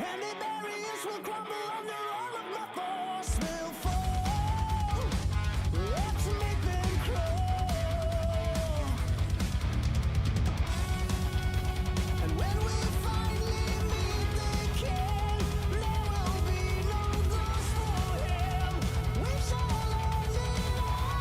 Any barriers will crumble under all of my force will fall. Let's make them crawl. And when we finally meet the king, there will be no thirst for him. We shall end it all.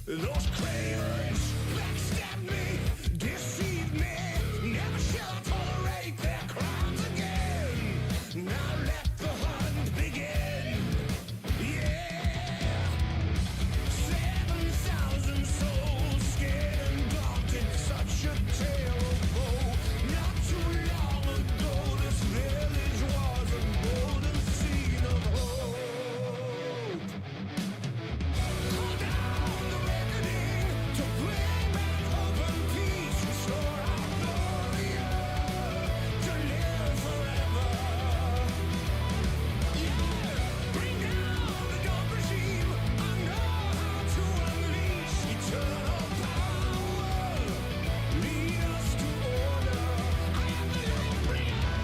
Those cravens backstabbed me, deceived me. Never shall I tolerate their crimes again. Now let the hunt begin. Yeah, 7,000 souls scared and daunted. Such a tale of woe. Not too long ago, this village was a golden scene of hope. Hold down the reckoning to bring back hope and peace. Restore our glory to live forever. Yeah, bring down the dark regime. I know how to unleash eternal power. Lead us to order. I am the light bringer.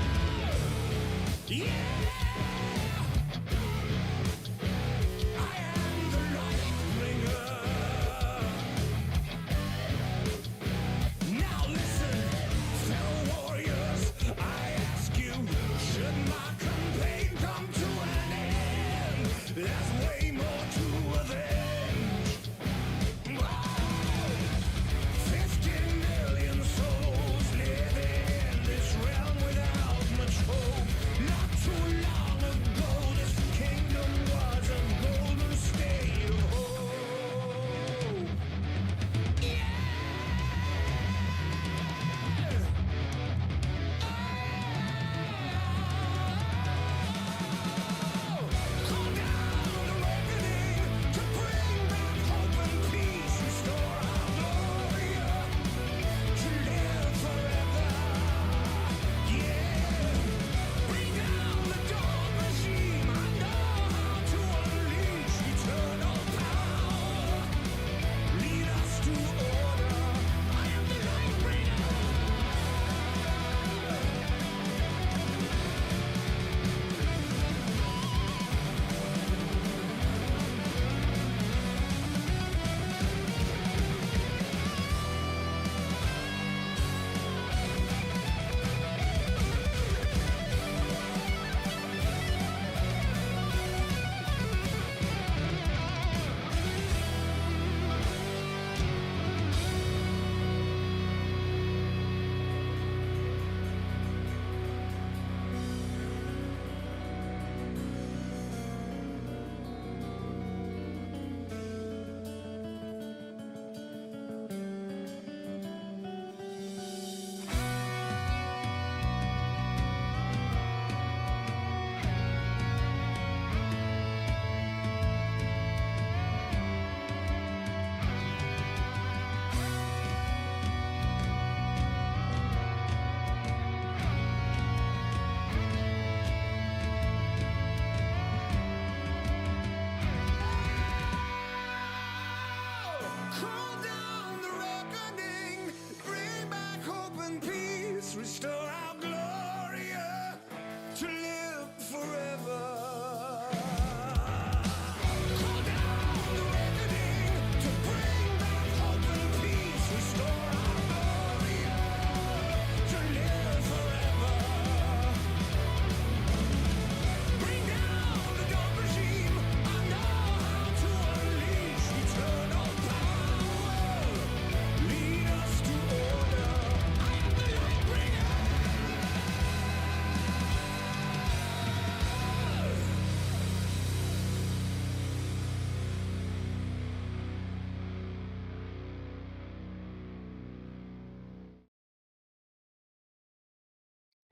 Yeah. I am the light bringer. Now listen, fellow warriors, I ask you, should my campaign come to an end? There's way more to avenge. Whoa! 50 million souls living in this realm without much hope. Not too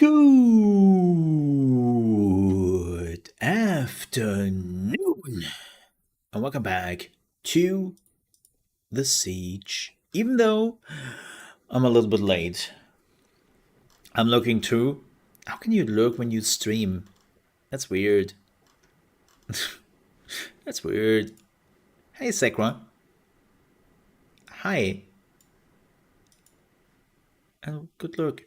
Good afternoon, and welcome back to the Siege. Even though I'm a little bit late, I'm looking through. How can you lurk when you stream? That's weird. That's weird. Hey, Sekra. Hi. Oh, good luck.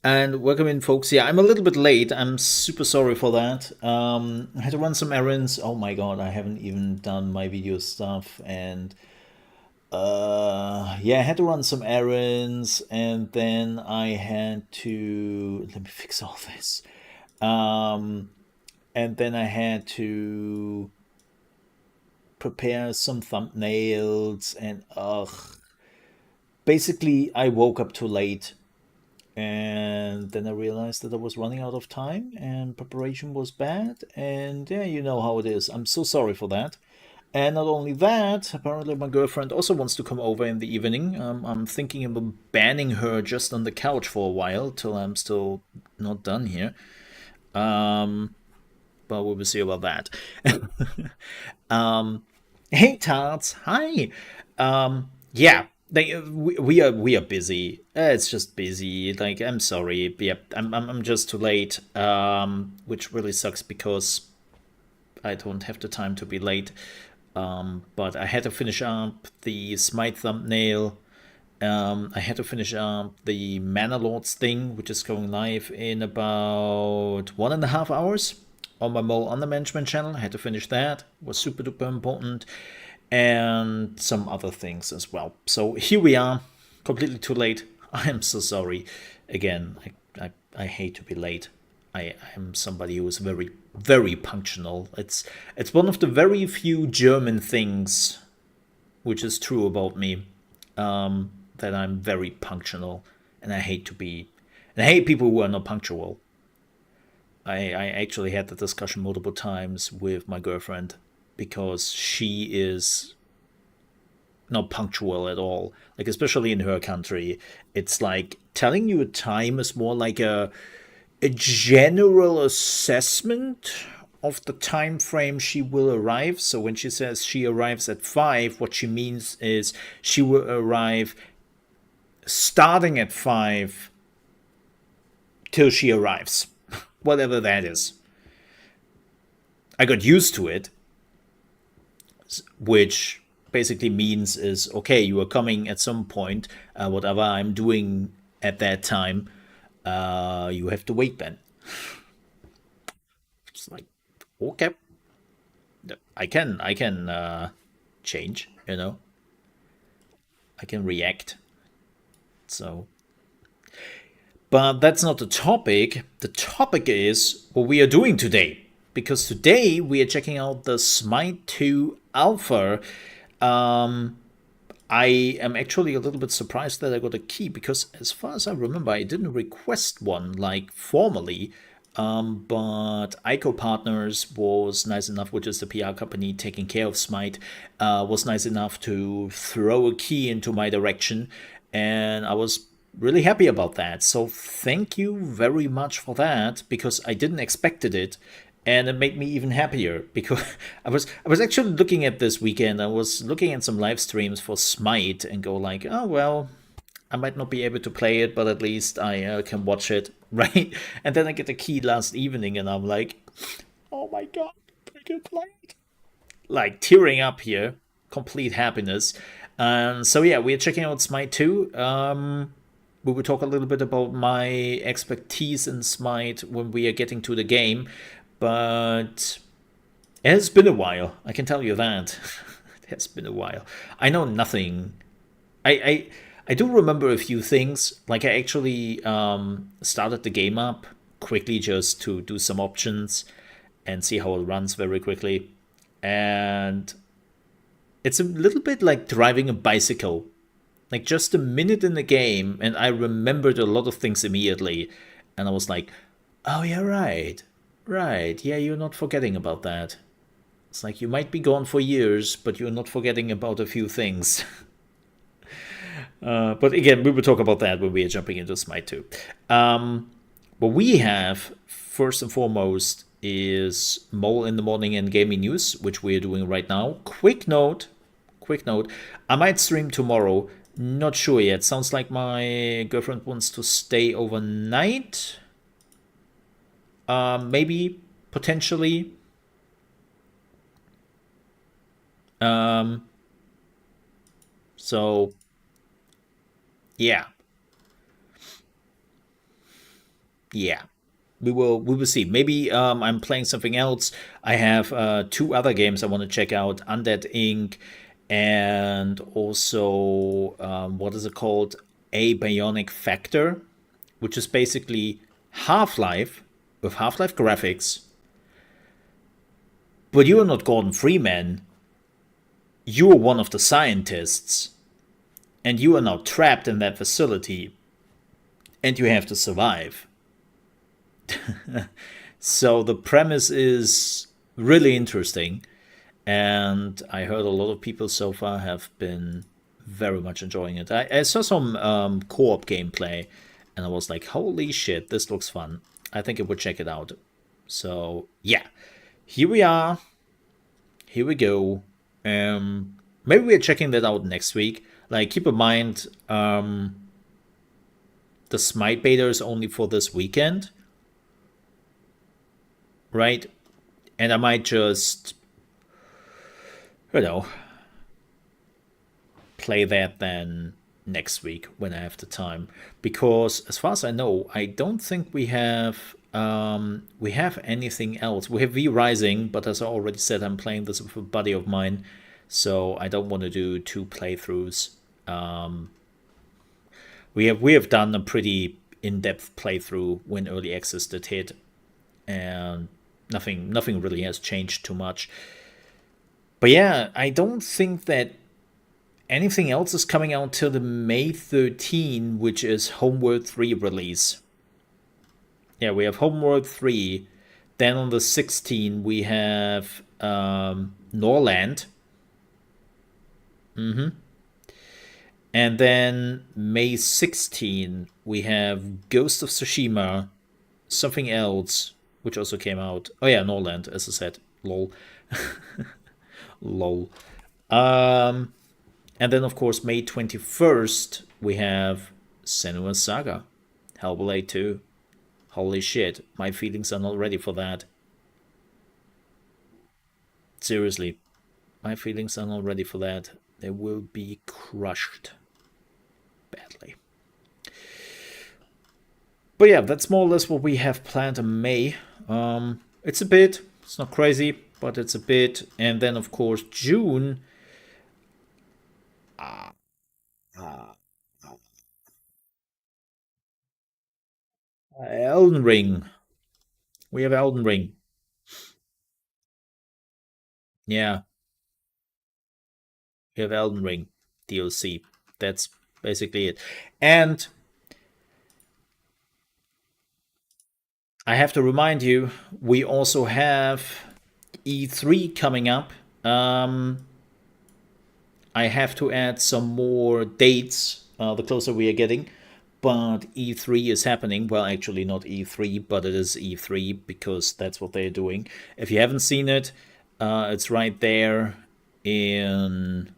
And welcome in, folks. Yeah, I'm a little bit late. I'm super sorry for that. I had to run some errands. Oh my god, I haven't even done my video stuff, and yeah, I had to run some errands, and then I had to let me fix all this. Um, and then I had to prepare some thumbnails, and basically I woke up too late, and then I realized that I was running out of time, and preparation was bad, and yeah, you know how it is. I'm so sorry for that. And not only that, apparently my girlfriend also wants to come over in the evening. I'm thinking about banning her just on the couch for a while till I'm still not done here. Um, but we will see about that. Hey, Tarts, hi. Yeah, we are busy. It's just busy. Like, I'm sorry. Yep, I'm just too late. Which really sucks because I don't have the time to be late. But I had to finish up the Smite thumbnail. I had to finish up the Mana Lords thing, which is going live in about 1.5 hours on my Mole Under Management channel. I had to finish that. It was super duper important. And some other things as well. So here we are, completely too late. I am so sorry. Again, I hate to be late. I am somebody who is very, very punctual. It's one of the very few German things which is true about me, that I'm very punctual, and I hate to be. And I hate people who are not punctual. I actually had the discussion multiple times with my girlfriend because she is not punctual at all. Like, especially in her country, it's like telling you a time is more like a general assessment of the time frame she will arrive. So when she says she arrives at 5, what she means is she will arrive starting at 5 till she arrives, whatever that is. I got used to it, which basically means is okay, you are coming at some point, whatever I'm doing at that time, you have to wait then. It's like, okay, I can change, I can react. So, but that's not the topic. The topic is what we are doing today, because today we are checking out the Smite 2 Alpha. I am actually a little bit surprised that I got a key, because as far as I remember, I didn't request one like formally. But ICO Partners was nice enough, which is the PR company taking care of Smite, was nice enough to throw a key into my direction, and I was really happy about that. So thank you very much for that, because I didn't expected it, and it made me even happier because I was actually looking at this weekend. I was looking at some live streams for Smite and go like, oh well, I might not be able to play it, but at least I can watch it, right? And then I get the key last evening, and I'm like, oh my god, I can play it. Like tearing up here, complete happiness. So yeah, we're checking out Smite 2. We will talk a little bit about my expertise in Smite when we are getting to the game, but it has been a while. I can tell you that. It has been a while. I know nothing. I do remember a few things. Like, I actually started the game up quickly just to do some options and see how it runs very quickly. And it's a little bit like driving a bicycle. Like, just a minute in the game, and I remembered a lot of things immediately. And I was like, oh, yeah, right. Right. Yeah, you're not forgetting about that. It's like you might be gone for years, but you're not forgetting about a few things. But again, we will talk about that when we are jumping into Smite 2. What we have, first and foremost, is Mole in the Morning and Gaming News, which we are doing right now. Quick note, I might stream tomorrow. Not sure yet. Sounds like my girlfriend wants to stay overnight. Maybe, potentially. So, yeah. Yeah. We will see. Maybe I'm playing something else. I have two other games I want to check out: Undead Inc. and also what is it called? A Bionic Factor, which is basically Half-Life with Half-Life graphics. But you are not Gordon Freeman. You are one of the scientists, and you are now trapped in that facility, and you have to survive. So the premise is really interesting, and I heard a lot of people so far have been very much enjoying it. I saw some co-op gameplay, and I was like, "Holy shit, this looks fun!" I think I would check it out. So yeah, here we are. Here we go. Maybe we're checking that out next week. Like, keep in mind, the Smite beta is only for this weekend, right? And I might just, you know, play that then next week when I have the time. Because as far as I know, I don't think we have anything else. We have V Rising, but as I already said, I'm playing this with a buddy of mine, so I don't want to do two playthroughs. We have done a pretty in-depth playthrough when early access did hit, and nothing really has changed too much. But yeah, I don't think that anything else is coming out till the May 13, which is Homeworld 3 release. Yeah, we have Homeworld 3. Then on the 16th, we have Norland. And then May 16, we have Ghost of Tsushima, something else, which also came out. Oh yeah, Norland, as I said. Lol. Lol. And then, of course, May 21st, we have Senua's Saga, Hellblade 2. Holy shit, my feelings are not ready for that. Seriously, my feelings are not ready for that. They will be crushed badly. But yeah, that's more or less what we have planned in May. It's a bit, it's not crazy, but it's a bit. And then, of course, June. Elden Ring. We have Elden Ring. Yeah, we have Elden Ring DLC. That's basically it. And I have to remind you, we also have E3 coming up. I have to add some more dates the closer we are getting. But E3 is happening. Well, actually, not E3, but it is E3 because that's what they're doing. If you haven't seen it, it's right there in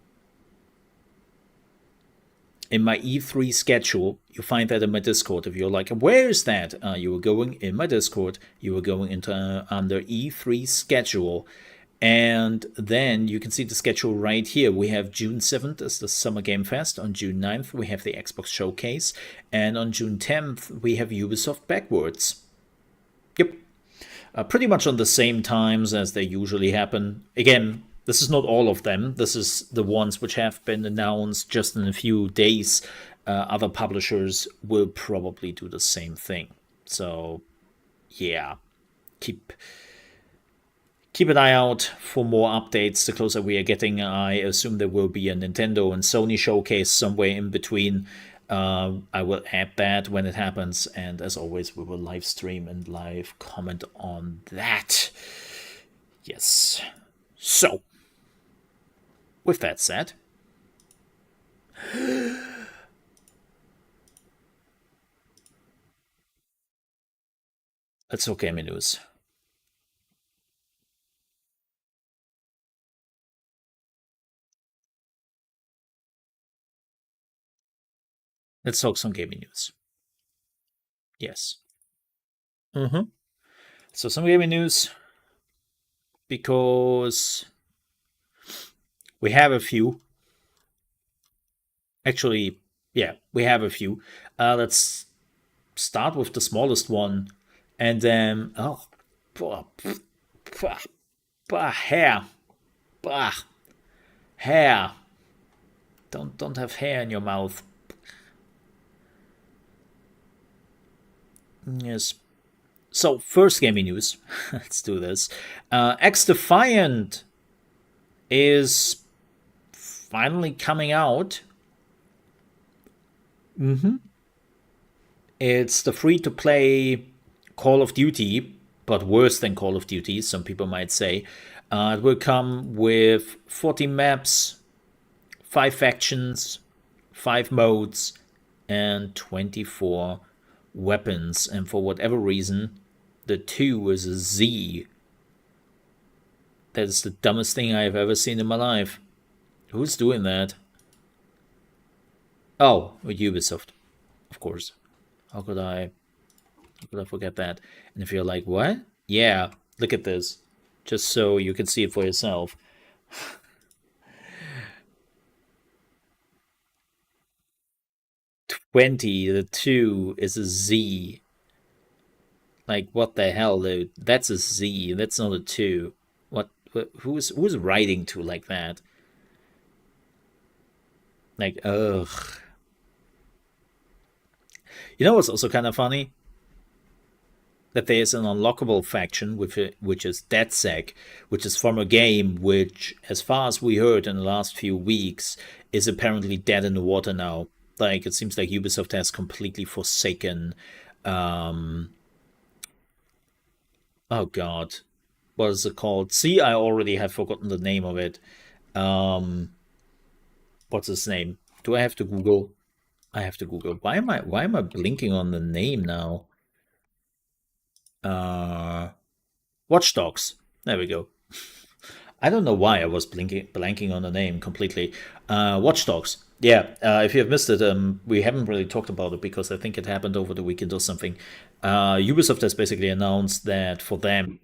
my E3 schedule. You find that in my Discord. If you're like, where is that? You are going in my Discord. You are going into under E3 schedule. And then you can see the schedule right here. We have June 7th as the Summer Game Fest. On June 9th, we have the Xbox Showcase. And on June 10th, we have Ubisoft Backwards. Yep. Pretty much on the same times as they usually happen. Again, this is not all of them. This is the ones which have been announced just in a few days. Other publishers will probably do the same thing. So, yeah, keep an eye out for more updates the closer we are getting. I assume there will be a Nintendo and Sony showcase somewhere in between. I will add that when it happens, and as always, we will live stream and live comment on that. Yes. So, with that said, Let's talk gaming news. Let's talk some gaming news. Yes. Mm-hmm. So some gaming news because we have a few. Actually, yeah, we have a few. Let's start with the smallest one, and then bah, bah, hair, bah, hair. Don't have hair in your mouth. Yes. So first gaming news. Let's do this. X Defiant is finally coming out. It's the free to play Call of Duty, but worse than Call of Duty, some people might say. It will come with 40 maps, 5 factions, 5 modes, and 24 weapons. And for whatever reason, the 2 is a Z. That is the dumbest thing I have ever seen in my life. Who's doing that? Oh, Ubisoft, of course. How could I forget that? And if you're like, what? Yeah, look at this. Just so you can see it for yourself. 20, the 2 is a Z. Like, what the hell, dude? That's a Z. That's not a 2. Who's writing to like that? Like, ugh. You know what's also kind of funny? That there's an unlockable faction which is DedSec, which is from a game which, as far as we heard in the last few weeks, is apparently dead in the water now. Like, it seems like Ubisoft has completely forsaken. Oh God, what is it called? See, I already have forgotten the name of it. What's his name? Do I have to Google? I have to Google. Why am I blinking on the name now? Uh, Watch Dogs. There we go. I don't know why I was blanking on the name completely. Watch Dogs. Yeah, if you have missed it, we haven't really talked about it because I think it happened over the weekend or something. Ubisoft has basically announced that for them,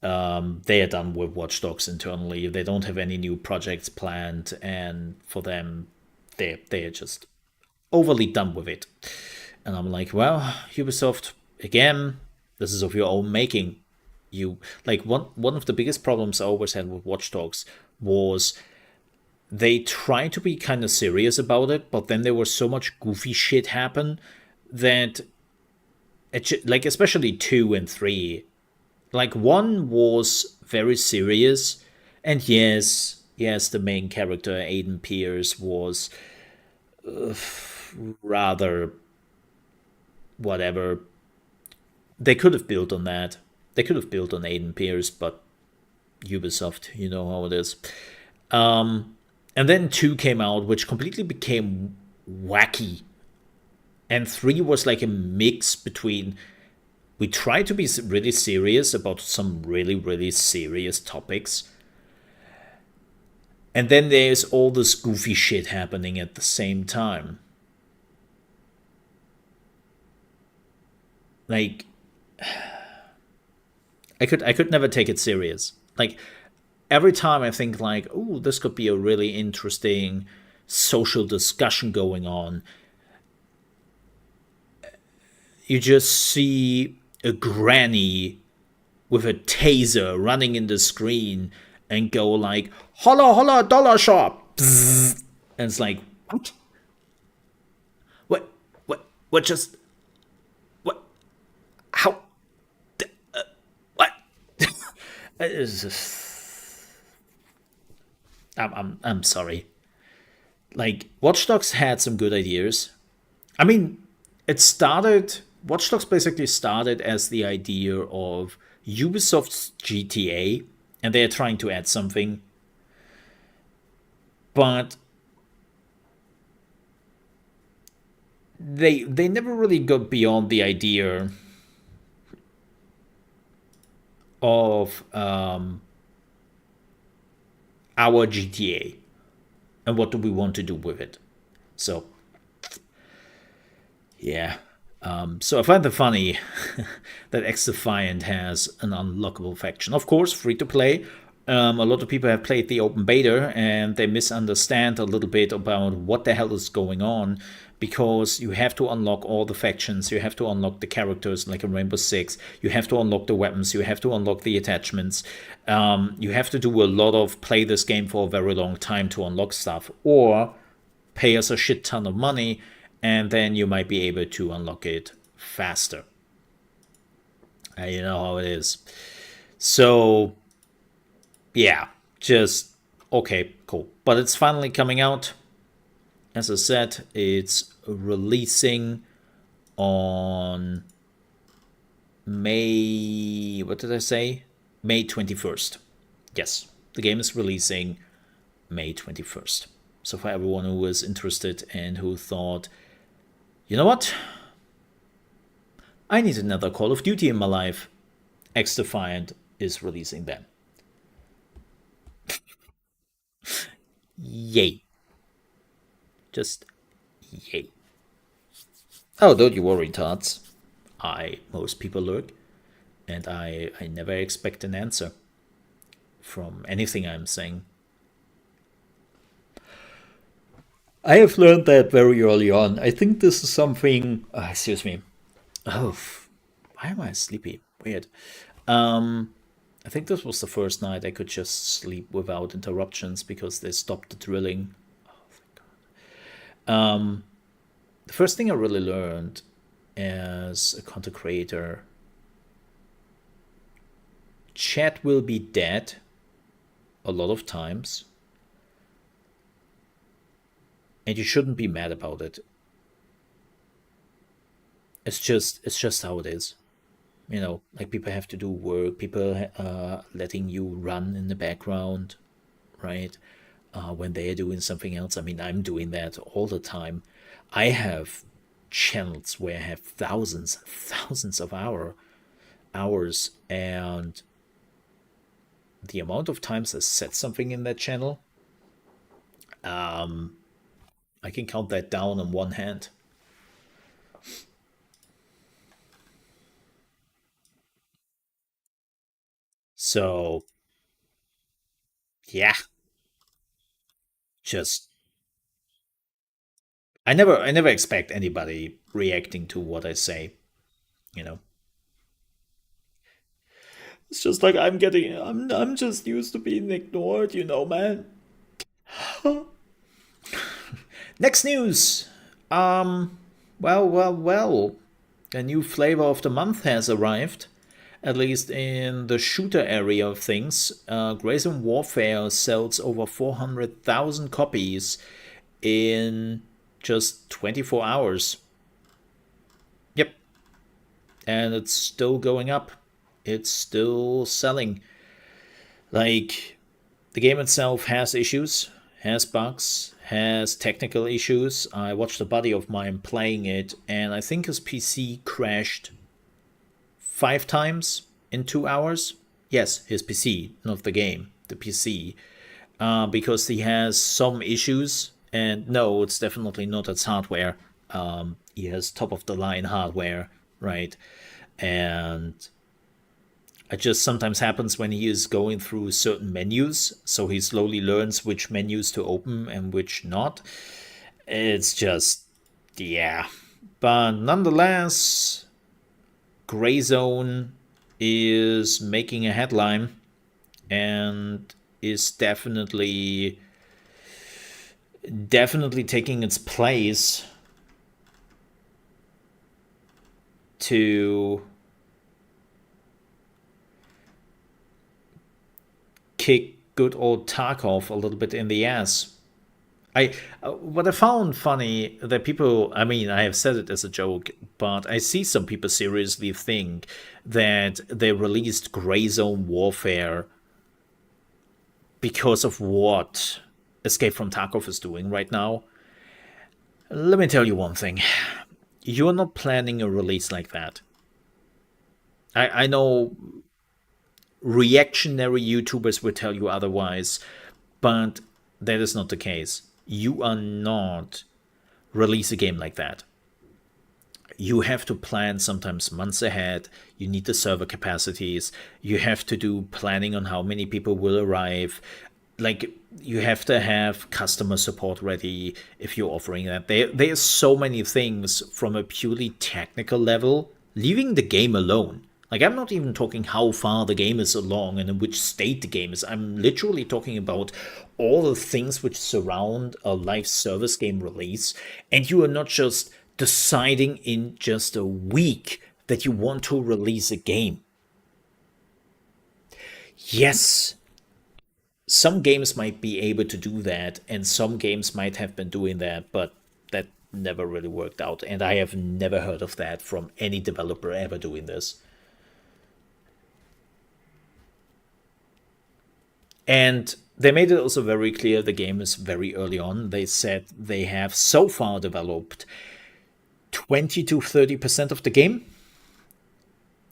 they are done with Watch Dogs internally. They don't have any new projects planned, and for them, they are just overly done with it. And I'm like, well, Ubisoft, again, this is of your own making. You like one of the biggest problems I always had with Watch Dogs was they tried to be kind of serious about it, but then there was so much goofy shit happen that like especially 2 and 3, like 1 was very serious, and yes, the main character Aiden Pierce was rather whatever. They could have built on that. They could have built on Aiden Pierce, but Ubisoft, you know how it is. And then 2 came out, which completely became wacky. And 3 was like a mix between we try to be really serious about some really, really serious topics. And then there's all this goofy shit happening at the same time. Like, I could never take it serious. Like, every time I think like, oh, this could be a really interesting social discussion going on, you just see a granny with a taser running in the screen and go like, holla holla dollar shop. Bzzz. And it's like, what? What just, what, how, what? It's just, I'm sorry. Like, Watch Dogs had some good ideas. I mean, it started. Watch Dogs basically started as the idea of Ubisoft's GTA, and they're trying to add something, but they never really got beyond the idea of our GTA and what do we want to do with it. So yeah. So I find it funny that X-Defiant has an unlockable faction. Of course, free to play. A lot of people have played the open beta and they misunderstand a little bit about what the hell is going on because you have to unlock all the factions, you have to unlock the characters like in Rainbow Six, you have to unlock the weapons, you have to unlock the attachments. You have to do a lot of play this game for a very long time to unlock stuff, or pay us a shit ton of money, and then you might be able to unlock it faster. You know how it is. So, yeah, just okay, cool. But it's finally coming out. As I said, it's releasing on May. What did I say? May 21st. Yes, the game is releasing May 21st. So, for everyone who was interested and who thought, you know what? I need another Call of Duty in my life, X Defiant is releasing then. Yay. Just yay. Oh, don't you worry, Tots. Most people lurk, and I never expect an answer from anything I'm saying. I have learned that very early on. I think this is something. Excuse me. Oh, why am I sleepy? Weird. I think this was the first night I could just sleep without interruptions because they stopped the drilling. The first thing I really learned as a content creator, chat will be dead a lot of times, and you shouldn't be mad about it. It's just how it is. You know, like people have to do work, people letting you run in the background, right? When they are doing something else. I mean, I'm doing that all the time. I have channels where I have thousands of hours, and the amount of times I said something in that channel, I can count that down on one hand. So yeah, just I never expect anybody reacting to what I say. You know, it's just like I'm just used to being ignored. You know, man. Next news. Well. A new flavor of the month has arrived, at least in the shooter area of things. Grayzone Warfare sells over 400,000 copies in just 24 hours. Yep. And it's still going up. It's still selling. Like, the game itself has issues, has bugs, has technical issues. I watched a buddy of mine playing it, and I think his PC crashed 5 times in 2 hours. Yes, his PC, not the game, the PC, because he has some issues. And no, it's definitely not its hardware. He has top of the line hardware, right? And it just sometimes happens when he is going through certain menus, so he slowly learns which menus to open and which not. It's just, yeah. But nonetheless, Gray Zone is making a headline and is definitely taking its place to kick good old Tarkov a little bit in the ass. What I found funny that people, I mean, I have said it as a joke, but I see some people seriously think that they released Gray Zone Warfare because of what Escape from Tarkov is doing right now. Let me tell you one thing. You're not planning a release like that. I know reactionary YouTubers will tell you otherwise, but that is not the case. You are not release a game like that. You have to plan sometimes months ahead. You need the server capacities. You have to do planning on how many people will arrive. Like, you have to have customer support ready if you're offering that. There's so many things from a purely technical level, leaving the game alone. Like, I'm not even talking how far the game is along and in which state the game is. I'm literally talking about all the things which surround a live service game release. And you are not just deciding in just a week that you want to release a game. Yes, some games might be able to do that, and some games might have been doing that, but that never really worked out. And I have never heard of that from any developer ever doing this. And they made it also very clear the game is very early on. They said they have so far developed 20 to 30% of the game,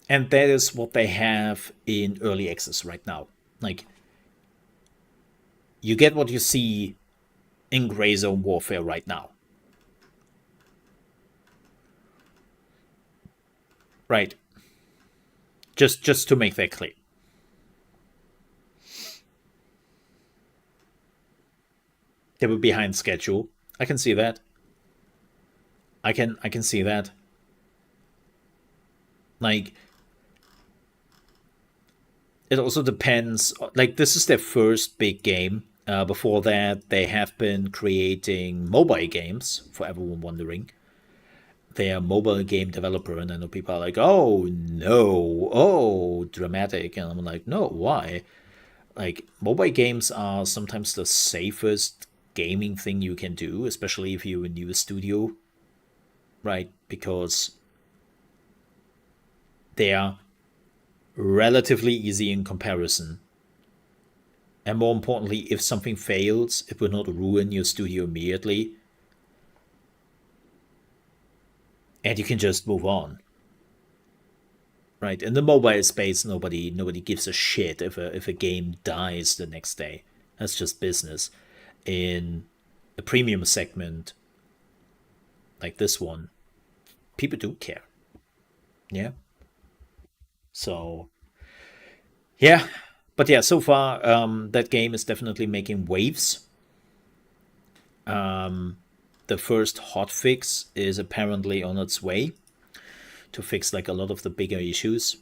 and that is what they have in early access right now. Like, you get what you see in Gray Zone Warfare right now. Right. Just to make that clear. They were behind schedule. I can see that. I can see that. Like, it also depends. Like, this is their first big game. Before that, they have been creating mobile games. For everyone wondering, they are a mobile game developer, and I know people are like, "Oh no, oh dramatic," and I'm like, "No, why?" Like, mobile games are sometimes the safest gaming thing you can do, especially if you're a new studio, right? Because they are relatively easy in comparison. And more importantly, if something fails, it will not ruin your studio immediately. And you can just move on. Right? In the mobile space, nobody gives a shit if a game dies the next day. That's just business. In a premium segment like this one, people do care. Yeah. So yeah. But yeah, so far, that game is definitely making waves. The first hotfix is apparently on its way to fix like a lot of the bigger issues.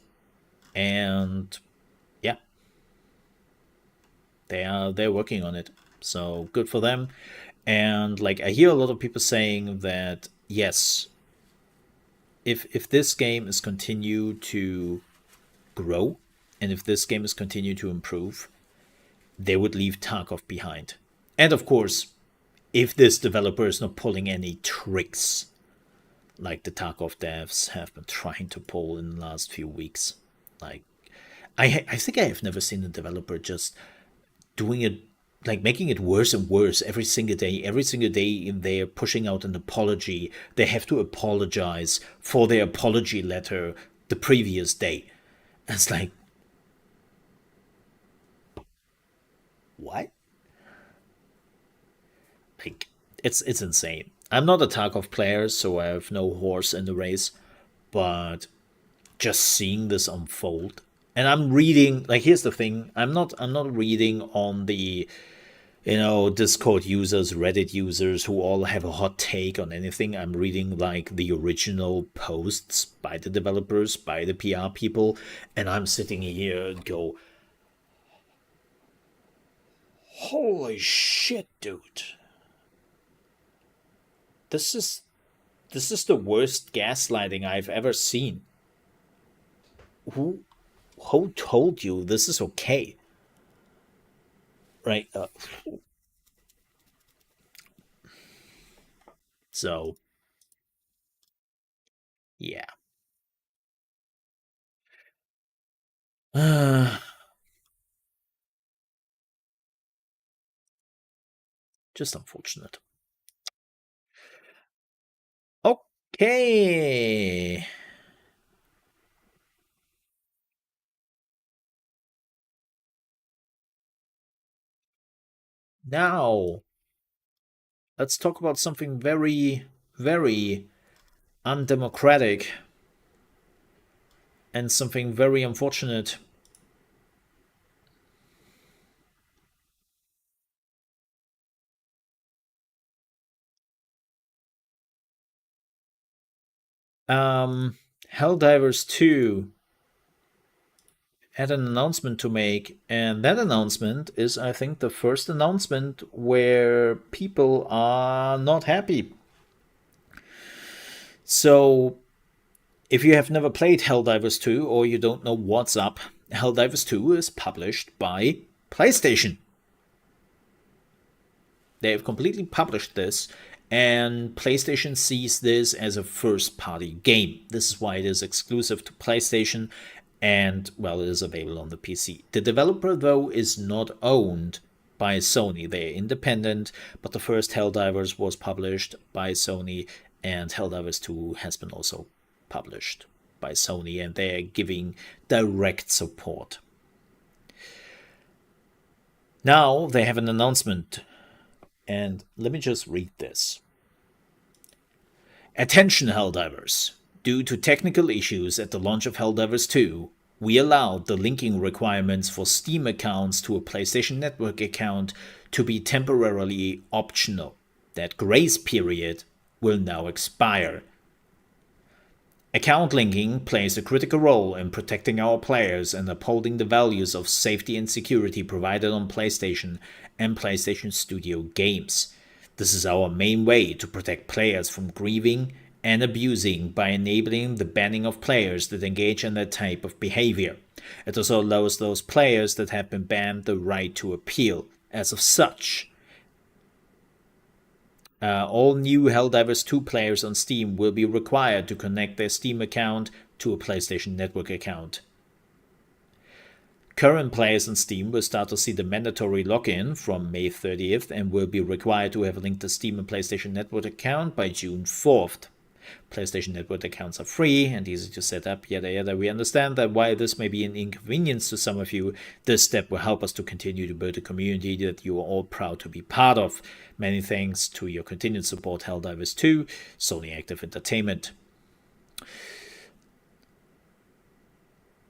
And yeah, they're working on it. So good for them. And like, I hear a lot of people saying that yes, if this game is continue to grow, and if this game is continue to improve, they would leave Tarkov behind. And of course, if this developer is not pulling any tricks like the Tarkov devs have been trying to pull in the last few weeks. Like, I think I have never seen a developer just doing it, like making it worse and worse every single day. Every single day they're pushing out an apology. They have to apologize for their apology letter the previous day. And it's like, what? Like, it's insane. I'm not a Tarkov player, so I have no horse in the race, but just seeing this unfold, and I'm reading, like, here's the thing, I'm not reading on the, Discord users, Reddit users who all have a hot take on anything. I'm reading like the original posts by the developers, by the PR people, and I'm sitting here and go, holy shit, dude, this is this is the worst gaslighting I've ever seen. Who who told you this is okay? Right. So yeah. Just unfortunate. Okay. Now, let's talk about something very, very undemocratic and something very unfortunate. Helldivers 2 had an announcement to make, and that announcement is, I think, the first announcement where people are not happy. So, if you have never played Helldivers 2 or you don't know what's up, Helldivers 2 is published by PlayStation. They have completely published this, and PlayStation sees this as a first party game. This is why it is exclusive to PlayStation, and, well, it is available on the PC. The developer, though, is not owned by Sony. They're independent, but the first Helldivers was published by Sony, and Helldivers 2 has been also published by Sony, and they're giving direct support. Now they have an announcement, and let me just read this. Attention, Helldivers. Due to technical issues at the launch of Helldivers 2, we allowed the linking requirements for Steam accounts to a PlayStation Network account to be temporarily optional. That grace period will now expire. Account linking plays a critical role in protecting our players and upholding the values of safety and security provided on PlayStation and PlayStation Studio games. This is our main way to protect players from grieving and abusing by enabling the banning of players that engage in that type of behavior. It also allows those players that have been banned the right to appeal. As of such, all new Helldivers 2 players on Steam will be required to connect their Steam account to a PlayStation Network account. Current players on Steam will start to see the mandatory login from May 30th and will be required to have linked a Steam and PlayStation Network account by June 4th. PlayStation Network accounts are free and easy to set up, yada yada. We understand that while this may be an inconvenience to some of you, this step will help us to continue to build a community that you are all proud to be part of. Many thanks to your continued support, Helldivers 2, Sony Active Entertainment.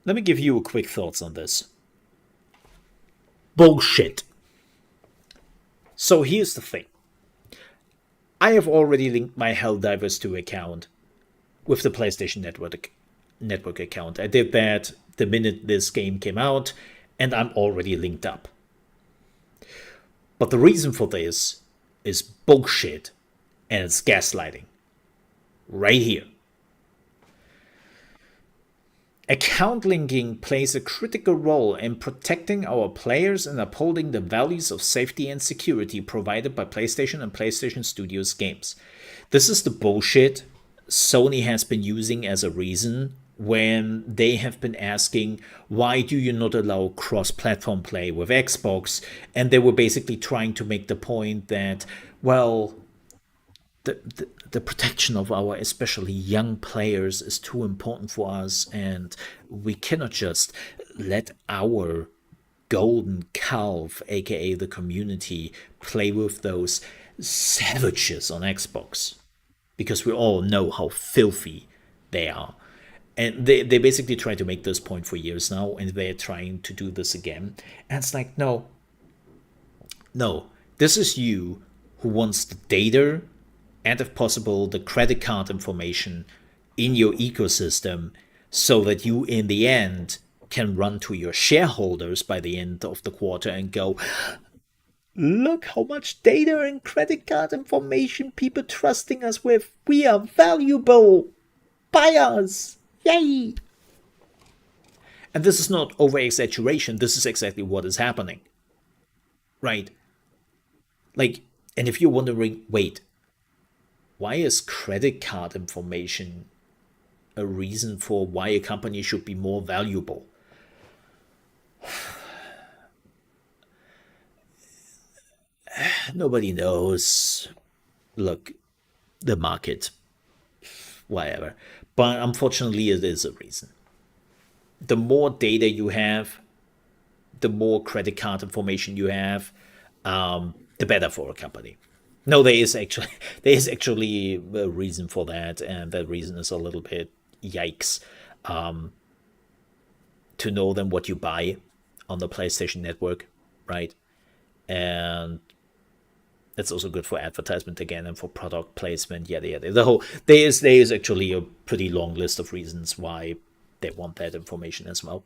Let me give you a quick thoughts on this. Bullshit. So here's the thing. I have already linked my Helldivers 2 account with the PlayStation Network account. I did that the minute this game came out, and I'm already linked up. But the reason for this is bullshit, and it's gaslighting. Right here. Account linking plays a critical role in protecting our players and upholding the values of safety and security provided by PlayStation and PlayStation Studios games. This is the bullshit Sony has been using as a reason when they have been asking, why do you not allow cross-platform play with Xbox? And they were basically trying to make the point that, well, the protection of our especially young players is too important for us, and we cannot just let our golden calf, aka the community, play with those savages on Xbox, because we all know how filthy they are. And they basically try to make this point for years now, and they're trying to do this again. And it's like, no, this is you who wants the data and, if possible, the credit card information in your ecosystem so that you, in the end, can run to your shareholders by the end of the quarter and go, look how much data and credit card information people trusting us with. We are valuable. Buy us. Yay. And this is not over-exaggeration. This is exactly what is happening. Right? Like, and if you're wondering, wait, why is credit card information a reason for why a company should be more valuable? Nobody knows. Look, the market, whatever. But unfortunately, it is a reason. The more data you have, the more credit card information you have, the better for a company. No, there is actually there is actually a reason for that, and that reason is a little bit yikes. To know then what you buy on the PlayStation Network, right? And it's also good for advertisement again and for product placement, yada yada. There is actually a pretty long list of reasons why they want that information as well.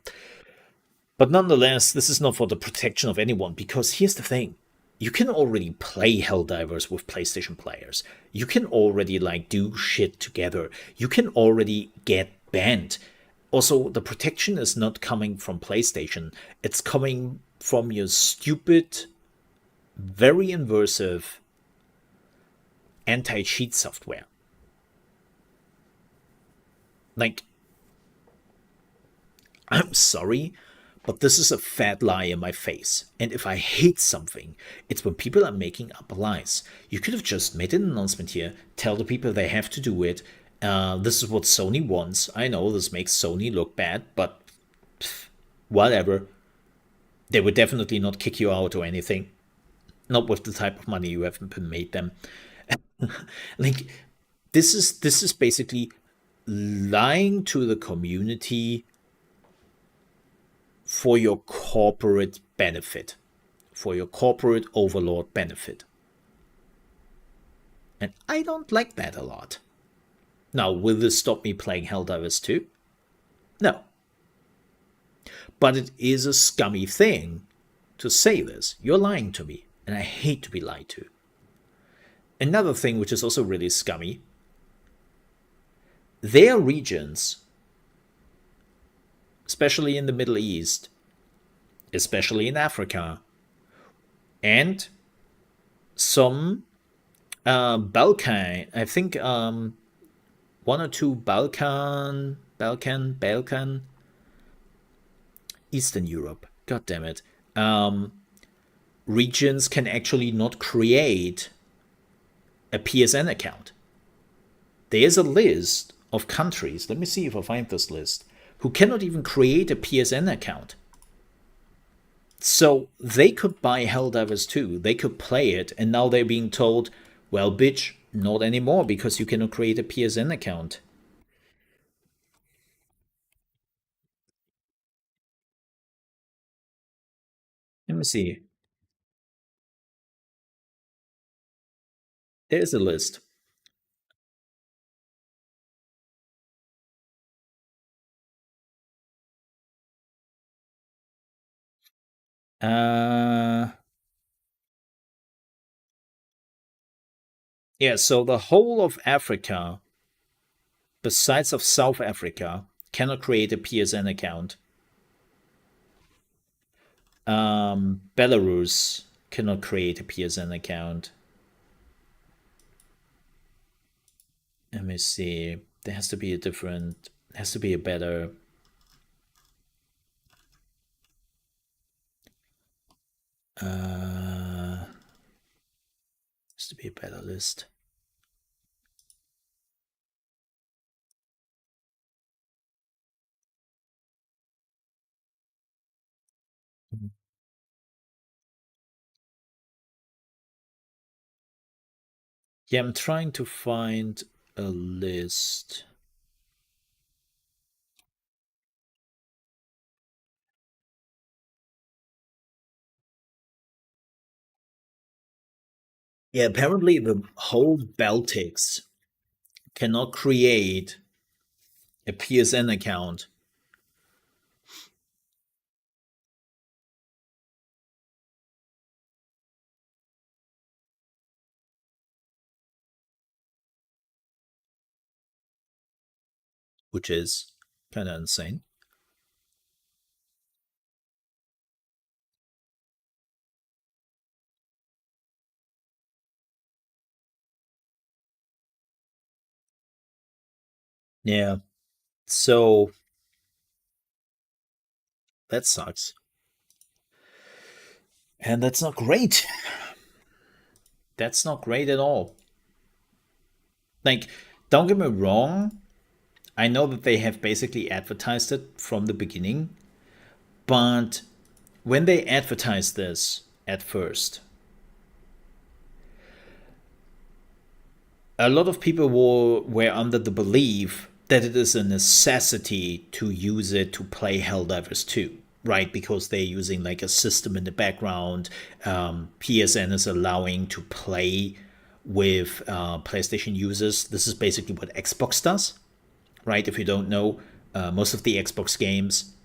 But nonetheless, this is not for the protection of anyone, because here's the thing. You can already play Helldivers with PlayStation players. You can already like do shit together. You can already get banned. Also, the protection is not coming from PlayStation. It's coming from your stupid, very invasive anti-cheat software. Like, I'm sorry, but this is a fat lie in my face. And if I hate something, it's when people are making up lies. You could have just made an announcement here, tell the people they have to do it. This is what Sony wants. I know this makes Sony look bad, but whatever. They would definitely not kick you out or anything. Not with the type of money you have made them. Like, this is basically lying to the community for your corporate benefit, for your corporate overlord benefit. And I don't like that a lot. Now, will this stop me playing Helldivers 2? No. But it is a scummy thing to say this. You're lying to me, and I hate to be lied to. Another thing which is also really scummy, their regions, especially in the Middle East, especially in Africa, and some Balkan, I think one or two Balkan, Eastern Europe, god damn it, regions can actually not create a PSN account. There is a list of countries, let me see if I find this list, who cannot even create a PSN account. So they could buy Helldivers 2, they could play it, and now they're being told, well, bitch, not anymore because you cannot create a PSN account. Let me see. There's a list. Uh, yeah, so the whole of Africa, besides of South Africa, cannot create a PSN account. Belarus cannot create a PSN account. Let me see. There has to be a different, has to be a better. Has to be a better list. Yeah, I'm trying to find a list. Yeah, apparently the whole Baltics cannot create a PSN account. Which is kind of insane. Yeah, so that sucks. And that's not great. That's not great at all. Like, don't get me wrong, I know that they have basically advertised it from the beginning, but when they advertised this at first, a lot of people were under the belief that it is a necessity to use it to play Helldivers 2, right? Because they're using like a system in the background. PSN is allowing to play with PlayStation users. This is basically what Xbox does, right? If you don't know, most of the Xbox games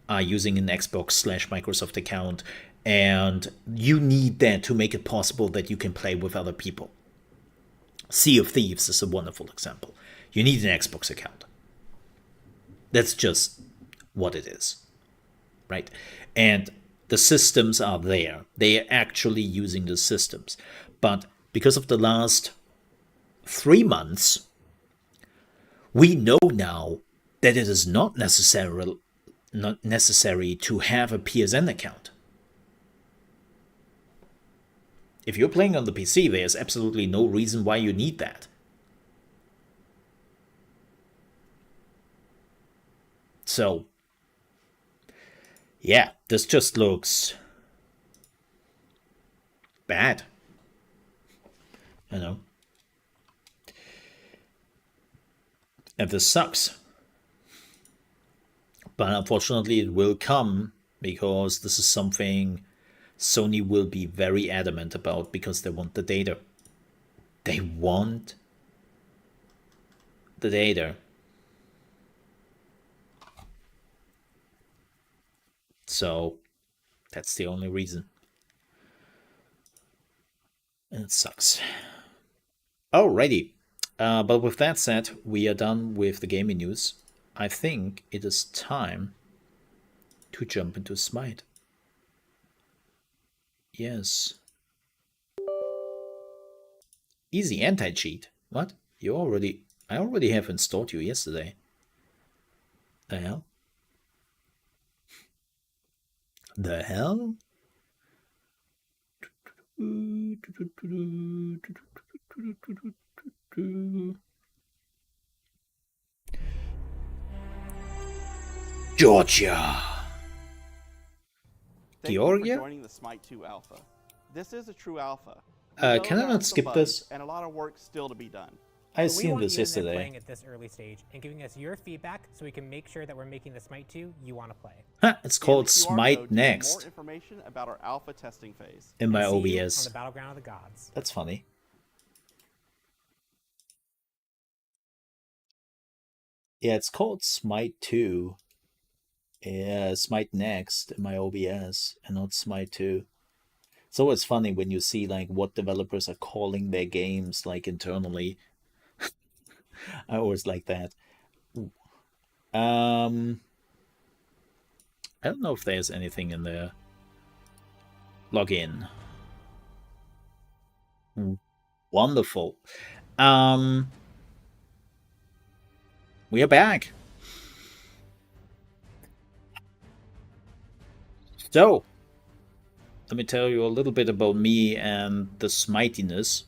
are using an Xbox/Microsoft account, and you need that to make it possible that you can play with other people. Sea of Thieves is a wonderful example. You need an Xbox account. That's just what it is, right? And the systems are there. They are actually using the systems. But because of the last 3 months, we know now that it is not necessary to have a PSN account. If you're playing on the PC, there's absolutely no reason why you need that. So, yeah, this just looks bad. You know? And this sucks. But unfortunately, it will come because this is something Sony will be very adamant about because they want the data. They want the data. So that's the only reason. And it sucks. Alrighty. But with that said, we are done with the gaming news. I think it is time to jump into Smite. Yes. Easy anti-cheat. What? I already have installed you yesterday. The hell? The hell? Georgia. Thank Georgia? you for joining the Smite 2 Alpha. This is a true alpha. Can I not skip this? And a lot of work still to be done. I We seen want this you in there yesterday. playing at this early stage and giving us your feedback so we can make sure that we're making the Smite 2 you want to play. Huh, it's called Scan the QR Smite code to get More Next information about our alpha testing phase. in my See you on OBS. the battleground of the gods. That's funny. Yeah, it's called Smite 2. Yeah, Smite Next in my OBS and not Smite 2. It's always funny when you see like what developers are calling their games like internally. I always like that. I don't know if there's anything in there. Login. Wonderful. We are back. So, let me tell you a little bit about me and the smitiness.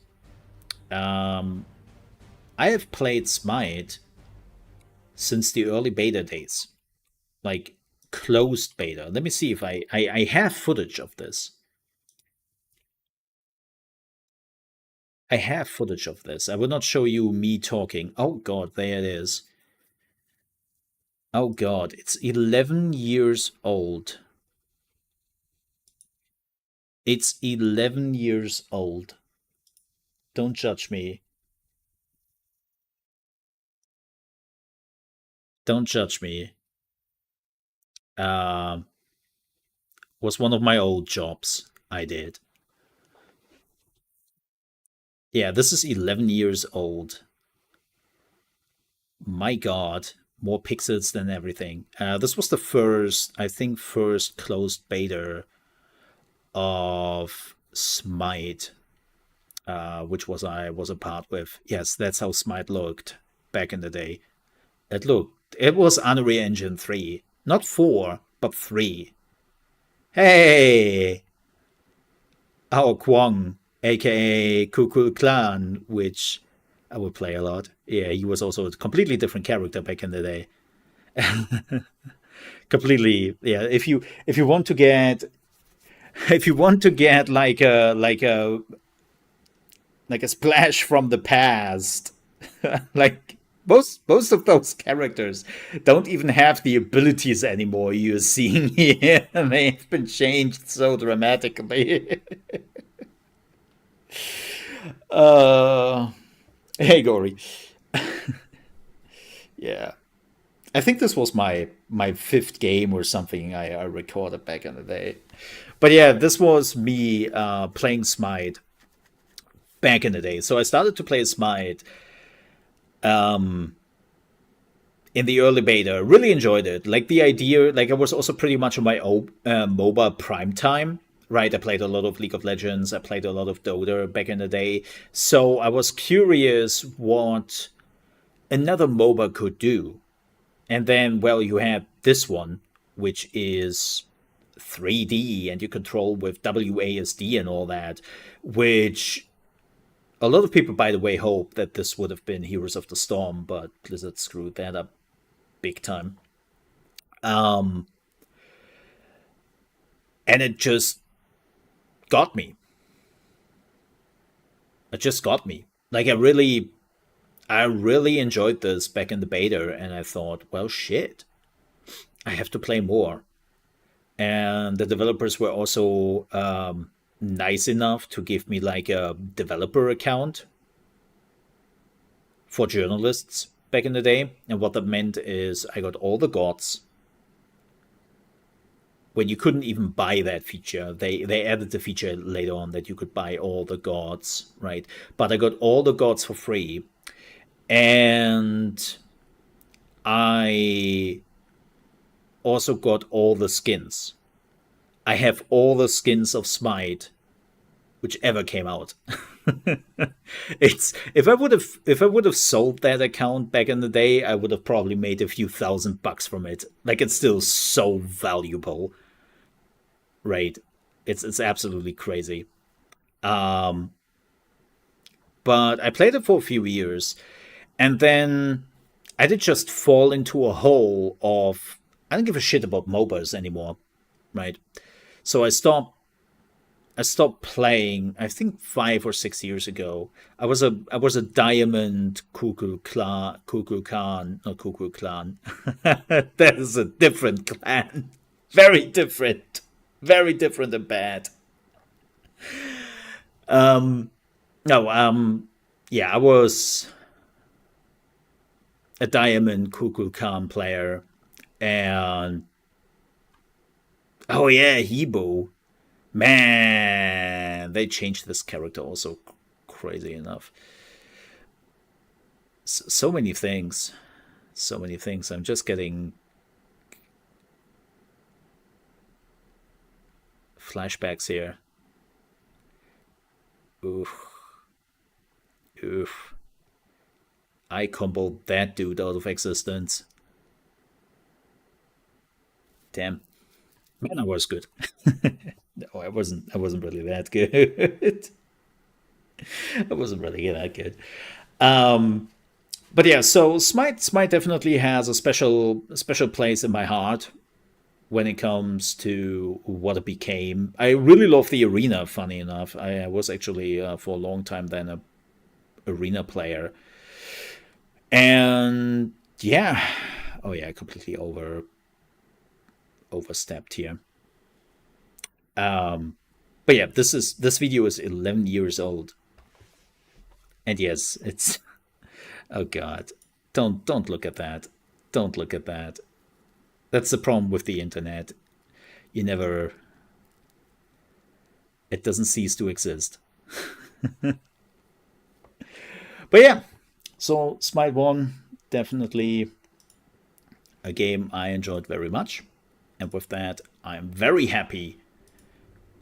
I have played Smite since the early beta days, like closed beta. Let me see if I have footage of this. I have footage of this. I will not show you me talking. Oh god, there it is. Oh god, it's 11 years old. It's 11 years old. Don't judge me. Don't judge me. Was one of my old jobs I did. Yeah, this is 11 years old. My god, more pixels than everything. This was the first, I think, first closed beta of Smite, which I was a part with. Yes, that's how Smite looked back in the day. It was Unreal Engine 3. Not 4, but 3. Hey! Our Kwong, aka Kukulkan, which I would play a lot. Yeah, he was also a completely different character back in the day. Completely, yeah. If you want to get like a like a splash from the past. Like most of those characters don't even have the abilities anymore you're seeing here. They've been changed so dramatically. Hey Gory. Yeah. I think this was my fifth game or something I recorded back in the day. But yeah, this was me playing Smite back in the day. So I started to play Smite in the early beta. Really enjoyed it. Like the idea, like I was also pretty much on my own MOBA prime time. Right, I played a lot of League of Legends. I played a lot of Dota back in the day. So I was curious what another MOBA could do. And then, well, you had this one, which is 3D and you control with WASD and all that, which a lot of people, by the way, hope that this would have been Heroes of the Storm, but Blizzard screwed that up big time. And it just got me. It just got me. Like I really enjoyed this back in the beta, and I thought, well, shit, I have to play more. And the developers were also nice enough to give me like a developer account for journalists back in the day. And what that meant is I got all the gods. When you couldn't even buy that feature, they added the feature later on that you could buy all the gods, right? But I got all the gods for free. And I also got all the skins. I have all the skins of Smite, which ever came out. It's if I would have sold that account back in the day, I would have probably made a few $1,000 from it. Like it's still so valuable, right? It's absolutely crazy. But I played it for a few years, and then I did just fall into a hole of I don't give a shit about MOBAs anymore, right? So I stopped playing, I think 5 or 6 years ago. I was a diamond Kukulkan, not Kukulkan. That is a different clan. Very different. Very different and bad. Yeah, I was a diamond Kukulkan player, and oh yeah, Hebo. Man, they changed this character also crazy enough. So many things. So many things. I'm just getting flashbacks here. Oof. Oof. I comboed that dude out of existence. Damn. Man, I was good. No, I wasn't really that good. I wasn't really that good. But yeah, so Smite definitely has a special place in my heart when it comes to what it became. I really love the arena, funny enough. I was actually for a long time then a arena player. And yeah. Oh yeah, I completely overstepped here. But yeah, this video is 11 years old. And yes, it's oh god. Don't look at that. Don't look at that. That's the problem with the internet. It doesn't cease to exist. But yeah, so Smite 1, definitely a game I enjoyed very much. And with that, I'm very happy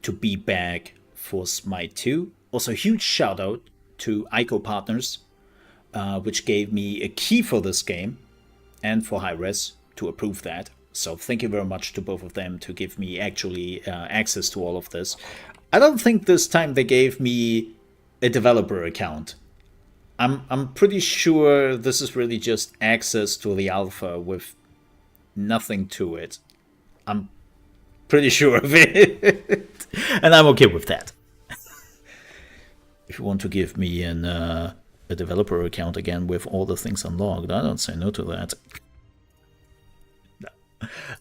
to be back for Smite 2. Also, a huge shout out to ICO Partners, which gave me a key for this game and for Hi-Res to approve that. So thank you very much to both of them to give me actually access to all of this. I don't think this time they gave me a developer account. I'm pretty sure this is really just access to the alpha with nothing to it. I'm pretty sure of it. And I'm okay with that. If you want to give me a developer account again with all the things unlocked, I don't say no to that. No,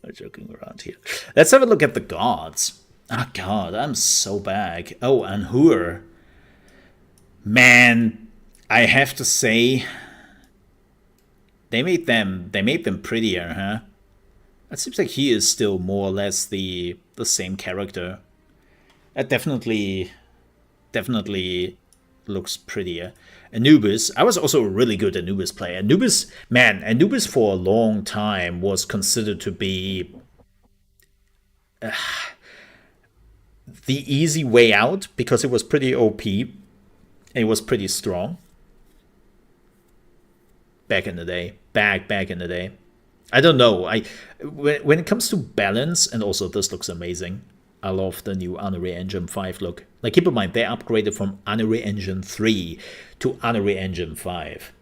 I'm joking around here. Let's have a look at the gods. Oh god, I'm so bad. Oh, and Hur. Man, I have to say, they made them prettier, huh? It seems like he is still more or less the same character. That definitely looks prettier. Anubis, I was also a really good Anubis player. Anubis, man, Anubis for a long time was considered to be the easy way out because it was pretty OP. It was pretty strong. Back in the day. Back in the day. I don't know. When it comes to balance, and also this looks amazing. I love the new Unreal Engine 5 look. Like, keep in mind, they upgraded from Unreal Engine 3 to Unreal Engine 5.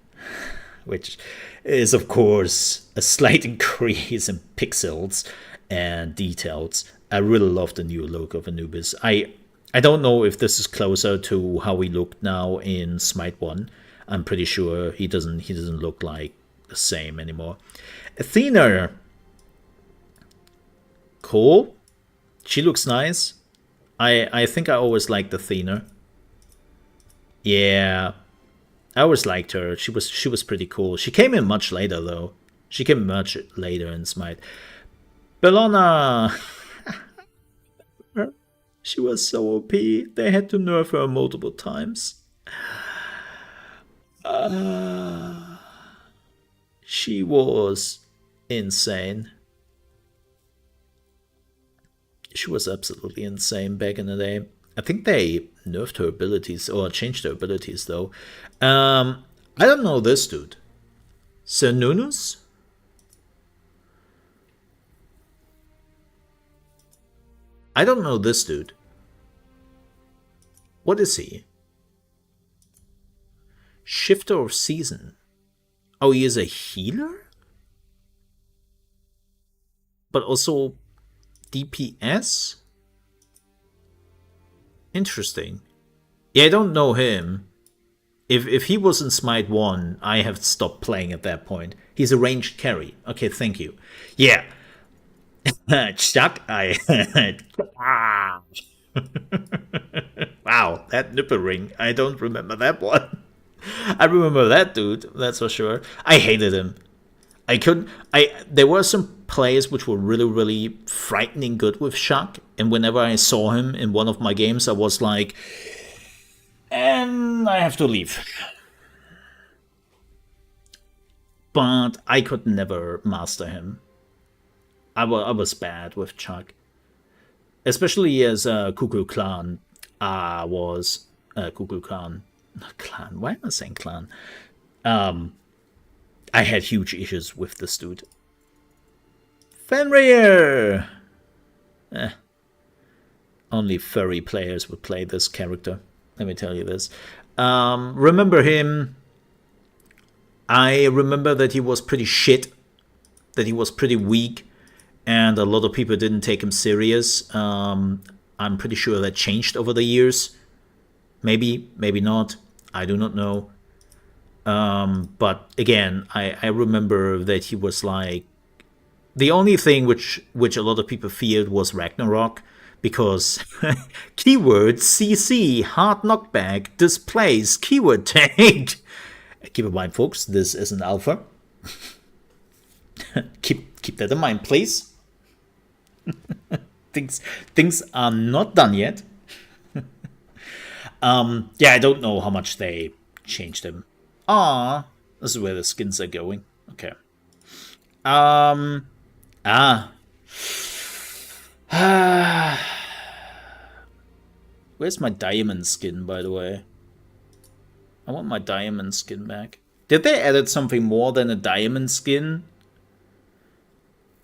Which is, of course, a slight increase in pixels and details. I really love the new look of Anubis. I don't know if this is closer to how he looked now in Smite 1. I'm pretty sure he doesn't look like the same anymore. Athena. Cool. She looks nice. I think I always liked Athena. Yeah. I always liked her. She was pretty cool. She came in much later though. She came much later in Smite. Bellona. She was so OP. They had to nerf her multiple times. She was insane. She was absolutely insane back in the day. I think they nerfed her abilities or changed her abilities though. I don't know this dude. Cernunnos? I don't know this dude. What is he? Shifter of Season. Oh, he is a healer? But also DPS? Interesting. Yeah, I don't know him. If he was in Smite 1, I have stopped playing at that point. He's a ranged carry. Okay, thank you. Yeah. Chuck, wow, that nipple ring. I don't remember that one. I remember that dude, that's for sure. I hated him. There were some plays which were really frightening good with Chuck, and whenever I saw him in one of my games, I was like, and I have to leave. But I could never master him. I was bad with Chuck. Especially as Kukulkan was Kukulkan. Not clan. Why am I saying clan? I had huge issues with this dude. Fenrir! Only furry players would play this character. Let me tell you this. Remember him. I remember that he was pretty shit. That he was pretty weak. And a lot of people didn't take him serious. I'm pretty sure that changed over the years. Maybe, maybe not. I do not know. But again, I remember that he was like... The only thing which a lot of people feared was Ragnarok. Because keyword CC, hard knockback, displays, keyword tag. Keep in mind, folks, this is an alpha. keep that in mind, please. Things are not done yet. Yeah, I don't know how much they changed him. This is where the skins are going. Okay. Where's my diamond skin, by the way? I want my diamond skin back. Did they added something more than a diamond skin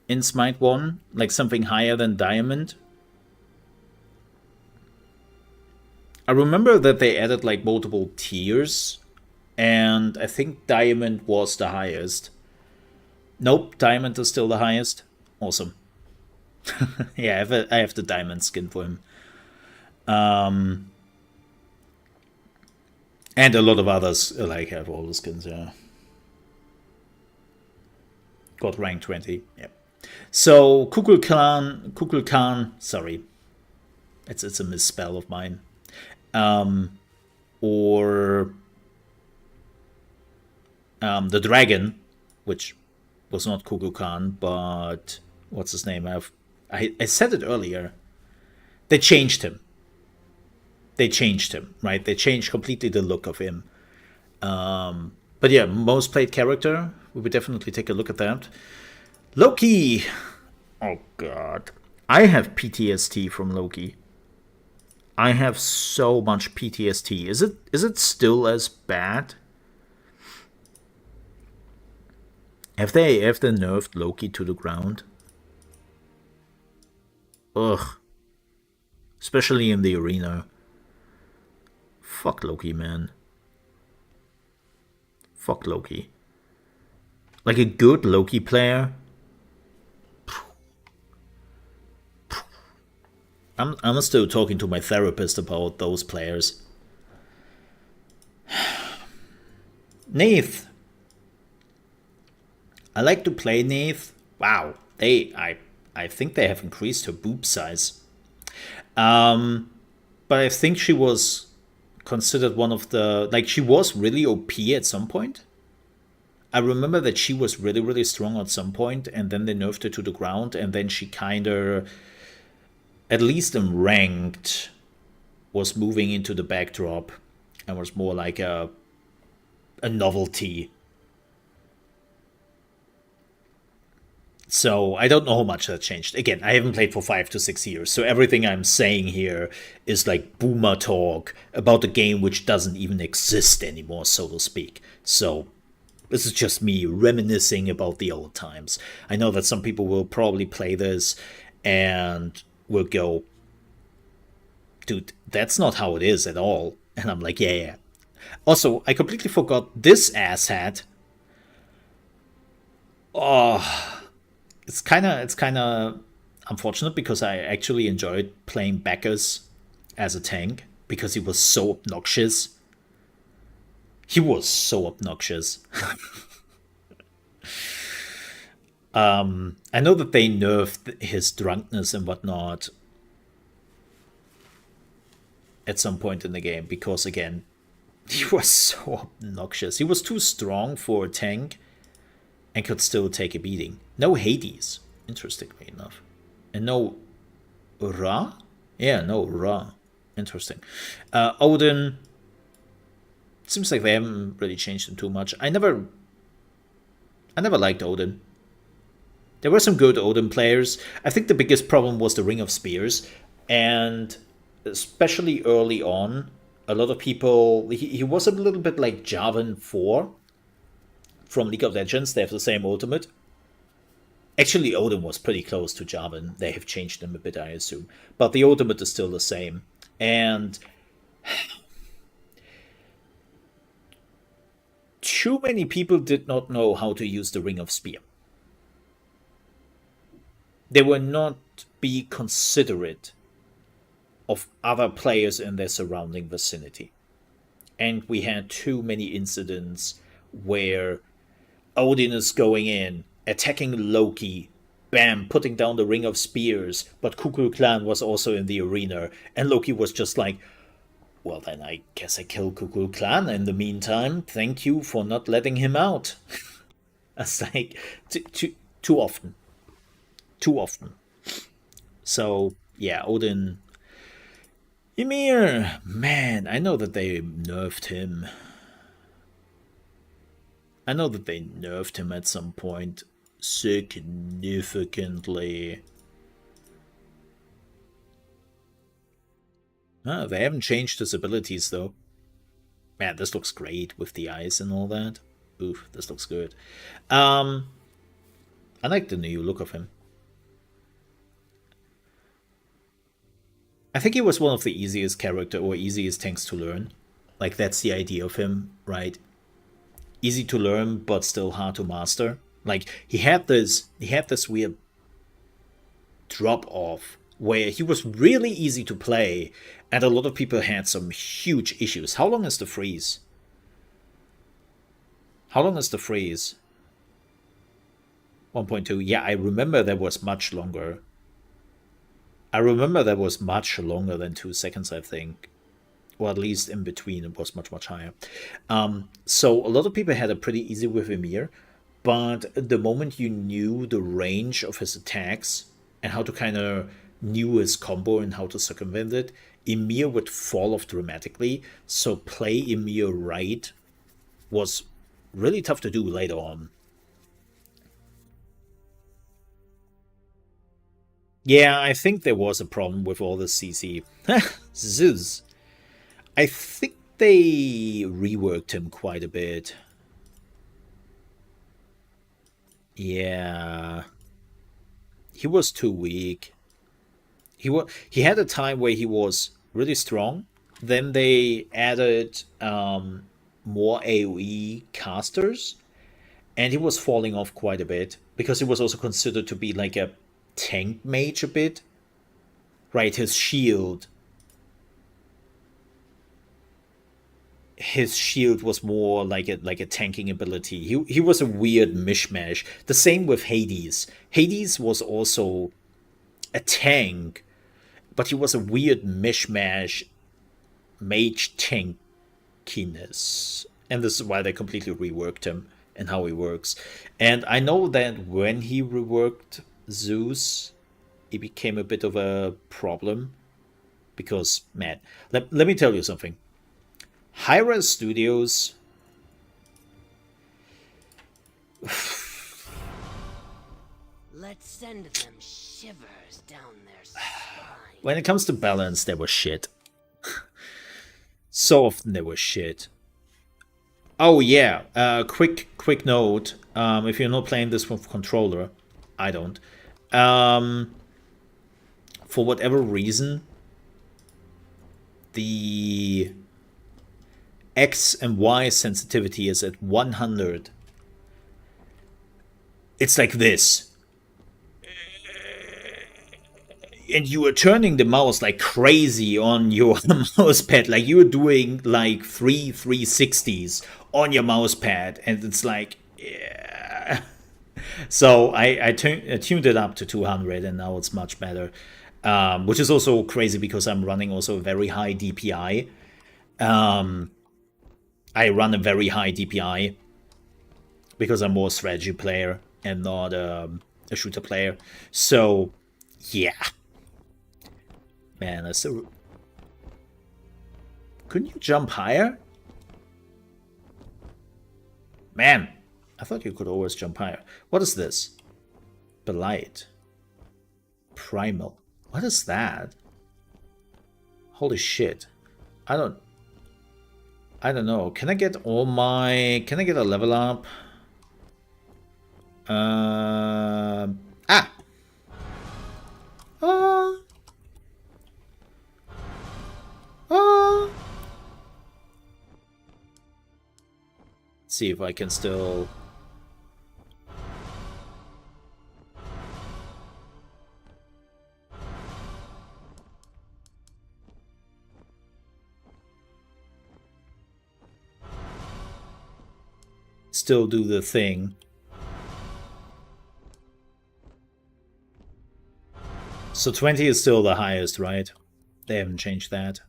in Smite 1? Like something higher than diamond? I remember that they added like multiple tiers, and I think diamond was the highest. Nope, diamond is still the highest. Awesome. Yeah, I have the diamond skin for him. And a lot of others like have all the skins, yeah. Got rank 20, yep. So Kukulkan, sorry. It's a misspell of mine. Or the dragon, which was not Kukulkan, but what's his name? I said it earlier. They changed him. Right? They changed completely the look of him. But yeah, most played character. We would definitely take a look at that. Loki. Oh god. I have PTSD from Loki. I have so much PTSD. Is it still as bad? Have they nerfed Loki to the ground? Ugh. Especially in the arena. Fuck Loki, man. Fuck Loki. Like a good Loki player. I'm still talking to my therapist about those players. Neith. I like to play Neith. Wow. I think they have increased her boob size. But I think she was considered one of the... Like, she was really OP at some point. I remember that she was really, really strong at some point, and then they nerfed her to the ground, and then she kind of, at least in ranked, was moving into the backdrop and was more like a novelty. So I don't know how much that changed. Again, I haven't played for 5 to 6 years, so everything I'm saying here is like boomer talk about a game which doesn't even exist anymore, so to speak. So this is just me reminiscing about the old times. I know that some people will probably play this and will go, dude, that's not how it is at all. And I'm like, yeah. Also, I completely forgot this asshat. Oh... It's kind of unfortunate because I actually enjoyed playing Bacchus as a tank because he was so obnoxious. He was so obnoxious. I know that they nerfed his drunkenness and whatnot at some point in the game because, again, he was so obnoxious. He was too strong for a tank and could still take a beating. No Hades, interestingly enough. And no Ra? Yeah, no Ra. Interesting. Odin. Seems like they haven't really changed him too much. I never liked Odin. There were some good Odin players. I think the biggest problem was the Ring of Spears. And especially early on, a lot of people... He was a little bit like Jarvan 4 from League of Legends. They have the same ultimate. Actually, Odin was pretty close to Jarvan. They have changed them a bit, I assume. But the ultimate is still the same. And too many people did not know how to use the Ring of Spear. They were not being considerate of other players in their surrounding vicinity. And we had too many incidents where Odin is going in, attacking Loki, bam, putting down the Ring of Spears, but Kukulkan was also in the arena, and Loki was just like, well, then I guess I kill Kukulkan in the meantime. Thank you for not letting him out. It's like, too often. Too often. So, yeah, Odin... Ymir! Man, I know that they nerfed him. I know that they nerfed him at some point significantly. They haven't changed his abilities, though. Man, this looks great with the eyes and all that. Oof, this looks good. I like the new look of him. I think he was one of the easiest character or easiest tanks to learn. Like, that's the idea of him, right? Easy to learn, but still hard to master. Like, he had this weird drop-off where he was really easy to play, and a lot of people had some huge issues. How long is the freeze? How long is the freeze? 1.2. Yeah, I remember that was much longer. I remember that was much longer than 2 seconds, I think. Or at least in between, it was much, much higher. So a lot of people had a pretty easy with Emir, but the moment you knew the range of his attacks and how to kind of knew his combo and how to circumvent it, Emir would fall off dramatically. So play Emir right was really tough to do later on. Yeah, I think there was a problem with all the CC. Zeus. I think they reworked him quite a bit. Yeah. He was too weak. He had a time where he was really strong. Then they added more AoE casters, and he was falling off quite a bit because he was also considered to be like a tank mage a bit. Right, his shield was more like a tanking ability. He was a weird mishmash. The same with Hades. Hades was also a tank, but he was a weird mishmash mage tankiness. And this is why they completely reworked him and how he works. And I know that when he reworked Zeus, it became a bit of a problem. Because, man, let me tell you something. Hi-Res Studios... Let's send them shivers down their spine. When it comes to balance, they were shit. So often they were shit. Oh yeah, quick note. If you're not playing this with controller, I don't. For whatever reason, the X and Y sensitivity is at 100. It's like this. And you are turning the mouse like crazy on your mouse pad. Like you're doing like 360s on your mouse pad. And it's like, yeah. So I tuned it up to 200 and now it's much better. Which is also crazy because I'm running also a very high DPI. I run a very high DPI because I'm more a strategy player and not a shooter player. So, yeah. Man, I still... Couldn't you jump higher? Man, I thought you could always jump higher. What is this? Belight. Primal. What is that? Holy shit. I don't know. Can I get all my... Can I get a level up? Let's see if I can still... still do the thing. So 20 is still the highest, right? They haven't changed that.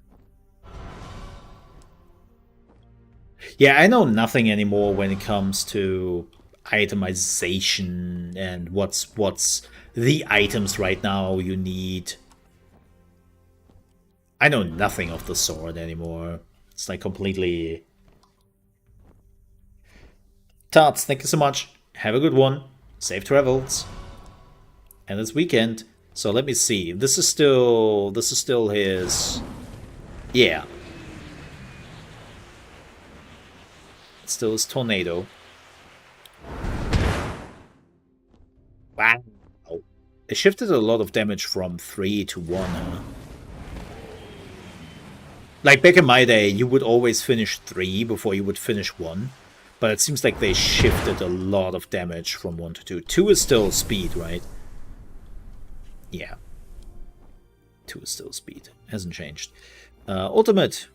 Yeah, I know nothing anymore when it comes to itemization and what's the items right now you need. I know nothing of the sword anymore. It's like completely... Tots, thank you so much. Have a good one. Safe travels. And it's weekend. So let me see. This is still his... Yeah. It's still his tornado. Wow. It shifted a lot of damage from 3 to 1, huh? Like back in my day, you would always finish 3 before you would finish 1. But it seems like they shifted a lot of damage from 1 to 2. 2 is still speed, right? Yeah. 2 is still speed. Hasn't changed. Ultimate.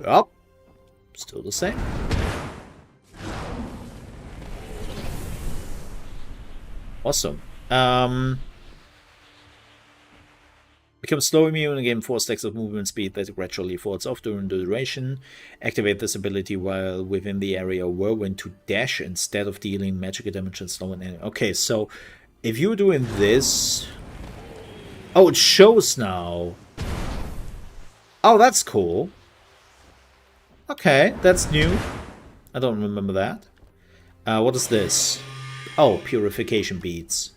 Yup. Still the same. Awesome. Become slow immune and gain 4 stacks of movement speed that gradually falls off during the duration. Activate this ability while within the area whirlwind to dash instead of dealing magical damage and slow an enemy. Okay, so if you're doing this... Oh, it shows now. Oh, that's cool. Okay, that's new. I don't remember that. What is this? Oh, purification beads.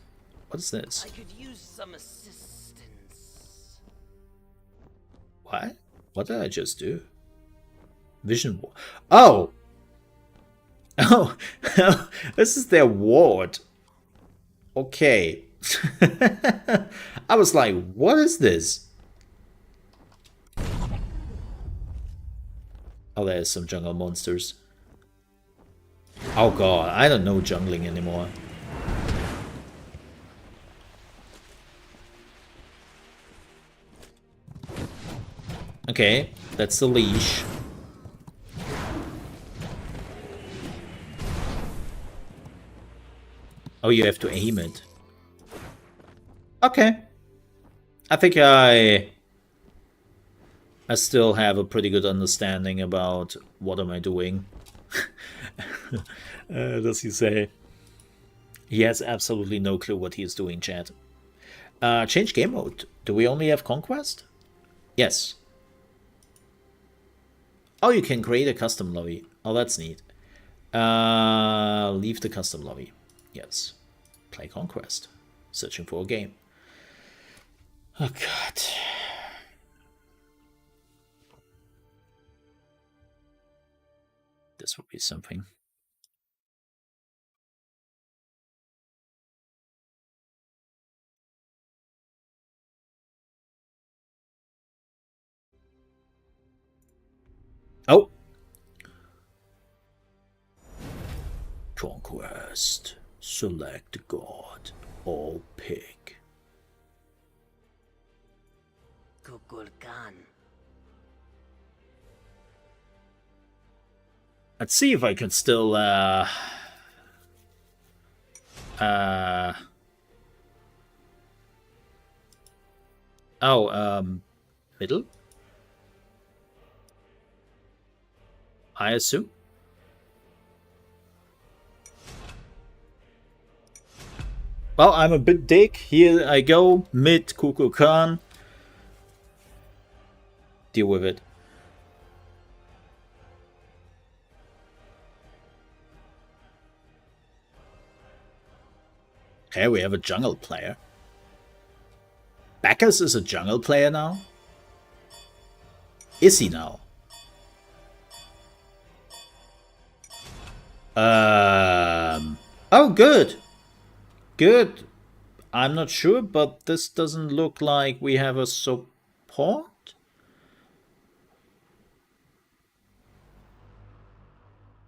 What is this? I could use some assistance. What? What did I just do? Vision ward. Oh! Oh! This is their ward. Okay. I was like, what is this? Oh, there's some jungle monsters. Oh god, I don't know jungling anymore. Okay, that's the leash. Oh, you have to aim it. Okay. I think I still have a pretty good understanding about what am I doing. Does he say? He has absolutely no clue what he is doing, chat. Change game mode. Do we only have Conquest? Yes. Oh, you can create a custom lobby. Oh, that's neat. Leave the custom lobby. Yes. Play Conquest. Searching for a game. Oh, God. This would be something. Oh! Conquest. Select God or pick. Kukulkan. Let's see if I can still, middle? I assume? Well, I'm a bit dick. Here I go, mid Kukulkan. Deal with it. Okay, we have a jungle player. Bacchus is a jungle player now? Is he now? Oh, good. Good. I'm not sure, but this doesn't look like we have a support.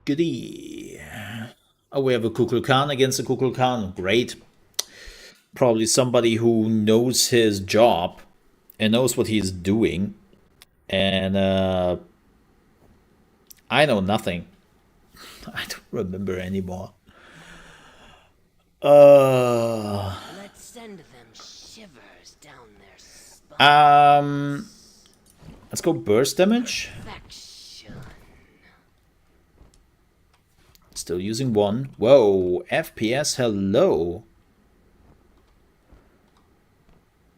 Goody. Oh, we have a Kukulkan against a Kukulkan. Great. Probably somebody who knows his job and knows what he's doing. And I know nothing. I don't remember anymore. Let's send them shivers down their spine. Let's go burst damage. Perfection. Still using one. Whoa, FPS, hello.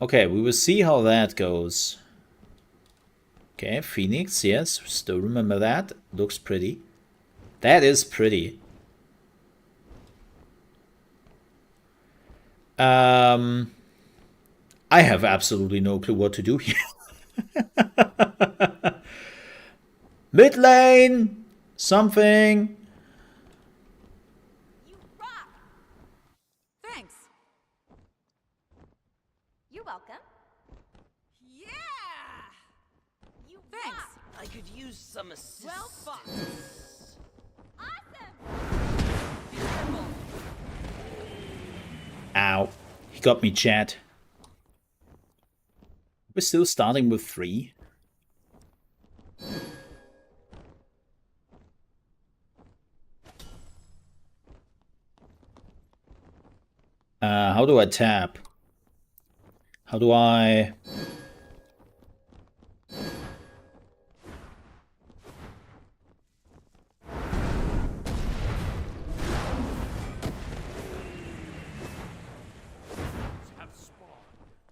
Okay, we will see how that goes. Okay, Phoenix, yes, still remember that. Looks pretty. That is pretty. I have absolutely no clue what to do here. Mid lane! Something! You rock! Thanks. You're welcome. Yeah! You Thanks. Rock! I could use some assistance. Well fought. Awesome! Ow. He got me, chat. We're still starting with 3. How do I tap? How do I...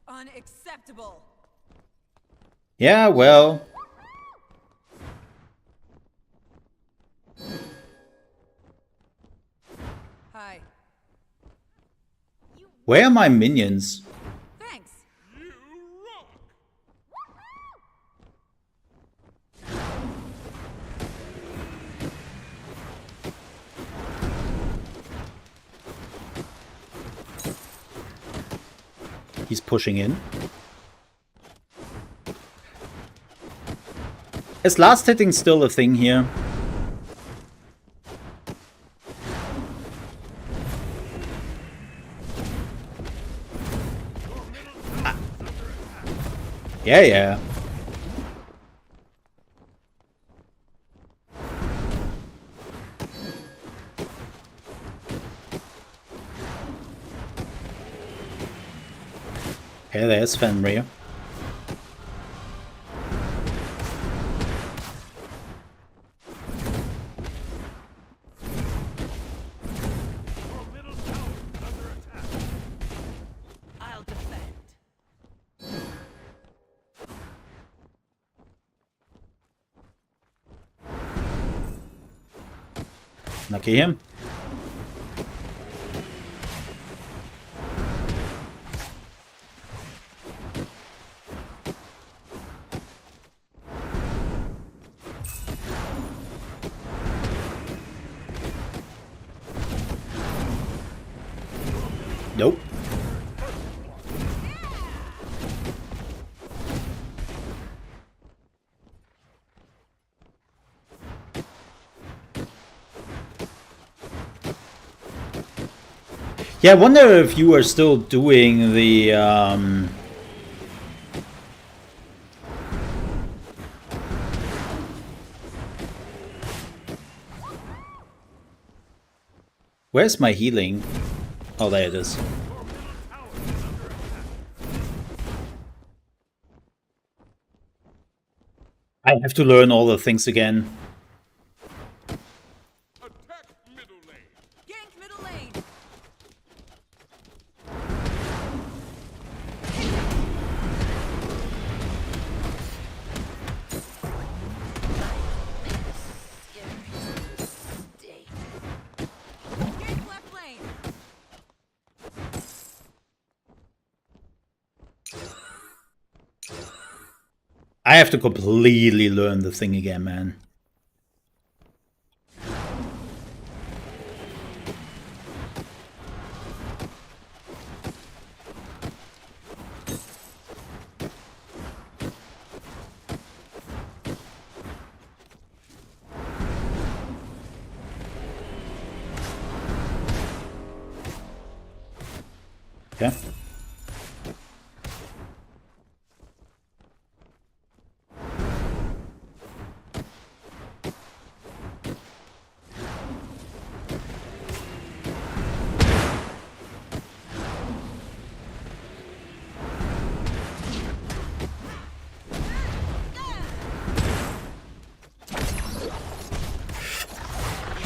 Unacceptable. Yeah, well... Hi. Where are my minions? Thanks. He's pushing in. Is last hitting still a thing here? Yeah, yeah. Okay, there's Fenrir. I'll defend. Lucky him. Nope. Yeah, I wonder if you are still doing the where's my healing? Oh, there it is. I have to learn all the things again. Gank middle lane. Gank left lane. I have to completely learn the thing again, man. Okay.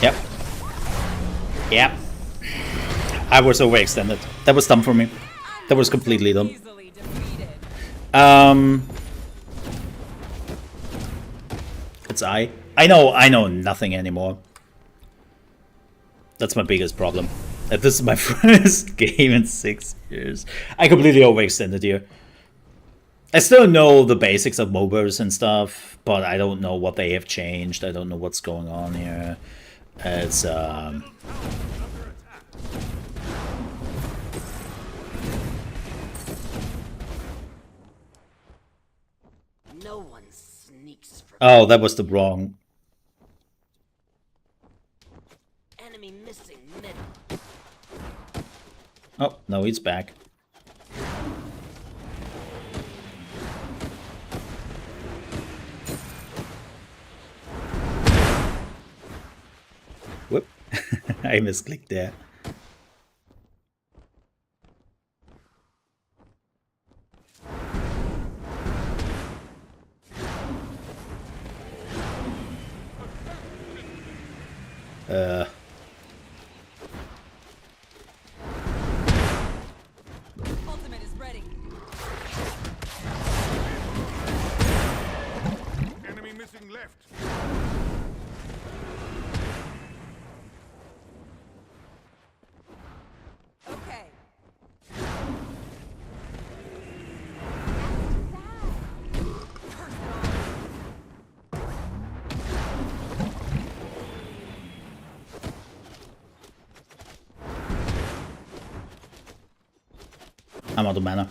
Yep. Yep. I was overextended. That was dumb for me. That was completely dumb. Easily defeated. It's I know nothing anymore. That's my biggest problem. That this is my first game in 6 years. I completely overextended here. I still know the basics of MOBAs and stuff, but I don't know what they have changed. I don't know what's going on here. It's No one sneaks from oh, that was the wrong. enemy missing middle. Oh, no, he's back. Whoop. I misclicked there. Ultimate is ready. Enemy missing left. Okay. I'm out of mana.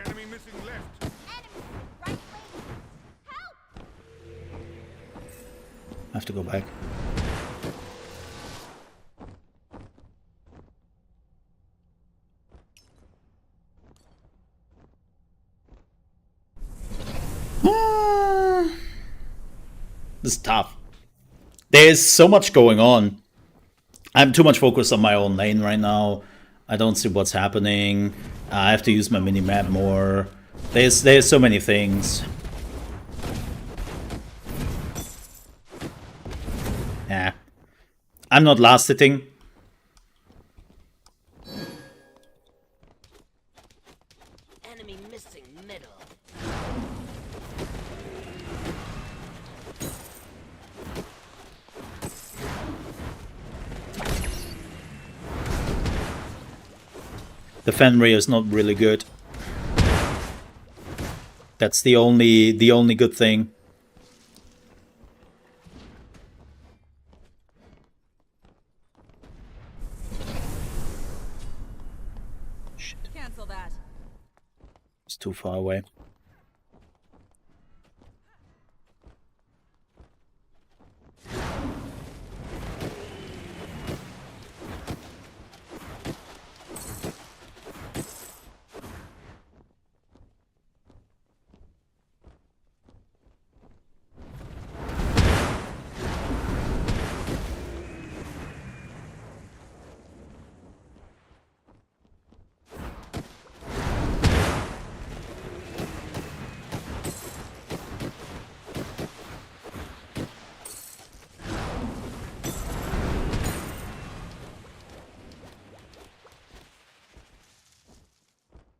Enemy missing left. I have to go back. This is tough. There's so much going on. I'm too much focused on my own lane right now. I don't see what's happening. I have to use my mini-map more. There's so many things. Yeah. I'm not last hitting. Enemy missing middle. The Fenrir is not really good. That's the only good thing. Shit, Cancel that. it's too far away.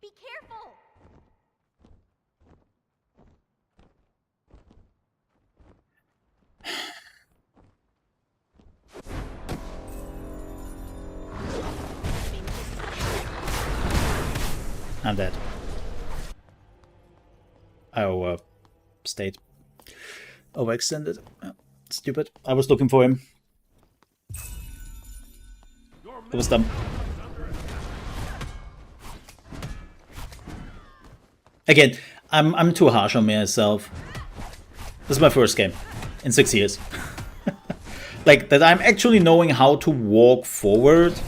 Be careful. I'm dead. Oh, stayed. Overextended. Stupid. I was looking for him. It was dumb. Again, I'm too harsh on myself. This is my first game in 6 years. Like, that I'm actually knowing how to walk forward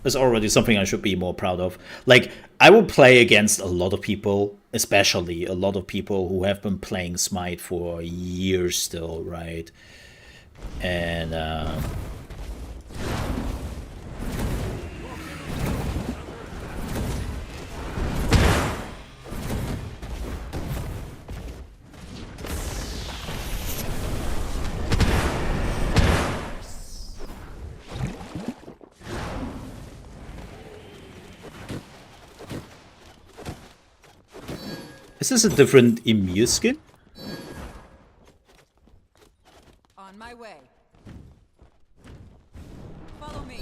is already something I should be more proud of. Like, I will play against a lot of people, especially a lot of people who have been playing Smite for years still, right? And is this a different Emir skin? On my way. Follow me.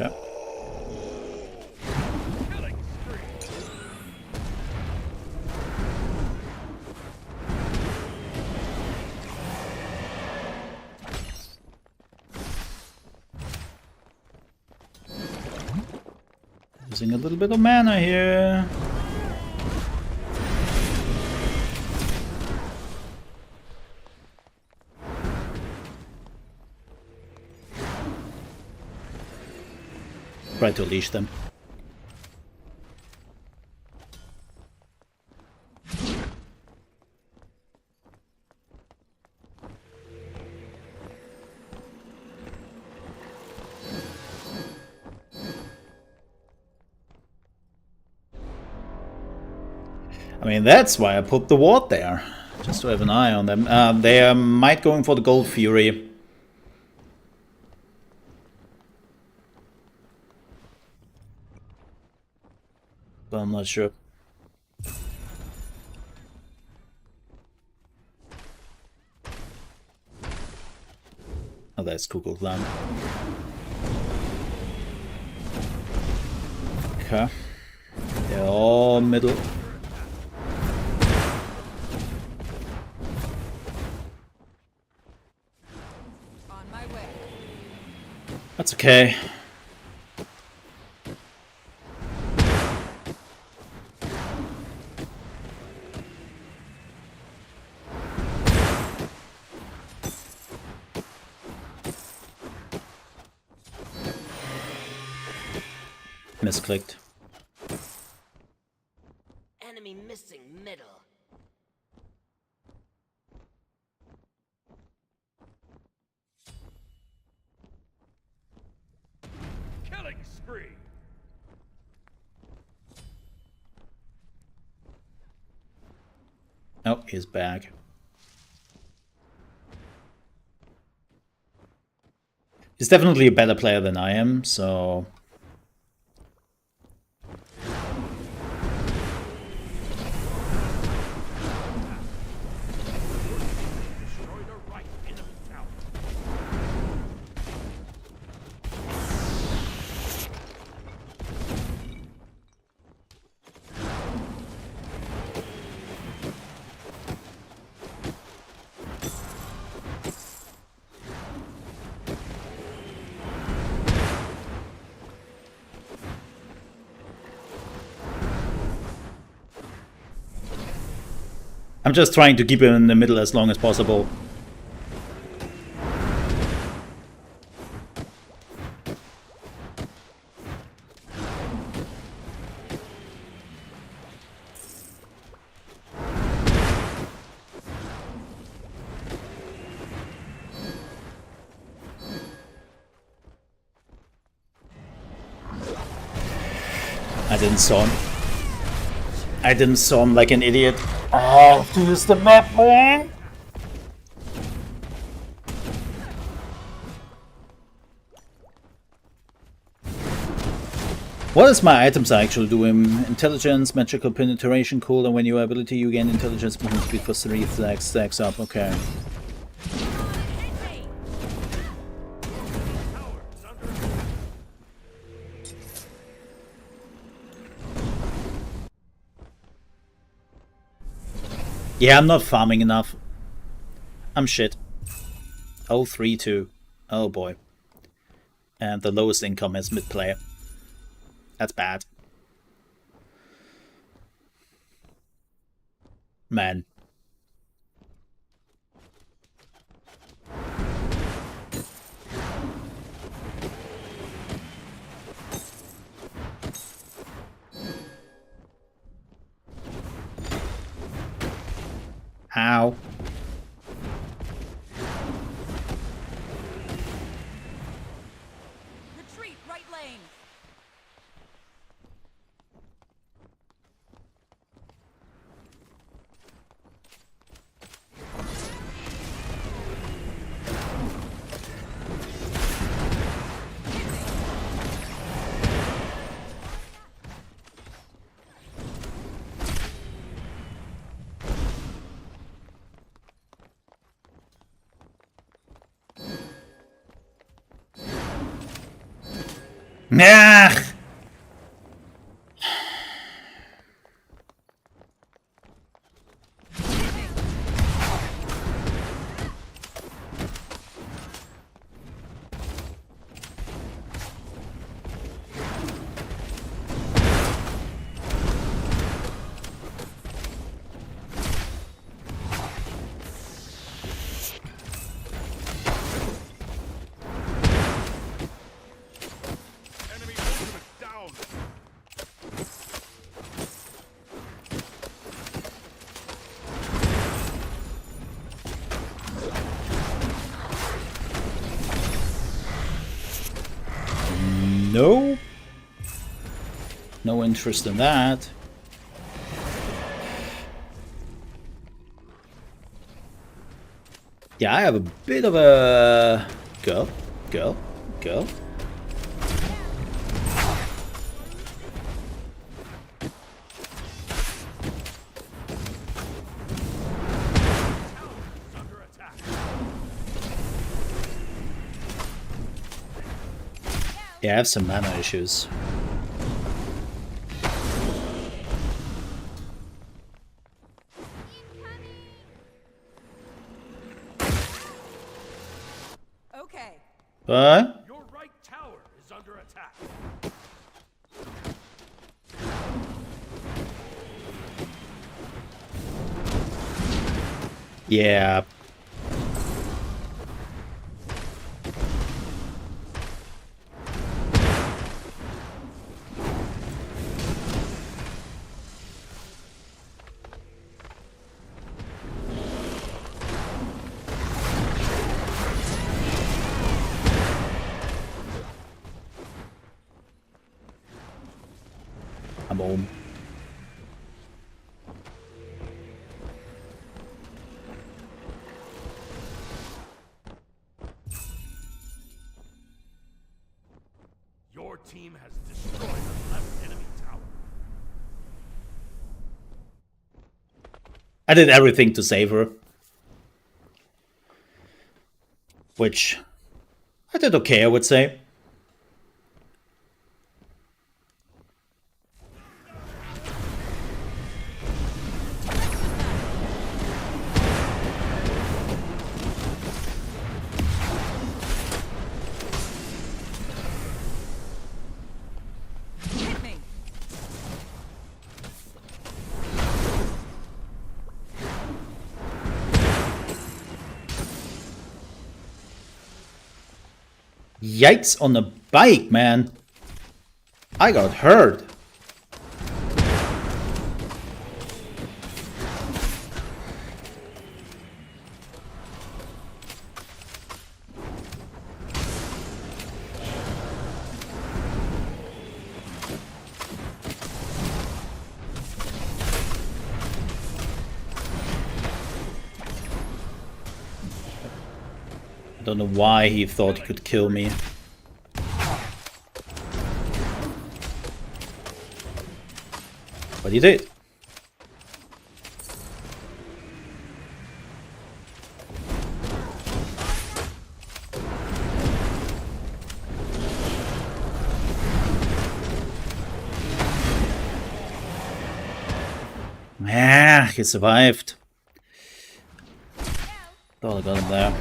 Yeah. Using a little bit of mana here. Try to unleash them. I mean, that's why I put the ward there, just to have an eye on them. They might going for the Gold Fury. But I'm not sure. Oh, that's Kukulkan. Okay. They're all middle. On my way. That's okay. Misclicked. Enemy missing middle. Killing spree. Oh, he's back. He's definitely a better player than I am, so... Destroy the right enemy tower. I'm just trying to keep him in the middle as long as possible. I didn't saw him like an idiot. Oh, use the map, man! What does my items actually do? Intelligence, magical penetration, cooldown. When your ability, you gain intelligence movement speed for 3 stacks up. Okay. Yeah, I'm not farming enough. I'm shit. 032. Oh boy. And the lowest income is mid-player. That's bad. Man. Ow. Retreat, right lane. Nah. No. No interest in that. Yeah, I have a bit of a... Go. Yeah, I have some mana issues. Okay. But Your right tower is under attack. yeah. I'm home. Your team has destroyed a left enemy tower. I did everything to save her. Which I did okay, I would say. Hit me. Yikes on the bike, man. I got hurt. I don't know why he thought he could kill me. But he did. Ah, he survived. Thought I got him there.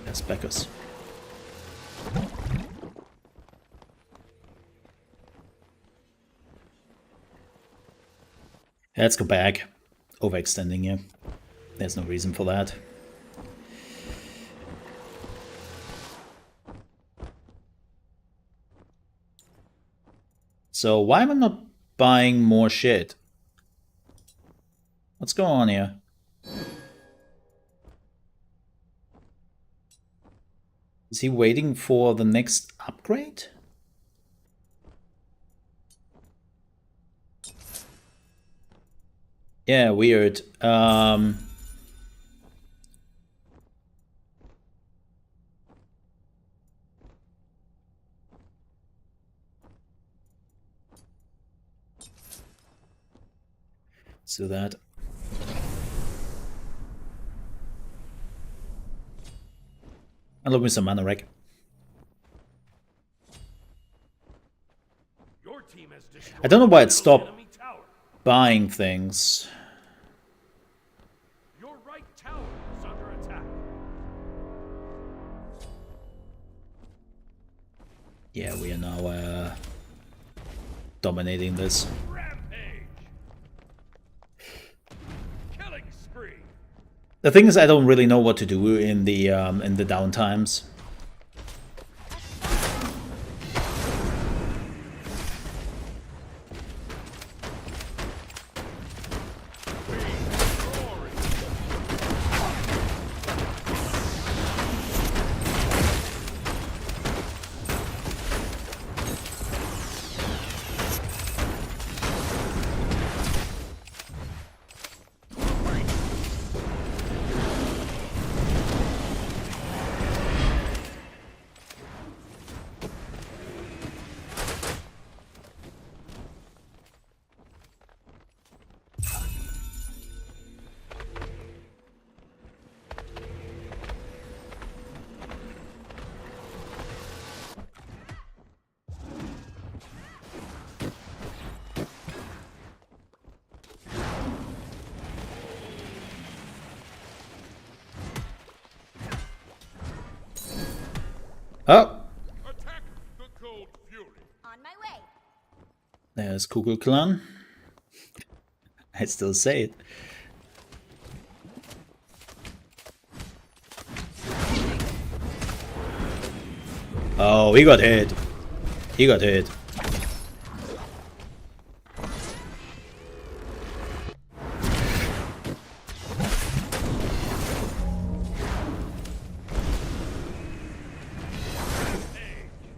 There's Beckers. Let's go back. Overextending here. There's no reason for that. So why am I not buying more shit? What's going on here? Is he waiting for the next upgrade? Yeah, weird. So that. I love me some mana wreck. Your team has destroyed I don't know why it a stopped enemy tower. buying things. Your right tower is under attack. Yeah, we are now dominating this. Rampage. Killing spree. The thing is, I don't really know what to do in the downtimes. Oh, Attack the cold fury. On my way. there's Kukulkan. I still say it. Oh, he got hit. He got hit.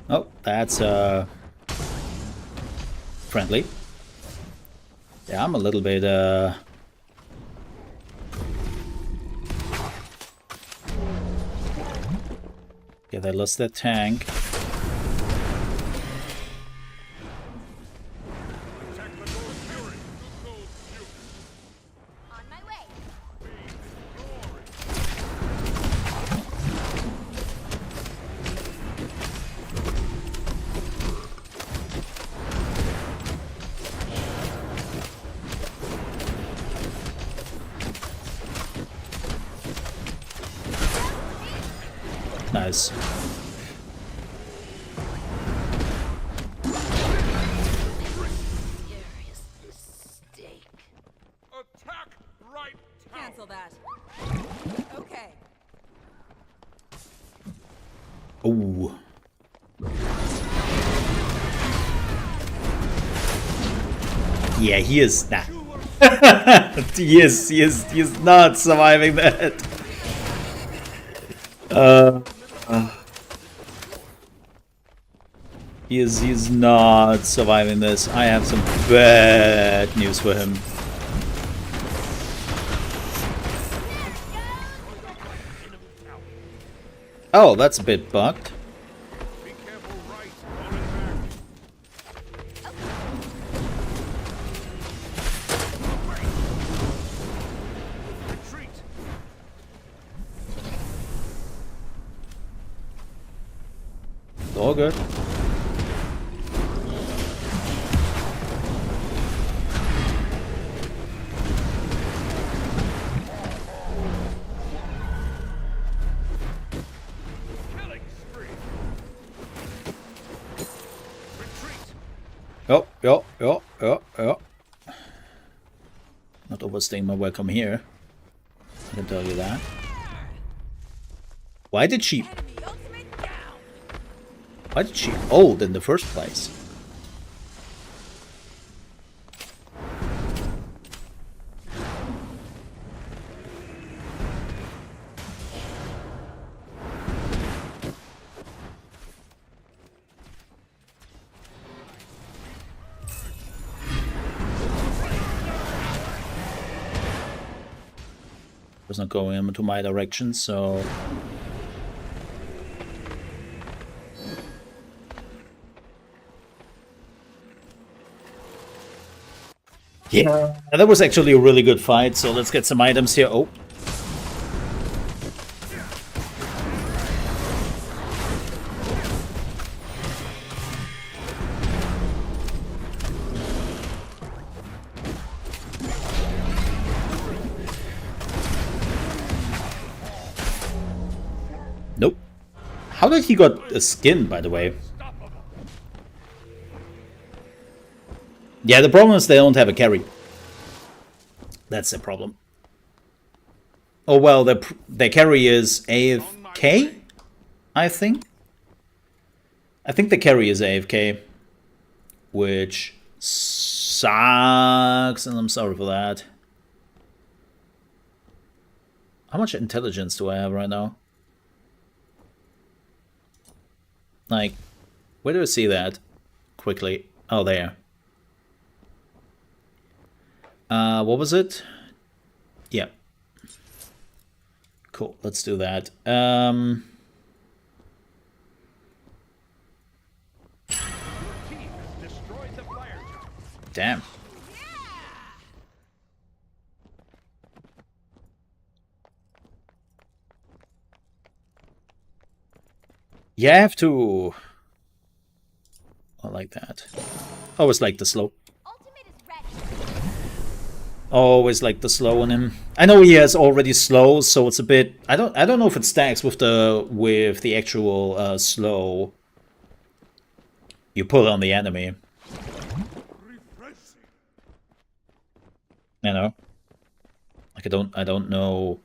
Oh, that's friendly. Yeah, I'm a little bit yeah, they lost their tank. Attack the cold fury. The cold fury. On my way. Nice. Serious mistake. Attack right tower. Cancel that. Okay. Ooh. Yeah, he is not. He is not surviving that. He's not surviving this. I have some bad news for him. Oh, that's a bit bugged. Be careful right on attack. Retreat. It's all good. Killing spree. Retreat. Yo. Not overstaying my welcome here. I can tell you that. Why did she ult in the first place? Was not going into my direction, so yeah, that was actually a really good fight. So let's get some items here. Oh, nope. How did he got a skin, by the way? Yeah, the problem is they don't have a carry. That's the problem. Oh well, their carry is AFK, I think. I think the carry is AFK, which sucks, and I'm sorry for that. How much intelligence do I have right now? Like, where do I see that? Quickly. Oh, there. What was it? Yeah. Cool, let's do that. Team has destroyed the fire tower. Damn. Yeah, I have to... I like that. Always like the slope. Ultimate is ready. Always like the slow on him. I know he has already slow, so it's a bit. I don't know if it stacks with the actual slow you put on the enemy. You know, like I don't know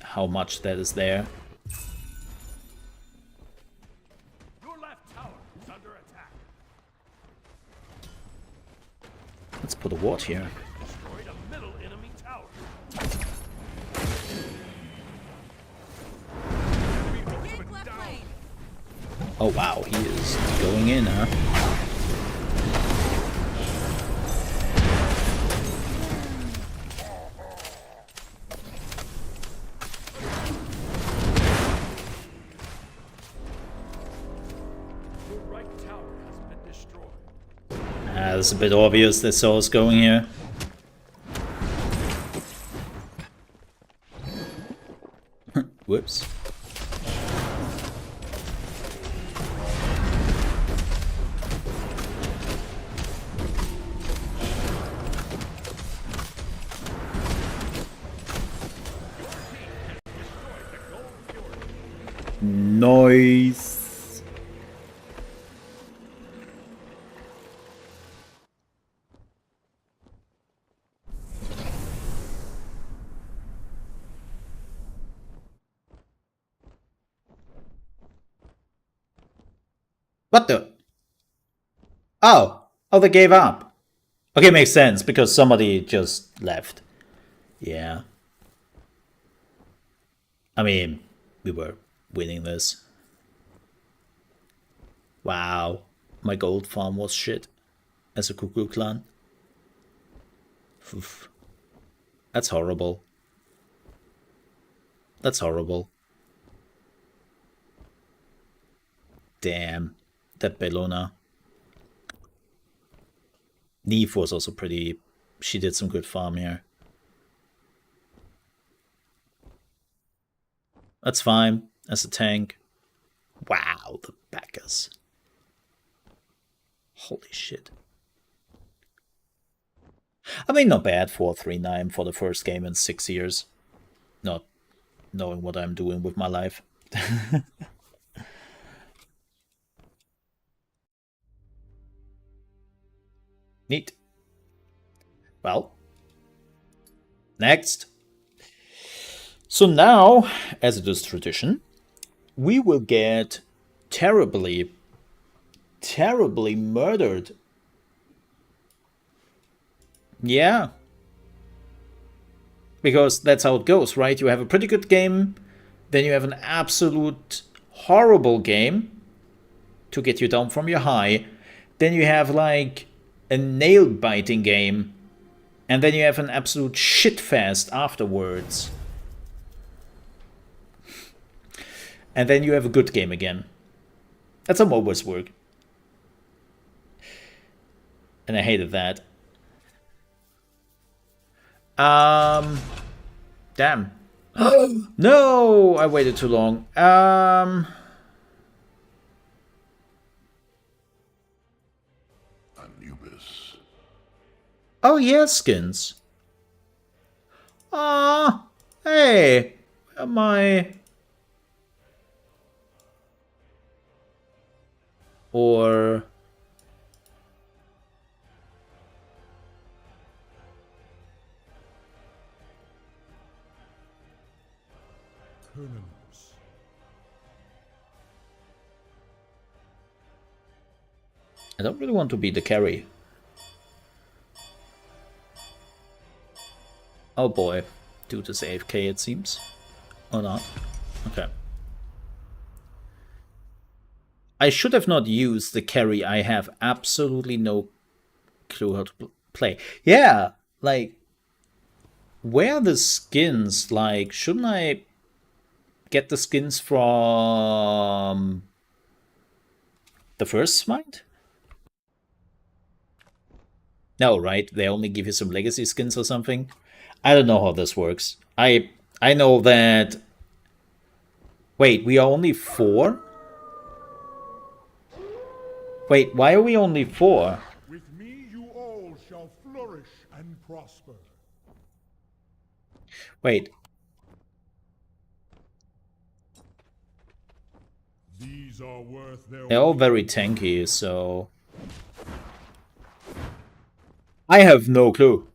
how much that is there. Your left tower is under attack. Let's put a ward here. Destroyed a middle enemy tower. Gank left lane. Oh wow, he is going in, huh? Your right tower has been destroyed. It's a bit obvious that Saul's going here. Whoops. Nice. What the? Oh, they gave up. Okay, makes sense because somebody just left. Yeah. I mean, we were winning this. Wow, my gold farm was shit as a Kukulkan. Oof. That's horrible. That's horrible. Damn, that Bellona. Neve was also pretty. She did some good farm here. That's fine as a tank. Wow, the backers. Holy shit. I mean, not bad, 439 for the first game in 6 years. Not knowing what I'm doing with my life. Neat. Well, next. So now, as it is tradition, we will get terribly, terribly murdered. Yeah. Because that's how it goes, right? You have a pretty good game, then you have an absolute horrible game to get you down from your high. Then you have like a nail-biting game, and then you have an absolute shitfest afterwards. And then you have a good game again. That's how MOBAs work. And I hated that. Damn. No, I waited too long. Anubis. Oh yeah, skins. Ah, hey, am I? Or Tournaments. I don't really want to be the carry. Oh boy, dude is AFK it seems. Or not. Okay. I should have not used the carry. I have absolutely no clue how to play. Yeah, like, where are the skins? Like, shouldn't I get the skins from the first Smite? No, right? They only give you some legacy skins or something. I don't know how this works. I know that. Wait, we are only 4? Wait, why are we only 4? With me you all shall flourish and prosper. Wait. These are worth their They're all very tanky, so... I have no clue.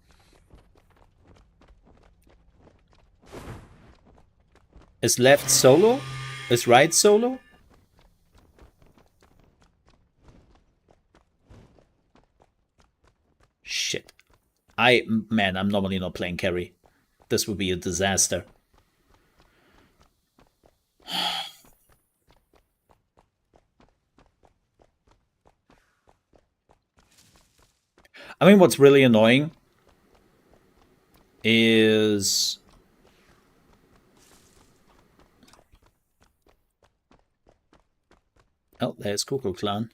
Is left solo? Is right solo? Shit. Man, I'm normally not playing carry. This would be a disaster. I mean, what's really annoying is... Oh, there's Kukulkan.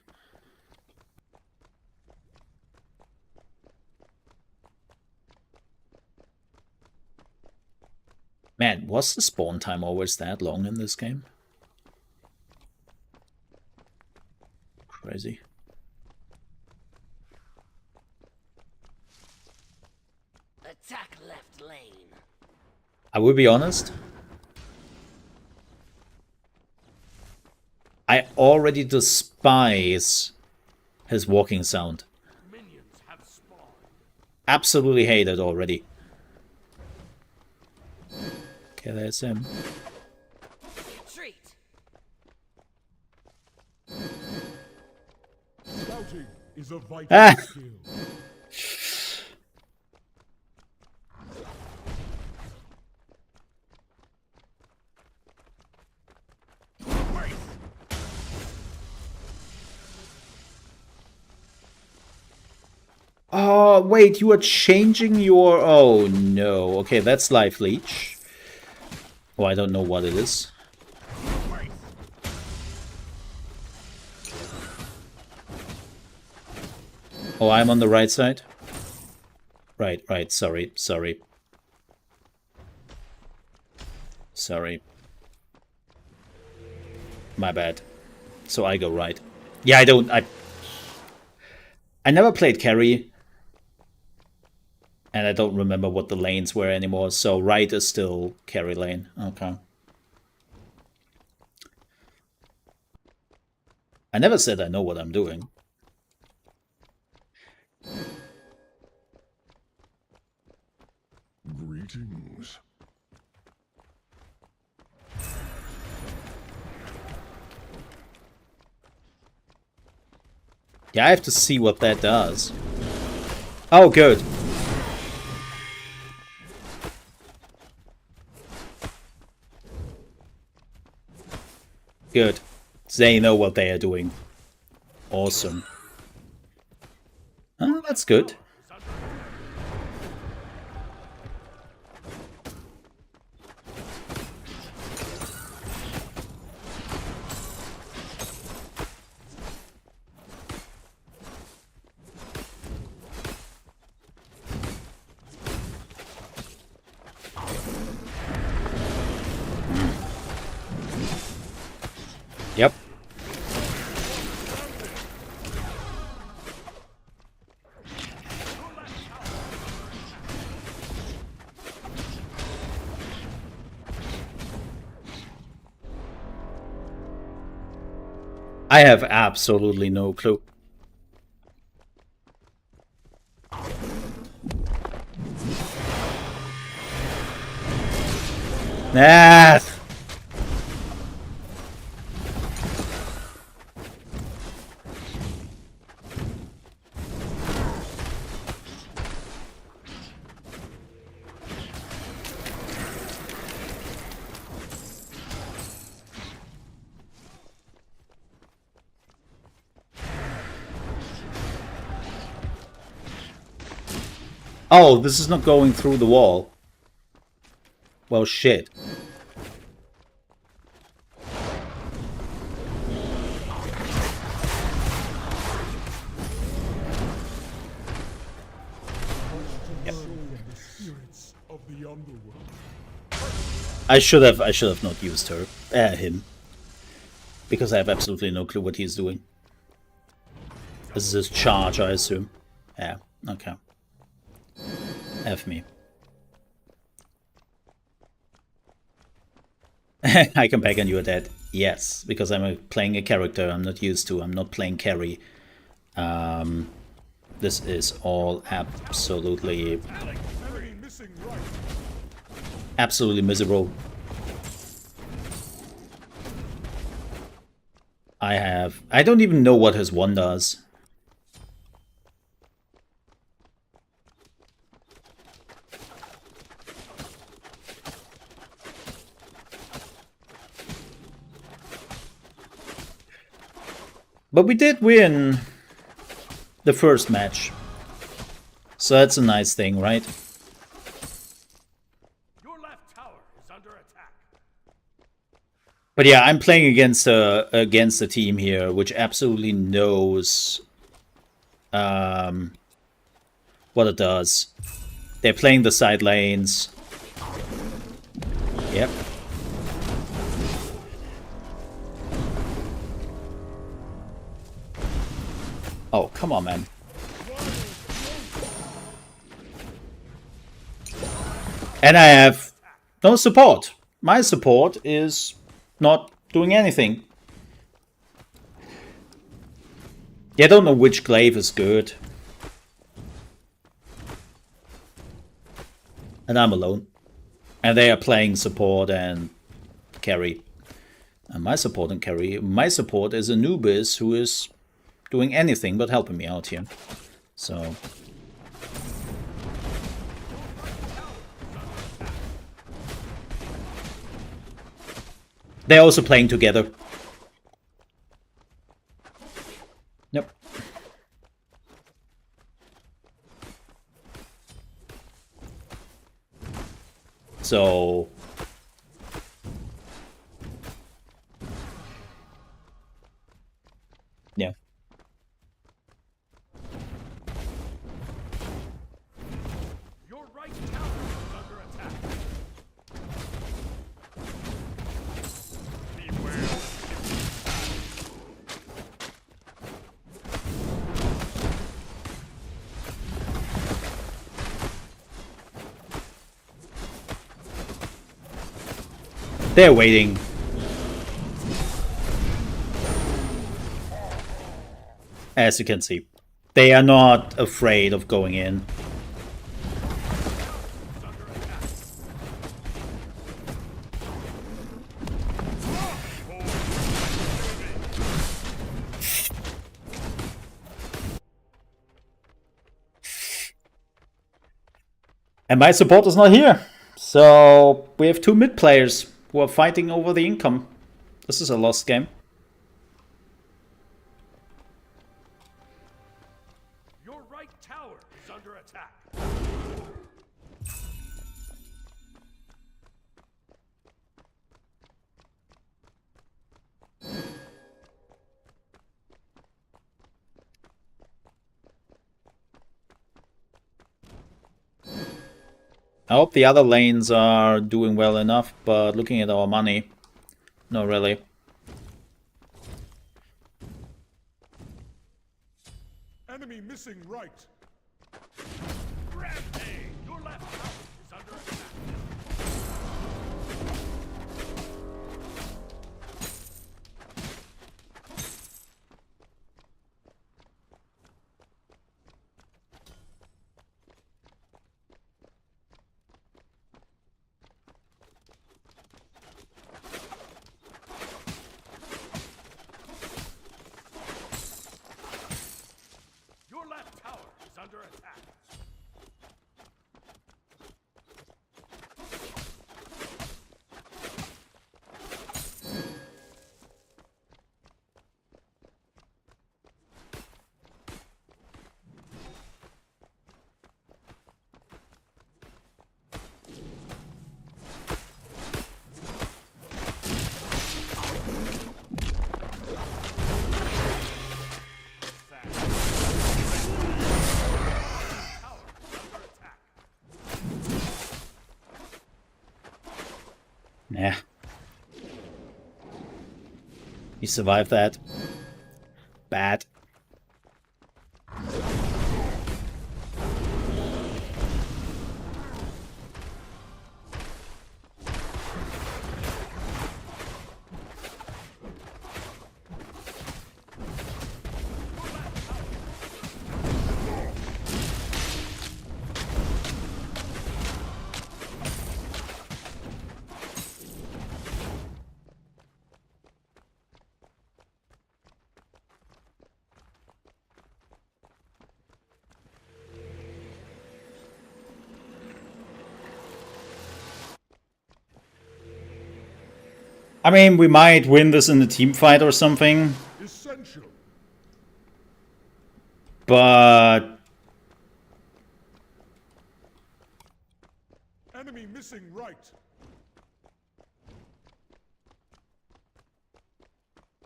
Man, was the spawn time always that long in this game? Crazy. Attack left lane. I will be honest. I already despise his walking sound. Minions have spawned. Absolutely hate it already. Okay, there's him. Retreat. Scouting is a vital Ah! skill. Oh, wait, you are changing your... Oh, no. Okay, that's Life Leech. Oh, I don't know what it is. Oh, I'm on the right side? Right, sorry. Sorry. My bad. So I go right. Yeah, I never played carry. And I don't remember what the lanes were anymore, so right is still carry lane. Okay. I never said I know what I'm doing. Greetings. Yeah, I have to see what that does. Oh, good. Good. They know what they are doing. Awesome. Oh, that's good. Yep. I have absolutely no clue. Ah! Oh, this is not going through the wall. Well, shit. Spirits of the underworld. I should have not used him. Because I have absolutely no clue what he's doing. This is his charge, I assume. Yeah, okay. F me. I come back and you're dead. Yes, because I'm playing a character I'm not used to. I'm not playing carry. This is all absolutely miserable. I don't even know what his one does. But we did win the first match. So that's a nice thing, right? Your left tower is under attack. But yeah, I'm playing against a team here which absolutely knows what it does. They're playing the side lanes. Yep. Oh, come on, man. And I have no support. My support is not doing anything. Yeah, I don't know which glaive is good. And I'm alone. And they are playing support and carry. And my support and carry. My support is Anubis, who is doing anything but helping me out here. So they're also playing together. Yep. So yeah. Your right tower is under attack. Beware. They're waiting. As you can see, they are not afraid of going in. And my support is not here. So we have two mid players who are fighting over the income. This is a lost game. Your right tower is under attack. I hope the other lanes are doing well enough, but looking at our money, not really. Enemy missing right. Rampage. Your left tower is under attack. Your left tower is under attack. Yeah. You survived that. Bad. I mean, we might win this in a team fight or something, Essential. but Enemy missing right.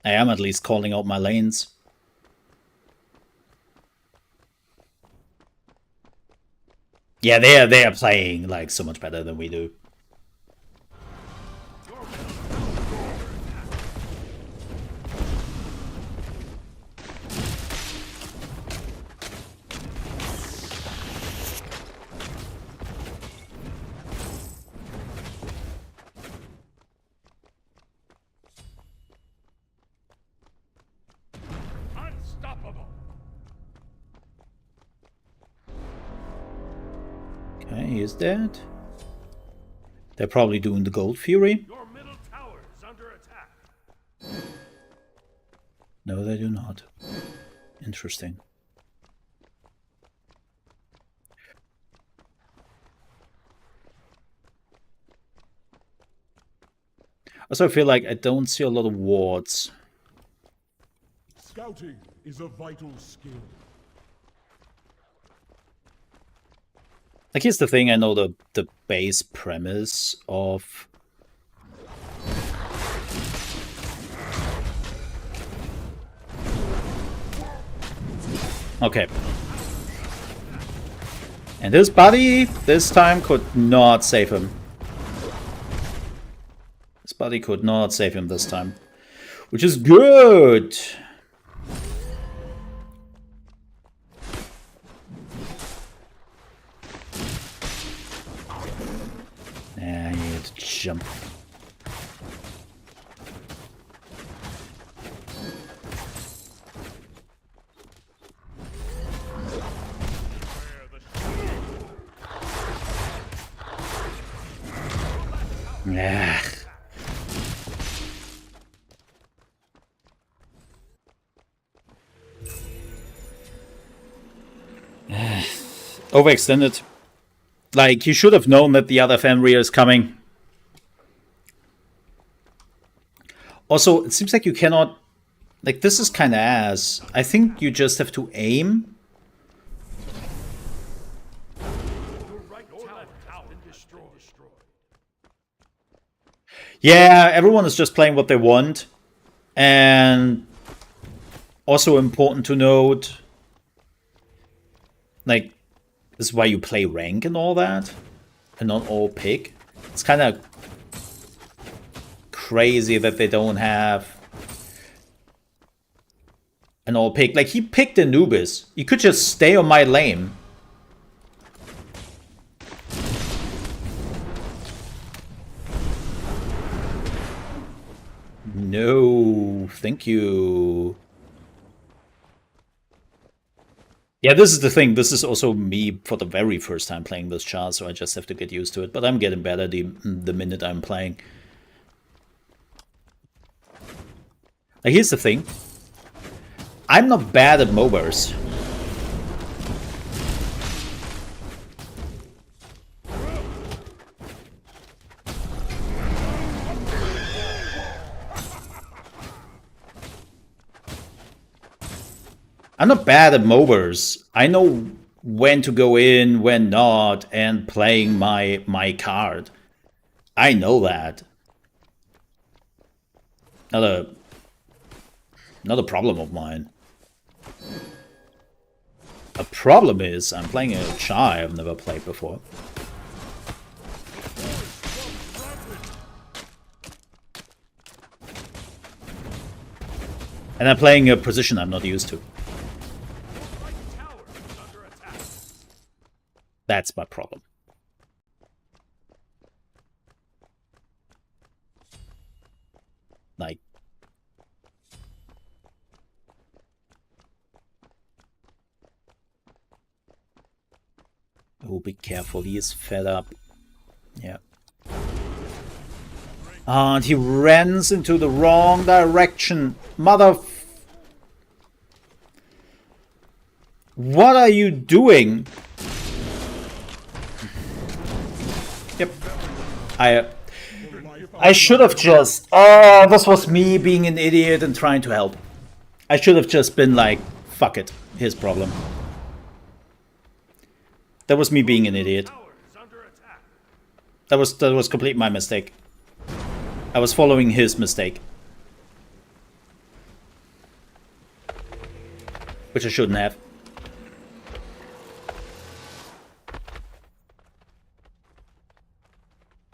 I am at least calling out my lanes. Yeah, they are playing like so much better than we do. Unstoppable. Okay, he's dead. They're probably doing the Gold Fury. Your middle tower is under attack. No, they do not. Interesting. Also, I feel like I don't see a lot of wards. Scouting is a vital skill. Like, here's the thing, I know the base premise of... Okay. And his buddy, this time, could not save him. His buddy could not save him this time. Which is good! Yeah, you need to jump. Yeah. Overextended. Like, you should have known that the other Fenrir is coming. Also, it seems like you cannot... Like, this is kind of ass. I think you just have to aim. Your right tower has been destroyed. Yeah, everyone is just playing what they want. And also important to note, like, this is why you play rank and all that, and not all pick. It's kind of crazy that they don't have an all pick. Like, he picked Anubis. You could just stay on my lane. No, thank you. Yeah, this is the thing. This is also me for the very first time playing this chart, so I just have to get used to it. But I'm getting better the minute I'm playing. Like, here's the thing. I'm not bad at MOBAs. I'm not bad at MOBAs. I know when to go in, when not, and playing my card. I know that. Not a problem of mine. A problem is I'm playing a Char I've never played before. And I'm playing a position I'm not used to. That's my problem. Like, oh, be careful, he is fed up. Yeah. And he runs into the wrong direction. What are you doing? Yep. I should have just... this was me being an idiot and trying to help. I should have just been like, fuck it, his problem. That was me being an idiot. Tower is under attack. That was complete my mistake. I was following his mistake. Which I shouldn't have.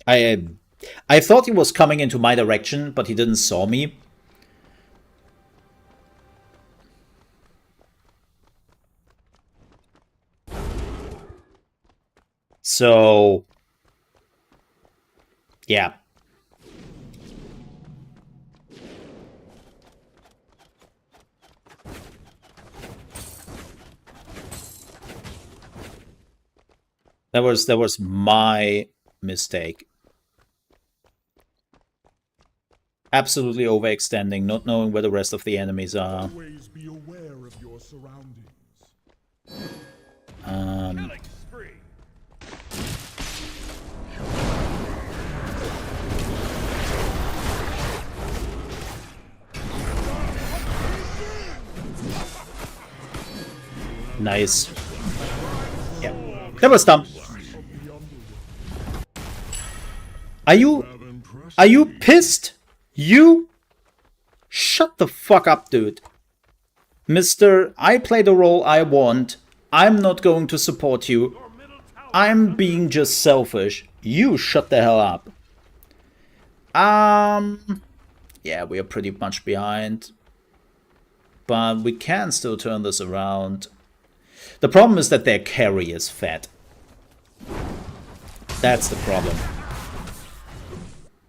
I thought he was coming into my direction, but he didn't saw me. So, yeah. That was my mistake. Absolutely overextending, not knowing where the rest of the enemies are. Always be aware of your surroundings. Killing spree. Nice. Yeah. That was dumb. Are you pissed? You? Shut the fuck up, dude. Mister, I play the role I want. I'm not going to support you. I'm being just selfish. You shut the hell up. Yeah, we are pretty much behind. But we can still turn this around. The problem is that their carry is fat. That's the problem.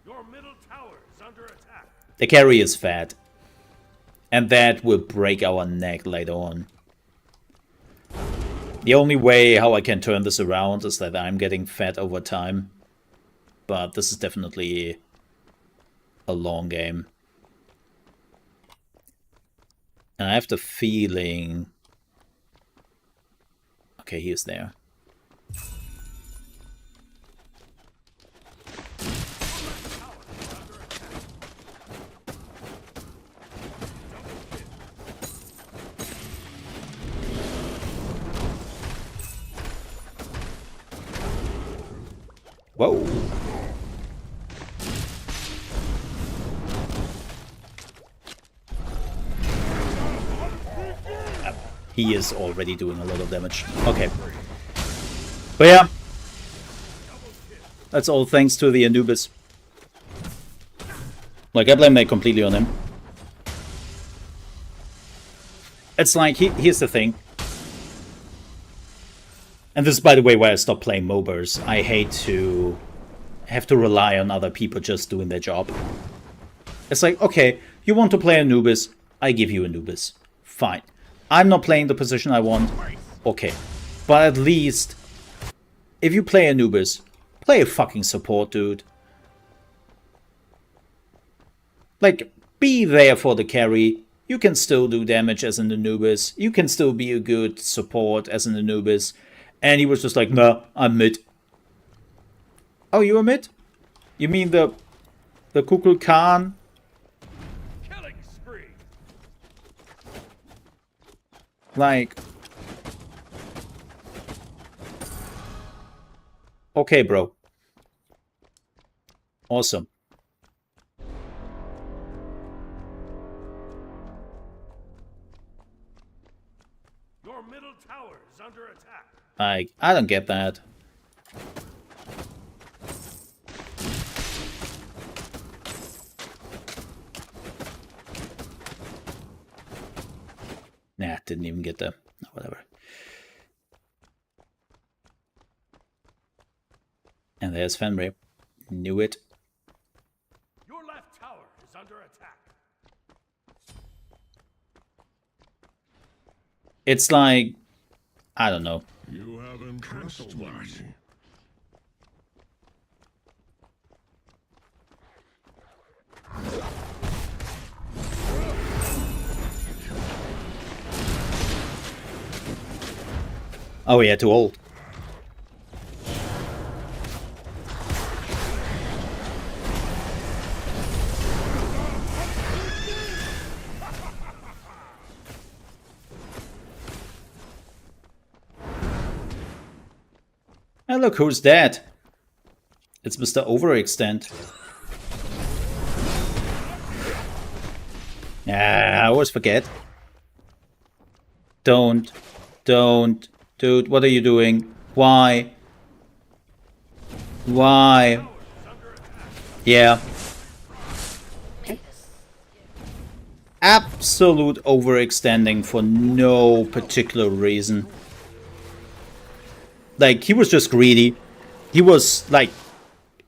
Your middle tower is under attack. The carry is fat. And that will break our neck later on. The only way how I can turn this around is that I'm getting fat over time. But this is definitely a long game. And I have the feeling... Okay, he is there. Whoa. He is already doing a lot of damage. Okay. But yeah. That's all thanks to the Anubis. Like, I blame that completely on him. It's like, here's the thing. And this is, by the way, why I stopped playing MOBAs. I hate to have to rely on other people just doing their job. It's like, okay, you want to play Anubis, I give you Anubis. Fine. I'm not playing the position I want. Okay. But at least, if you play Anubis, play a fucking support, dude. Like, be there for the carry. You can still do damage as an Anubis. You can still be a good support as an Anubis. And he was just like, nah, I'm mid. Oh, you are mid? You mean the Kukulkan? Killing spree. Like... Okay, bro. Awesome. Your middle tower is under attack. I don't get that. Nah, didn't even get the... whatever. And there's Fenrir. Knew it. Your left tower is under attack. It's like... I don't know. You have impressed me. Oh yeah, too old. And look who's dead. It's Mr. Overextend. I always forget. Don't. Dude, what are you doing? Why? Why? Yeah. Absolute overextending for no particular reason. Like, he was just greedy. He was, like,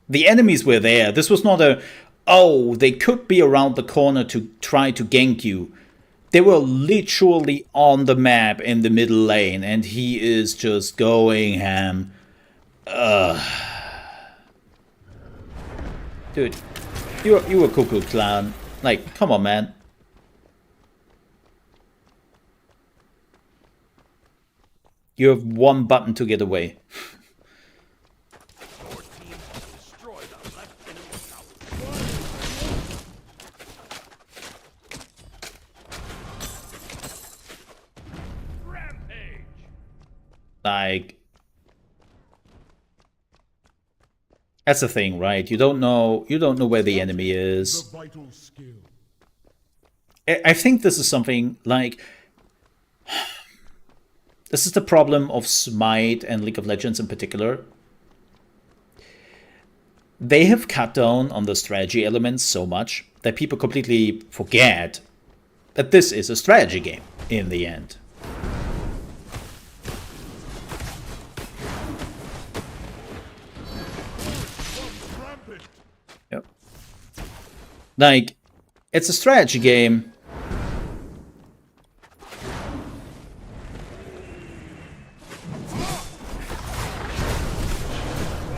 the enemies were there. This was not a, oh, they could be around the corner to try to gank you. They were literally on the map in the middle lane, and he is just going ham. Dude, you a Kukulkan. Like, come on, man. You have one button to get away. Your team has destroyed the left enemy tower. Rampage. Like, that's the thing, right? You don't know where the enemy is. Vital skill. I think this is something like, this is the problem of Smite and League of Legends in particular. They have cut down on the strategy elements so much that people completely forget that this is a strategy game in the end. Yep. Like, it's a strategy game.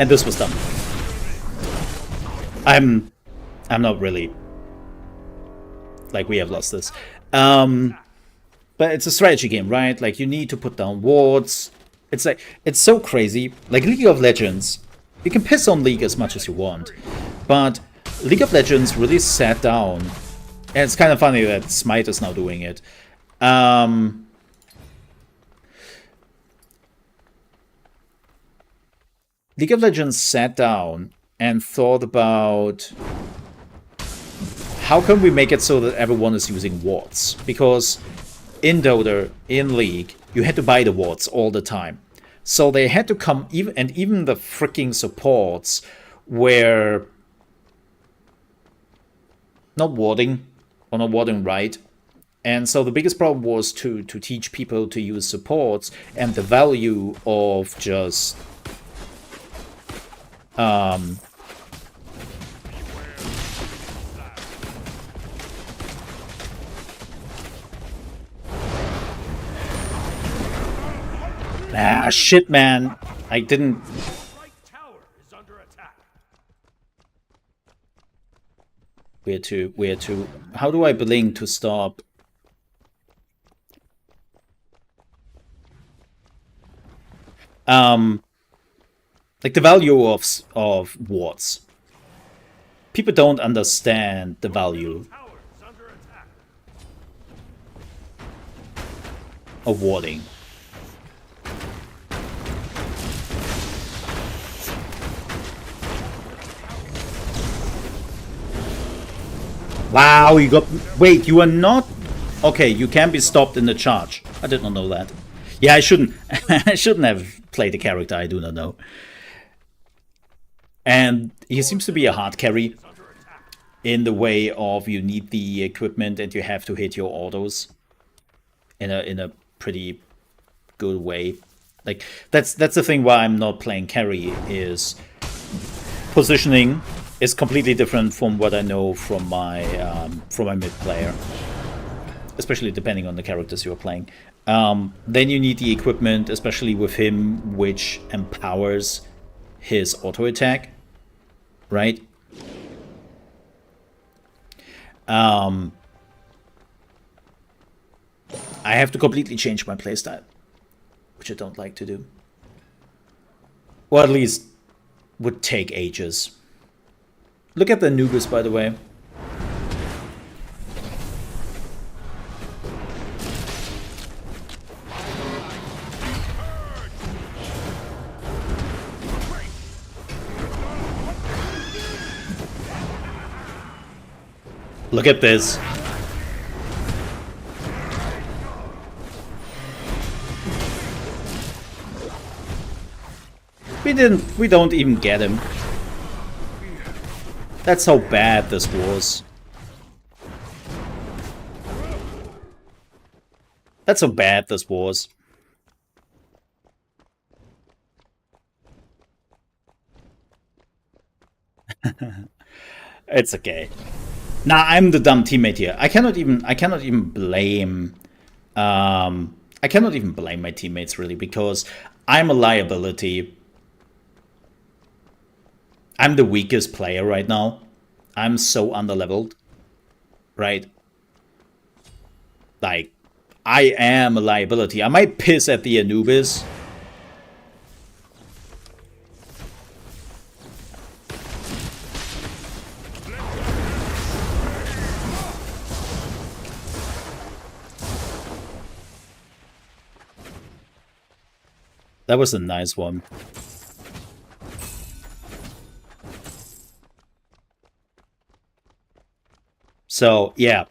And this was done. I'm not really, like, we have lost this. But it's a strategy game, right? Like, you need to put down wards. It's like, it's so crazy. Like, League of Legends, you can piss on League as much as you want, but League of Legends really sat down, and it's kind of funny that Smite is now doing it. League of Legends sat down and thought about how can we make it so that everyone is using wards? Because in Dota, in League, you had to buy the wards all the time. So they had to come, even the freaking supports were not warding, or not warding right. And so the biggest problem was to teach people to use supports, and the value of just shit, man. I didn't. Right tower is under attack. Where to? How do I blink to stop? Like the value of wards. People don't understand the value Tower is under attack. of warding. Wow, you got... Wait, you are not... Okay, you can be stopped in the charge. I did not know that. Yeah, I shouldn't... I shouldn't have played a character I do not know. And he seems to be a hard carry in the way of you need the equipment and you have to hit your autos in a pretty good way. Like, that's the thing why I'm not playing carry, is positioning is completely different from what I know from my mid player, especially depending on the characters you're playing. Then you need the equipment, especially with him, which empowers his auto attack, right? I have to completely change my playstyle, which I don't like to do. Or at least would take ages. Look at the Anubis, by the way. Look at this. We don't even get him. That's how bad this was. That's how bad this was. It's okay. Nah, I'm the dumb teammate here. I cannot even blame I cannot even blame my teammates really, because I'm a liability. I'm the weakest player right now. I'm so underleveled. Right? Like, I am a liability. I might piss at the Anubis. That was a nice one. So, yeah.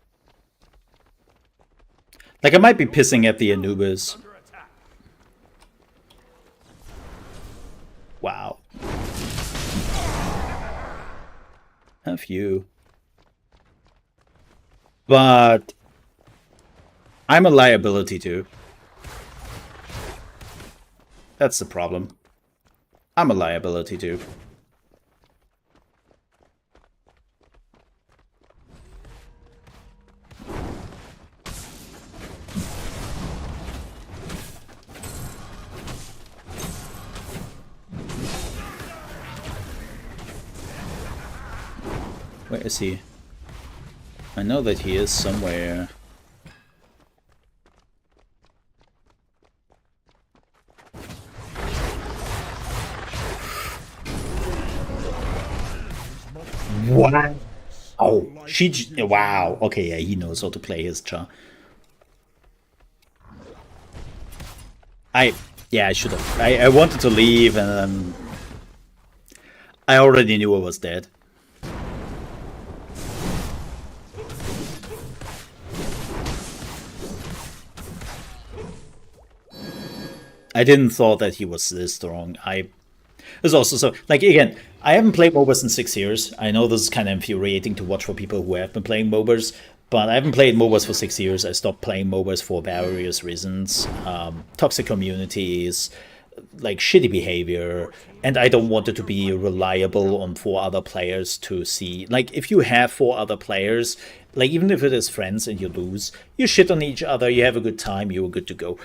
Like, I might be pissing at the Anubis. Wow. A few. But I'm a liability too. That's the problem. I'm a liability too. Where is he? I know that he is somewhere. Wow. Oh, wow. Okay, yeah, he knows how to play his Char. Yeah, I should have. I wanted to leave, and then I already knew I was dead. I didn't thought that he was this strong. There's also so, like, again, I haven't played MOBAs in 6 years. I know this is kind of infuriating to watch for people who have been playing MOBAs, but I haven't played MOBAs for 6 years. I stopped playing MOBAs for various reasons. Toxic communities, like shitty behavior, and I don't want it to be reliable on 4 other players to see. Like, if you have 4 other players, like, even if it is friends and you lose, you shit on each other, you have a good time, you are good to go.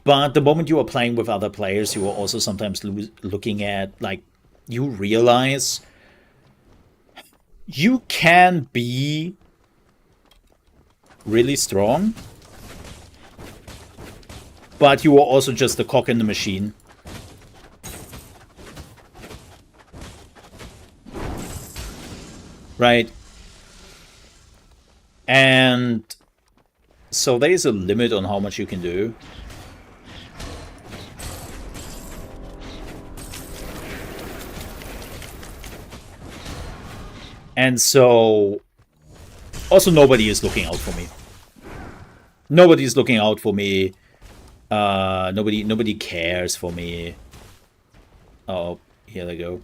But the moment you are playing with other players, you are also sometimes looking at, like, you realize you can be really strong, but you are also just a cog in the machine. Right? And so there is a limit on how much you can do. And so, also nobody is looking out for me. Nobody is looking out for me. Nobody cares for me. Oh, here they go.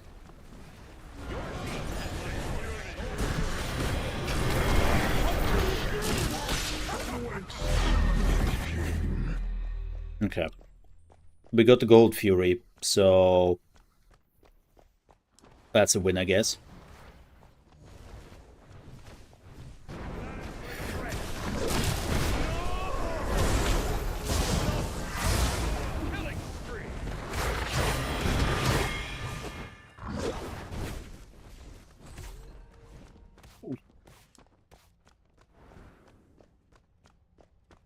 Okay. We got the Gold Fury, so that's a win, I guess.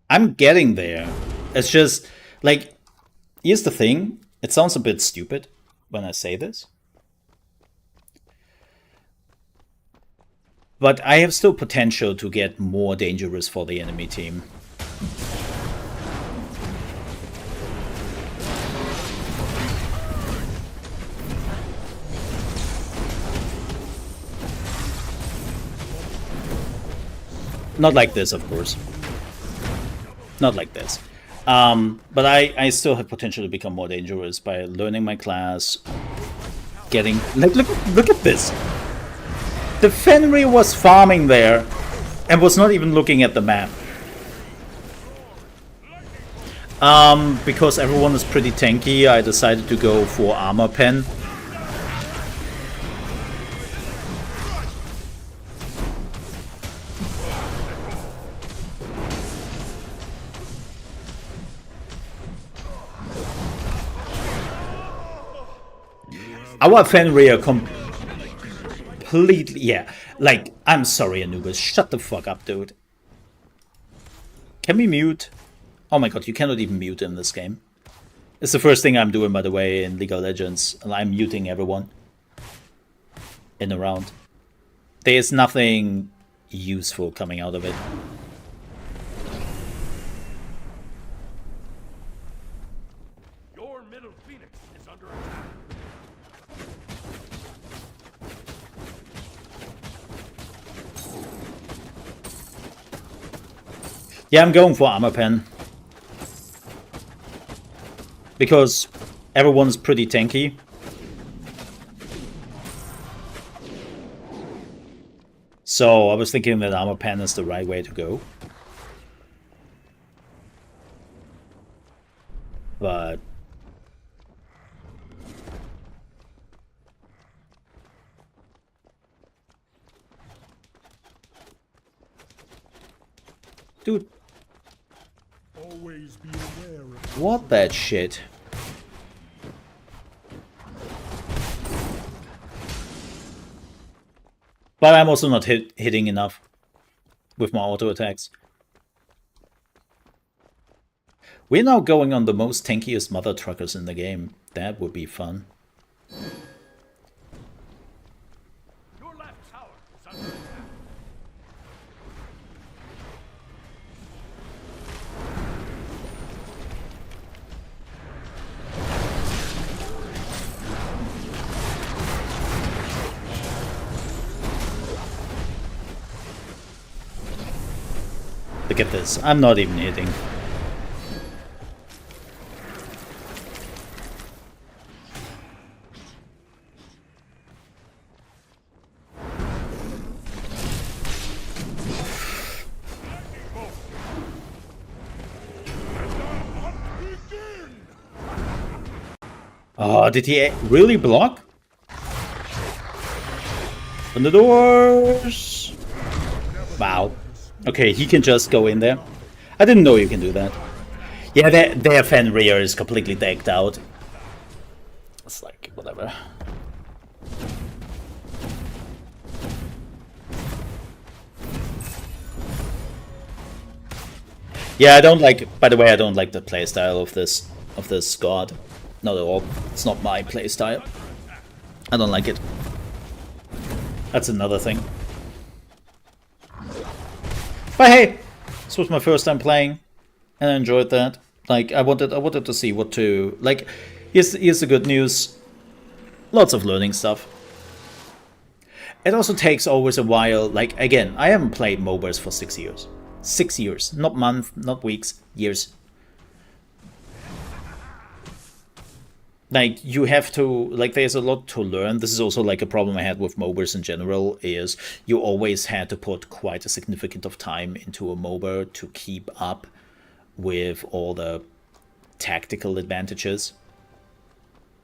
I'm getting there. It's just, like, here's the thing. It sounds a bit stupid when I say this. But I have still potential to get more dangerous for the enemy team. Not like this, of course. Not like this. But I still have potential to become more dangerous by learning my class, getting... Look at this! The Fenrir was farming there and was not even looking at the map. Because everyone is pretty tanky, I decided to go for armor pen. Our Fenrir completely... Yeah, like, I'm sorry, Anubis. Shut the fuck up, dude. Can we mute? Oh my god, you cannot even mute in this game. It's the first thing I'm doing, by the way, in League of Legends. And I'm muting everyone. In a round. There's nothing useful coming out of it. Your middle Phoenix is under attack. Yeah, I'm going for armor pen. Because everyone's pretty tanky. So I was thinking that armor pen is the right way to go. But... Dude. Always be aware of What that shit? But I'm also not hitting enough with my auto attacks. We're now going on the most tankiest mother truckers in the game. That would be fun. Your left tower is under attack. Look at this. I'm not even hitting. Oh, did he really block? Open the doors! Wow. Okay, he can just go in there. I didn't know you can do that. Yeah, their Fenrir is completely decked out. It's like, whatever. Yeah, I don't like, by the way, I don't like the playstyle of this god. Not at all. It's not my playstyle. I don't like it. That's another thing. But hey, this was my first time playing, and I enjoyed that. Like, I wanted to see what to like. Here's the good news. Lots of learning stuff. It also takes always a while. Like, again, I haven't played MOBAs for 6 years. 6 years, not months, not weeks, years. Like, you have to, like, there's a lot to learn. This is also, like, a problem I had with MOBAs in general, is you always had to put quite a significant of time into a MOBA to keep up with all the tactical advantages,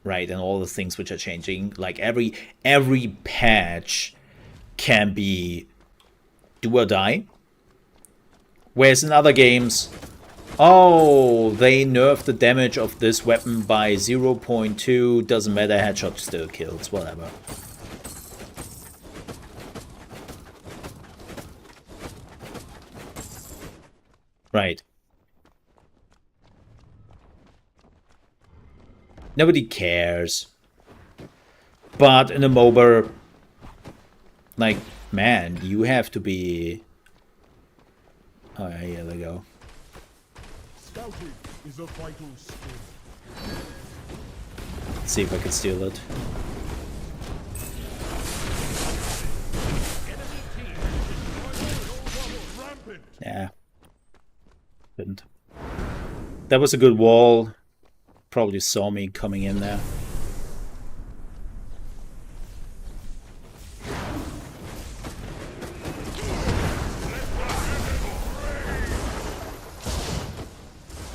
right? And all the things which are changing. Like, every patch can be do or die. Whereas in other games... Oh, they nerfed the damage of this weapon by 0.2. Doesn't matter, headshot still kills, whatever. Right. Nobody cares. But in a MOBA, like, man, you have to be... Oh, yeah, here they go. scouting is a vital skill. Let's see if I can steal it. happened? Yeah. Didn't. That was a good wall. Probably saw me coming in there.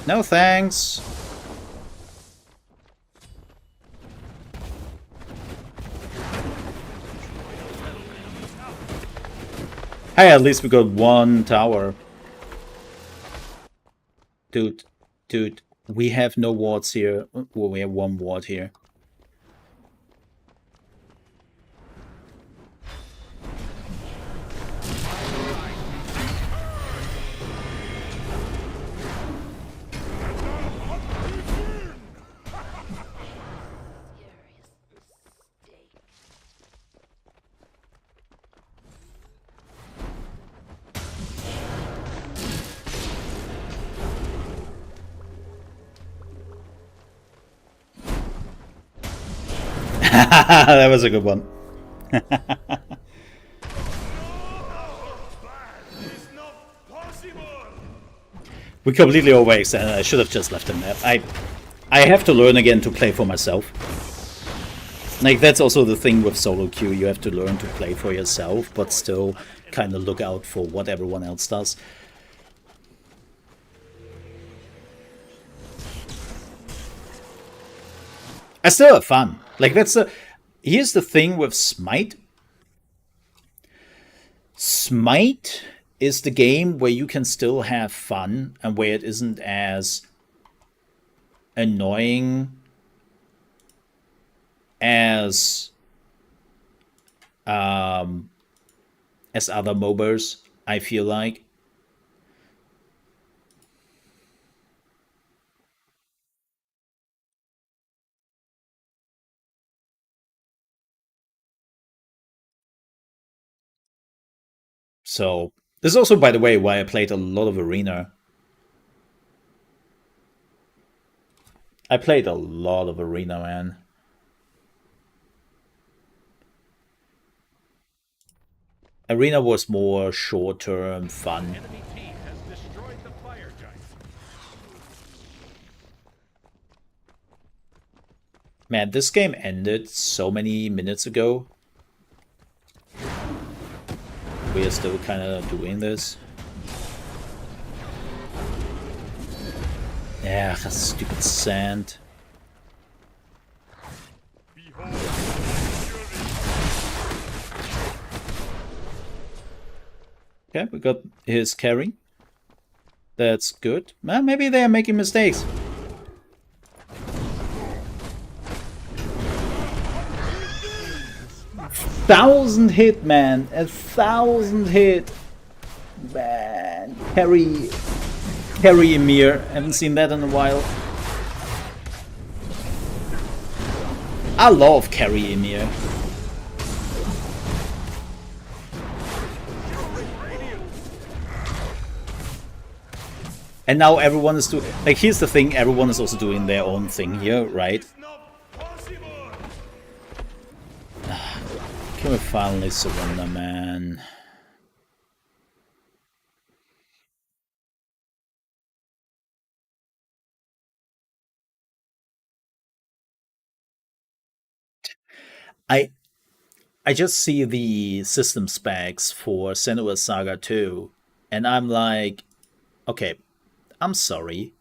No thanks. Hey, at least we got one tower. Dude, we have no wards here. Well, we have one ward here. Serious mistake. That was a good one. It's not possible! We completely overextended. I should have just left him there. I have to learn again to play for myself. Like, that's also the thing with solo queue. You have to learn to play for yourself, but still kind of look out for what everyone else does. I still have fun. Like, that's the... Here's the thing with Smite. Smite is the game where you can still have fun and where it isn't as annoying as other MOBAs, I feel like. So, this is also, by the way, why I played a lot of Arena. I played a lot of Arena, man. Arena was more short-term fun. Enemy team has destroyed the fire giant. Man, this game ended so many minutes ago. We are still kind of doing this. Yeah, that stupid sand. Behold, Okay, we got his carry. That's good. Well, maybe they are making mistakes. Thousand hit, man. 1,000 hit. Man. Carry Emir. Haven't seen that in a while. I love carry Emir. And now everyone is doing... Like, here's the thing. Everyone is also doing their own thing here, right? it's not possible! Can we finally surrender, man? I just see the system specs for Senua's Saga 2, and I'm like, okay, I'm sorry,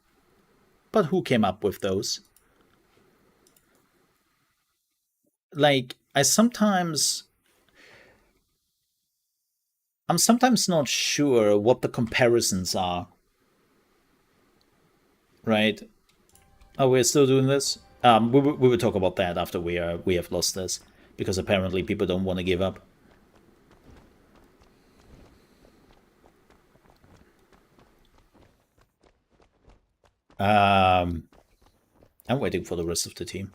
but who came up with those? Like, I'm sometimes not sure what the comparisons are. Right? Oh, we're still doing this? We will talk about that after we have lost this, because apparently people don't want to give up. I'm waiting for the rest of the team.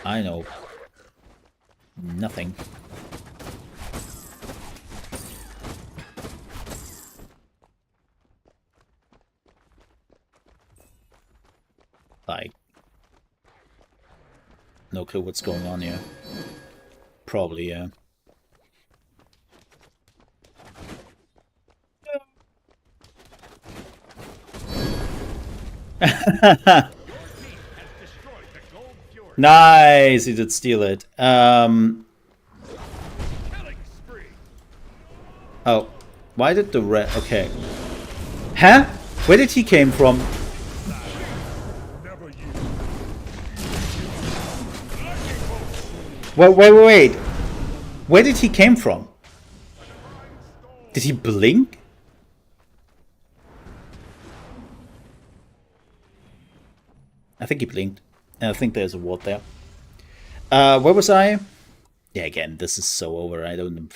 I know. Nothing. Like, no clue what's going on here. Probably, yeah. Destroyed the gold fjord. Nice, he did steal it. Killing spree. Oh, why did the red? Okay, huh? Where did he came from? Never you. Wait. Where did he came from? Did he blink? I think he blinked. And I think there's a ward there. Where was I? Yeah, again, this is so over. I don't...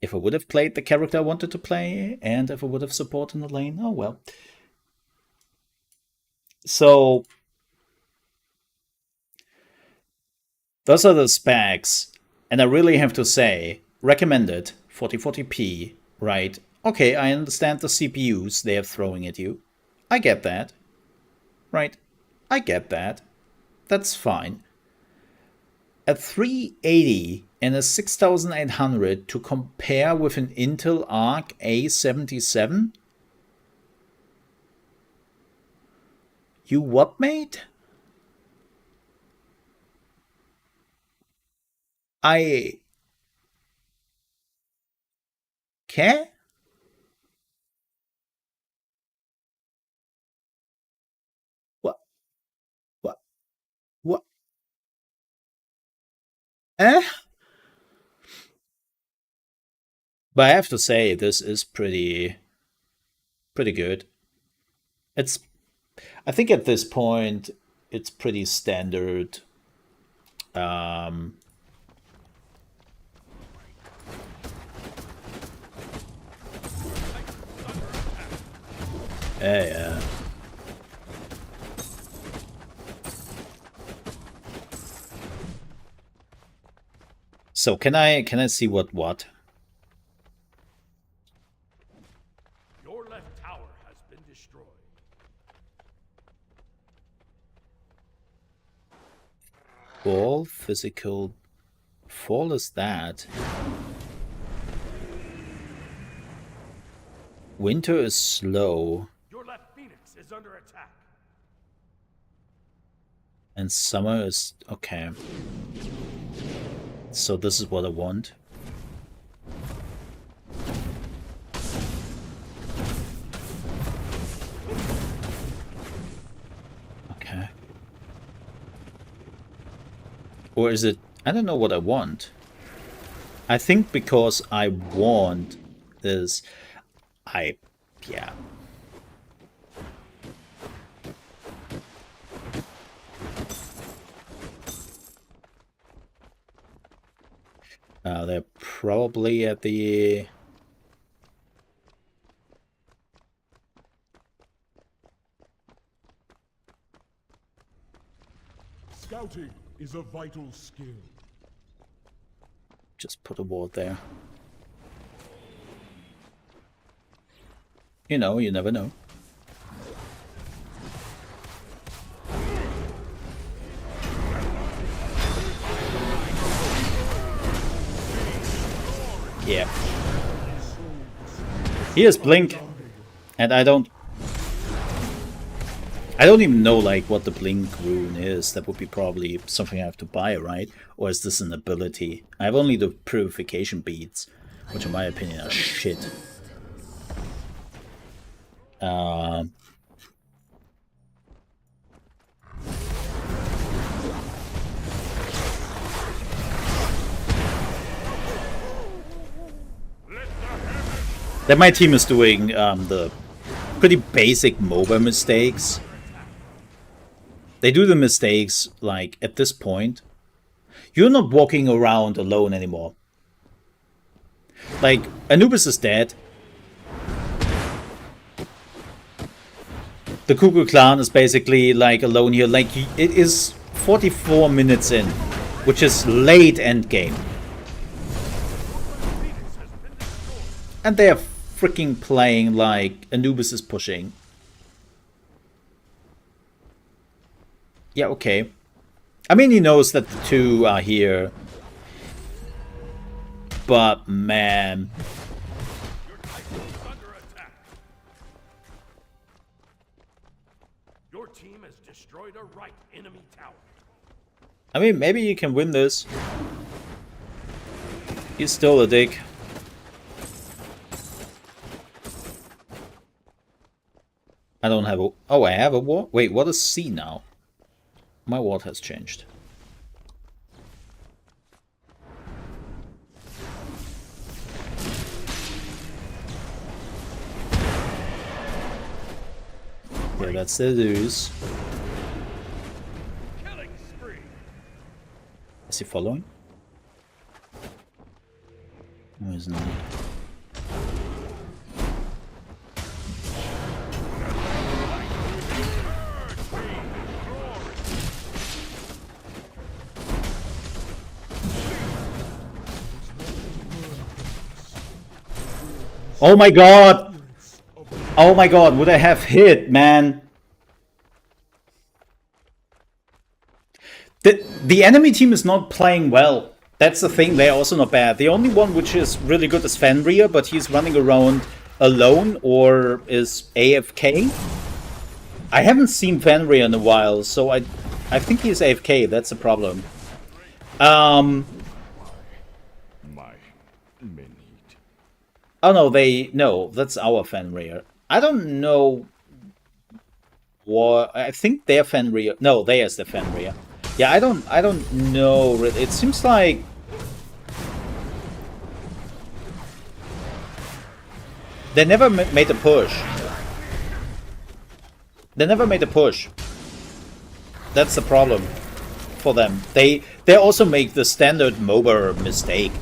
If I would have played the character I wanted to play, and if I would have supported in the lane, oh well. So... those are the specs. And I really have to say, recommended 4040p, right? Okay, I understand the CPUs they are throwing at you. I get that. Right? I get that. That's fine. At 380 and a 6800 to compare with an Intel Arc A77? You what, mate? I... care? What? What? What? Eh? But I have to say, this is pretty good. It's... I think at this point, it's pretty standard. Yeah. So can I see what? Your left tower has been destroyed. Fall physical. Fall is that. Winter is slow. Your left phoenix is under attack. And summer is okay. So this is what I want. Okay. Or is it... I don't know what I want. I think because I want this... yeah. They're probably at the... Scouting is a vital skill. Just put a ward there. You know, you never know. Yeah. Here's Blink. And I don't even know like what the Blink rune is. That would be probably something I have to buy, right? Or is this an ability? I have only the purification beads, which in my opinion are shit. That my team is doing the pretty basic MOBA mistakes. They do the mistakes, like, at this point. You're not walking around alone anymore. Like, Anubis is dead. The Kukulkan is basically, like, alone here. Like, it is 44 minutes in, which is late endgame. And they are freaking playing like Anubis is pushing. Yeah, okay. I mean, he knows that the two are here. But, man. destroyed a right enemy tower. I mean, maybe you can win this. He's still a dick. I don't have a... Oh, I have a ward? Wait, what is C now? My ward has changed. Yeah, that's the news. Killing spree. Is he following? No, he's not. Oh my god! Oh my god, would I have hit, man? The enemy team is not playing well. That's the thing, they're also not bad. The only one which is really good is Fenrir, but he's running around alone or is AFK. I haven't seen Fenrir in a while, so I think he's AFK, that's the problem. My men eat. Oh no, that's our Fenrir. I don't know what... I think they're Fenrir. No, there's the Fenrir. Yeah, I don't know. It seems like they never made a push. They never made a push. That's the problem for them. They also make the standard MOBA mistake.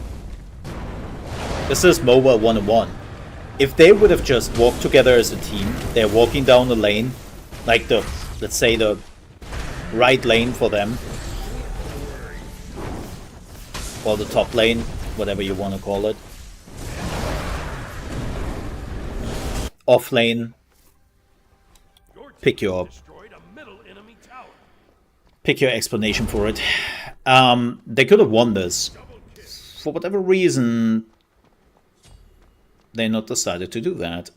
This is MOBA 101. If they would have just walked together as a team, they're walking down the lane, like the, let's say the right lane for them, or the top lane, whatever you want to call it, off lane, pick your explanation for it. They could have won this. For whatever reason, they not decided to do that.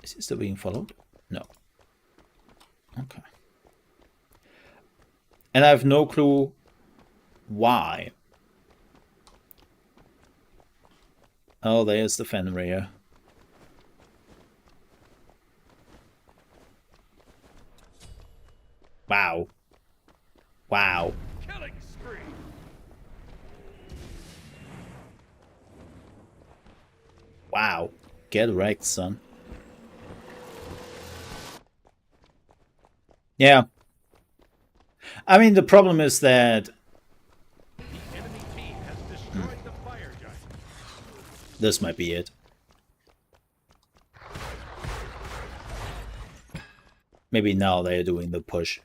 Is he still being followed? No. Okay. And I have no clue why. Oh, there's the Fenrir. Wow. Wow. Killing spree. Wow. Get wrecked, son. Yeah. I mean, the problem is that The enemy team has destroyed the fire giant. this might be it. Maybe now they're doing the push.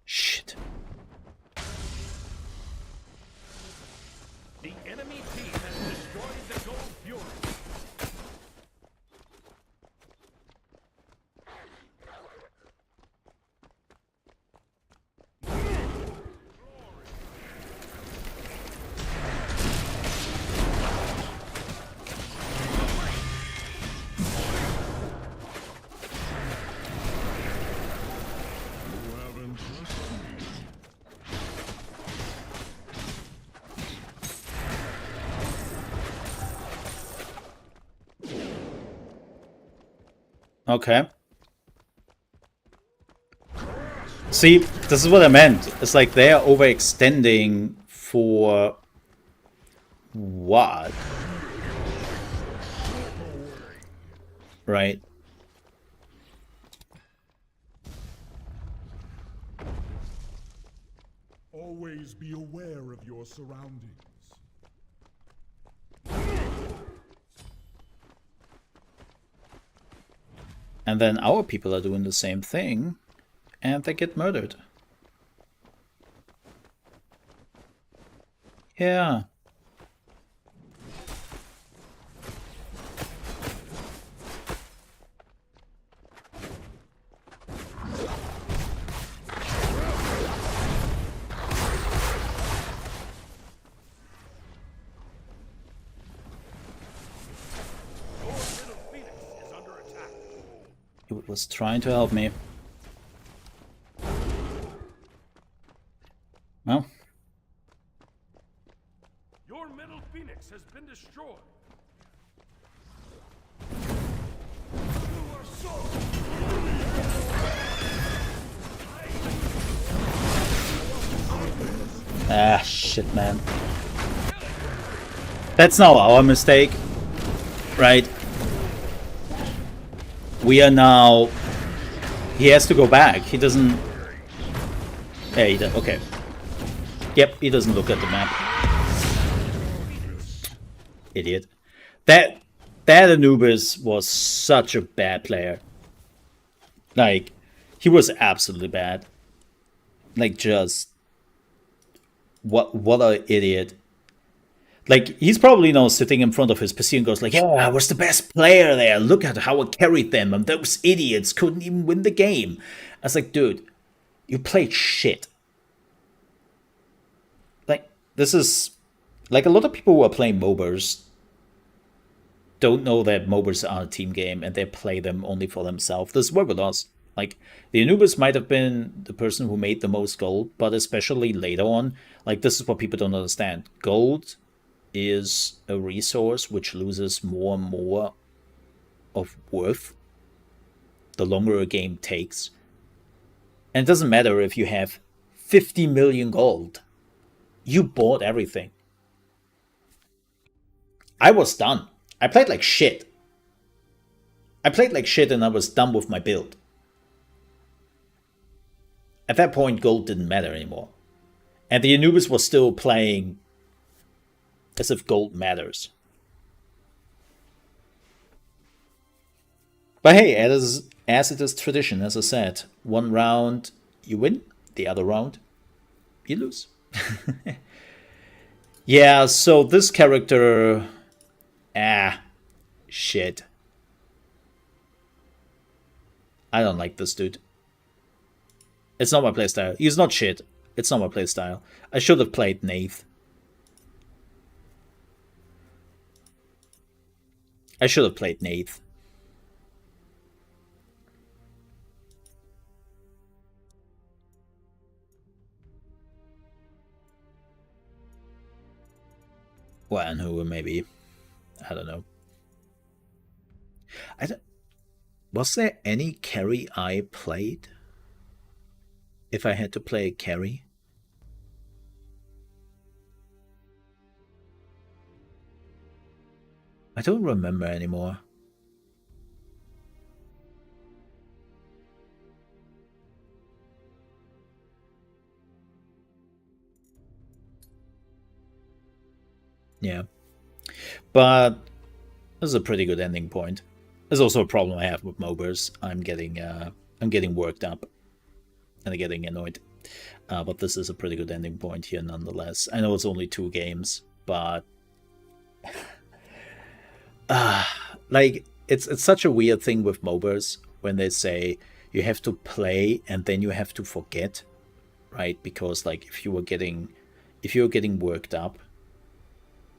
Shit. The enemy team has destroyed the gold fury. Okay. See, this is what I meant. It's like they're overextending for what? Right. Always be aware of your surroundings. And then our people are doing the same thing, and they get murdered. Yeah. Your middle phoenix is under attack. He was trying to help me. Well, Your middle phoenix has been destroyed. ah, shit, man. That's not our mistake, right? We are now... He has to go back. He doesn't... Yeah, he does. Okay. Yep, he doesn't look at the map. Idiot. That Anubis was such a bad player. Like, he was absolutely bad. Like, just... What an idiot. Like, he's probably now sitting in front of his PC and goes like, yeah, I was the best player there. Look at how I carried them. And those idiots couldn't even win the game. I was like, dude, you played shit. Like, this is... Like, a lot of people who are playing MOBAs don't know that MOBAs are a team game and they play them only for themselves. This is where we lost. Like, the Anubis might have been the person who made the most gold, but especially later on, like, this is what people don't understand. Gold is a resource which loses more and more of worth the longer a game takes. And it doesn't matter if you have 50 million gold. You bought everything. I was done. I played like shit. I played like shit and I was done with my build. At that point, gold didn't matter anymore. And the Anubis was still playing as if gold matters. But hey, as it is tradition, as I said, one round you win, the other round you lose. Yeah, so this character... shit. I don't like this dude. It's not my playstyle. He's not shit. It's not my playstyle. I should have played Nath. I should have played Nath. Well, and who maybe. I don't know. Was there any carry I played? If I had to play a carry? I don't remember anymore. Yeah. But this is a pretty good ending point. There's also a problem I have with MOBAs. I'm getting worked up and getting annoyed. But this is a pretty good ending point here nonetheless. I know it's only 2 games, but like it's such a weird thing with MOBAs when they say you have to play and then you have to forget, right? Because like if you're getting worked up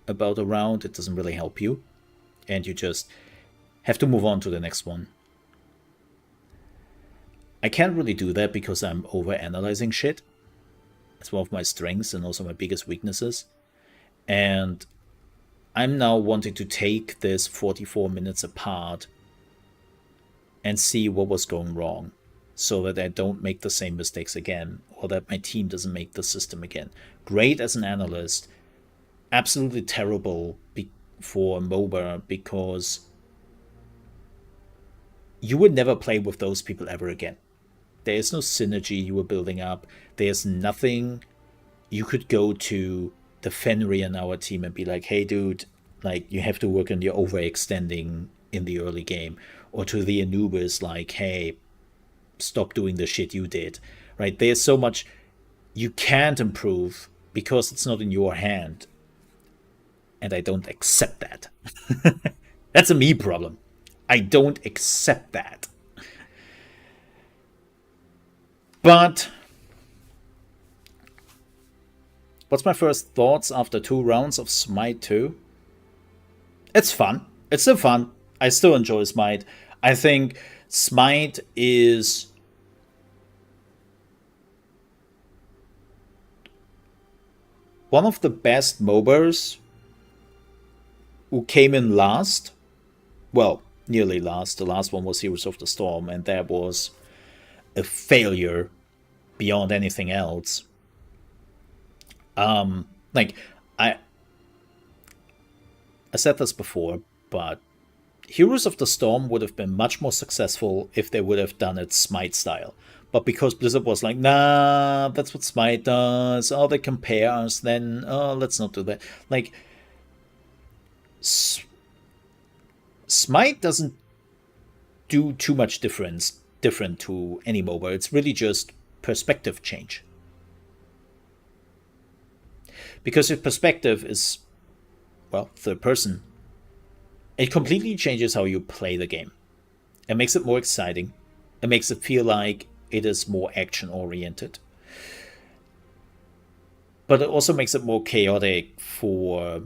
about a round, it doesn't really help you, and you just have to move on to the next one. I can't really do that because I'm over-analyzing shit. It's one of my strengths and also my biggest weaknesses. And I'm now wanting to take this 44 minutes apart and see what was going wrong so that I don't make the same mistakes again, or that my team doesn't make the system again. Great as an analyst, absolutely terrible for MOBA because you would never play with those people ever again. There is no synergy you were building up. There's nothing you could go to the Fenrir in our team and be like, hey dude, like you have to work on your overextending in the early game. or to the Anubis, like, hey, stop doing the shit you did, right? There's so much you can't improve because it's not in your hand. And I don't accept that. That's a me problem. I don't accept that. But what's my first thoughts after 2 rounds of Smite 2? It's fun. It's still fun. I still enjoy Smite. I think Smite is one of the best MOBAs who came in last. Well, nearly last. The last one was Heroes of the Storm, and that was a failure beyond anything else. Like, I said this before, but Heroes of the Storm would have been much more successful if they would have done it Smite style. But because Blizzard was like, nah, that's what Smite does. Oh, they compare us, then, oh, let's not do that. Like, Smite doesn't do too much different to any MOBA. It's really just perspective change. Because if perspective is, well, third person, it completely changes how you play the game. It makes it more exciting. It makes it feel like it is more action-oriented. But it also makes it more chaotic for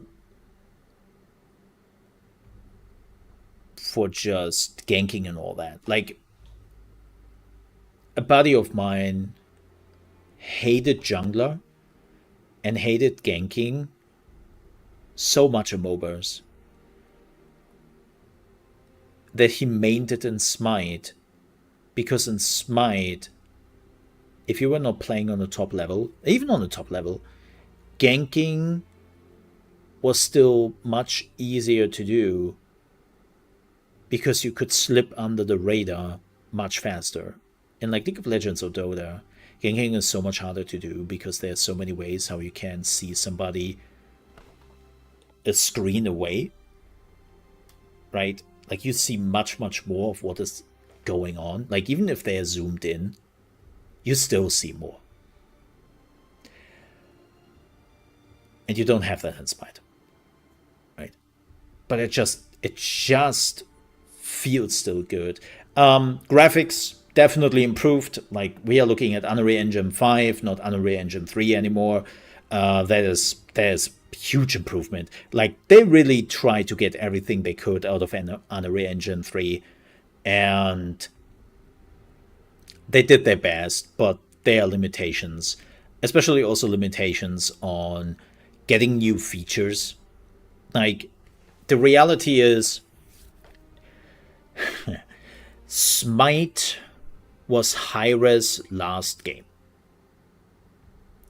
just ganking and all that. Like, a buddy of mine hated jungler and hated ganking so much in MOBAs that he mained it in Smite, because in Smite, if you were not playing on the top level, even on the top level, ganking was still much easier to do because you could slip under the radar much faster. In like League of Legends or Dota, ganking is so much harder to do because there's so many ways how you can see somebody a screen away, right? Like, you see much more of what is going on. Like, even if they're zoomed in, you still see more. And you don't have that in Smite, right? But it just feels still good. Graphics definitely improved. Like, we are looking at Unreal Engine 5, not Unreal Engine 3 anymore. There's huge improvement. Like, they really tried to get everything they could out of Unreal Engine 3, and they did their best, but there are limitations, especially also limitations on getting new features. Like, the reality is Smite was Hi-Res last game.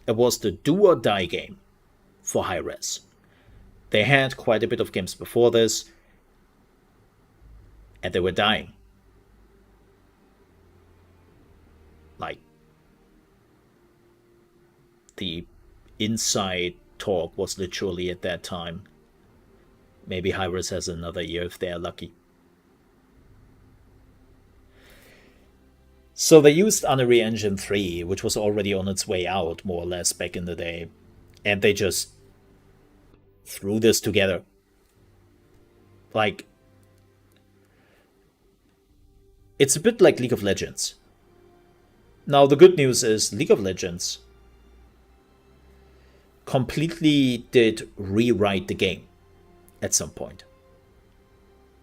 It was the do or die game for Hi-Res. They had quite a bit of games before this, and they were dying. Like, the inside talk was literally at that time, maybe Hi-Res has another year if they're lucky. So they used Unreal Engine 3, which was already on its way out, more or less, back in the day, and they just threw this together. Like, it's a bit like League of Legends. Now, the good news is League of Legends completely did rewrite the game at some point.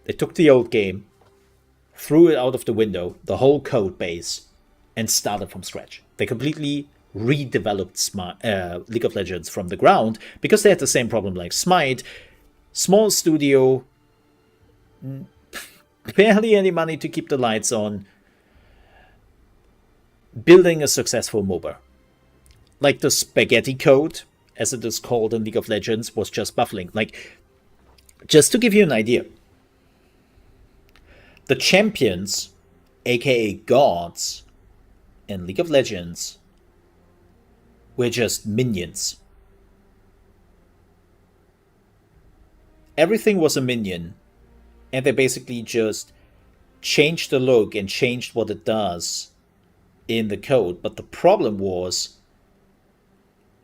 They took the old game, threw it out of the window, the whole code base, and started from scratch. They completely redeveloped League of Legends from the ground because they had the same problem like Smite. Small studio, barely any money to keep the lights on, building a successful MOBA. Like, the spaghetti code, as it is called in League of Legends, was just buffering. Like, just to give you an idea, the champions, aka gods, in League of Legends were just minions. Everything was a minion, and they basically just changed the look and changed what it does in the code. But the problem was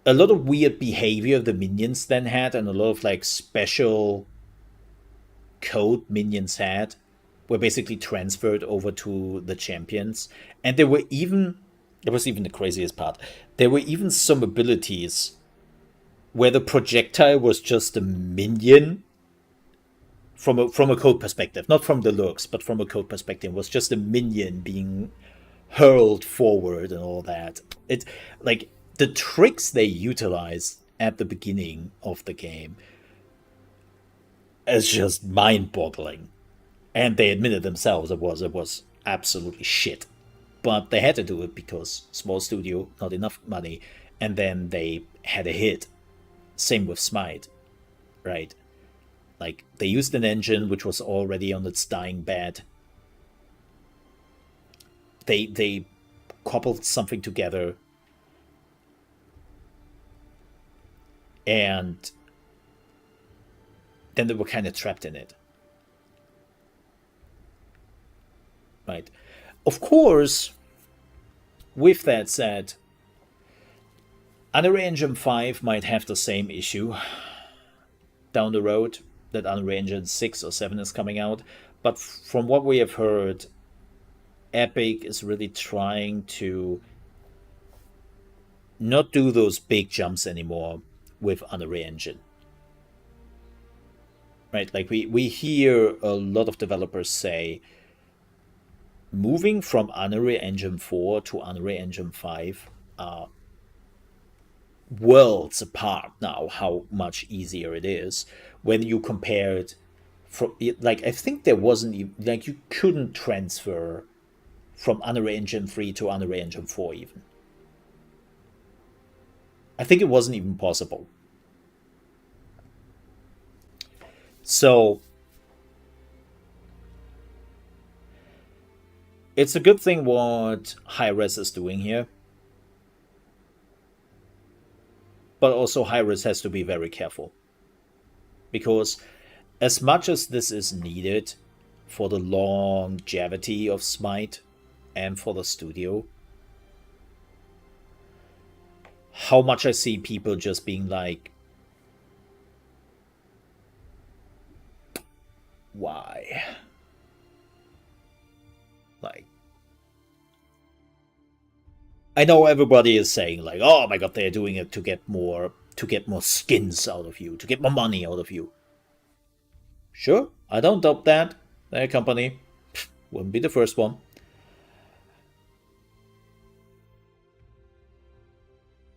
a lot of weird behavior the minions then had, and a lot of like special code minions had were basically transferred over to the champions. And there were even, that was even the craziest part, there were even some abilities where the projectile was just a minion from a code perspective, not from the looks, but from a code perspective, was just a minion being hurled forward and all that. It's like the tricks they utilized at the beginning of the game is just mind-boggling. And they admitted themselves it was absolutely shit. But they had to do it because small studio, not enough money, and then they had a hit. Same with Smite, right? Like, they used an engine which was already on its dying bed. They coupled something together, and then they were kind of trapped in it. Right? Of course, with that said, Unreal Engine 5 might have the same issue down the road that Unreal Engine 6 or 7 is coming out. But from what we have heard, Epic is really trying to not do those big jumps anymore with Unreal Engine. Right? Like we hear a lot of developers say, moving from Unreal Engine 4 to Unreal Engine 5 are worlds apart now, how much easier it is when you compare it from, like, I think there wasn't even, like, you couldn't transfer from Unreal Engine 3 to Unreal Engine 4 even. I think it wasn't even possible. So it's a good thing what Hi-Res is doing here. But also Hi-Res has to be very careful. Because as much as this is needed for the longevity of Smite and for the studio, how much I see people just being like, why? Like, I know everybody is saying like, oh my god, they're doing it to get more skins out of you, to get more money out of you. Sure, I don't doubt that. Their company wouldn't be the first one.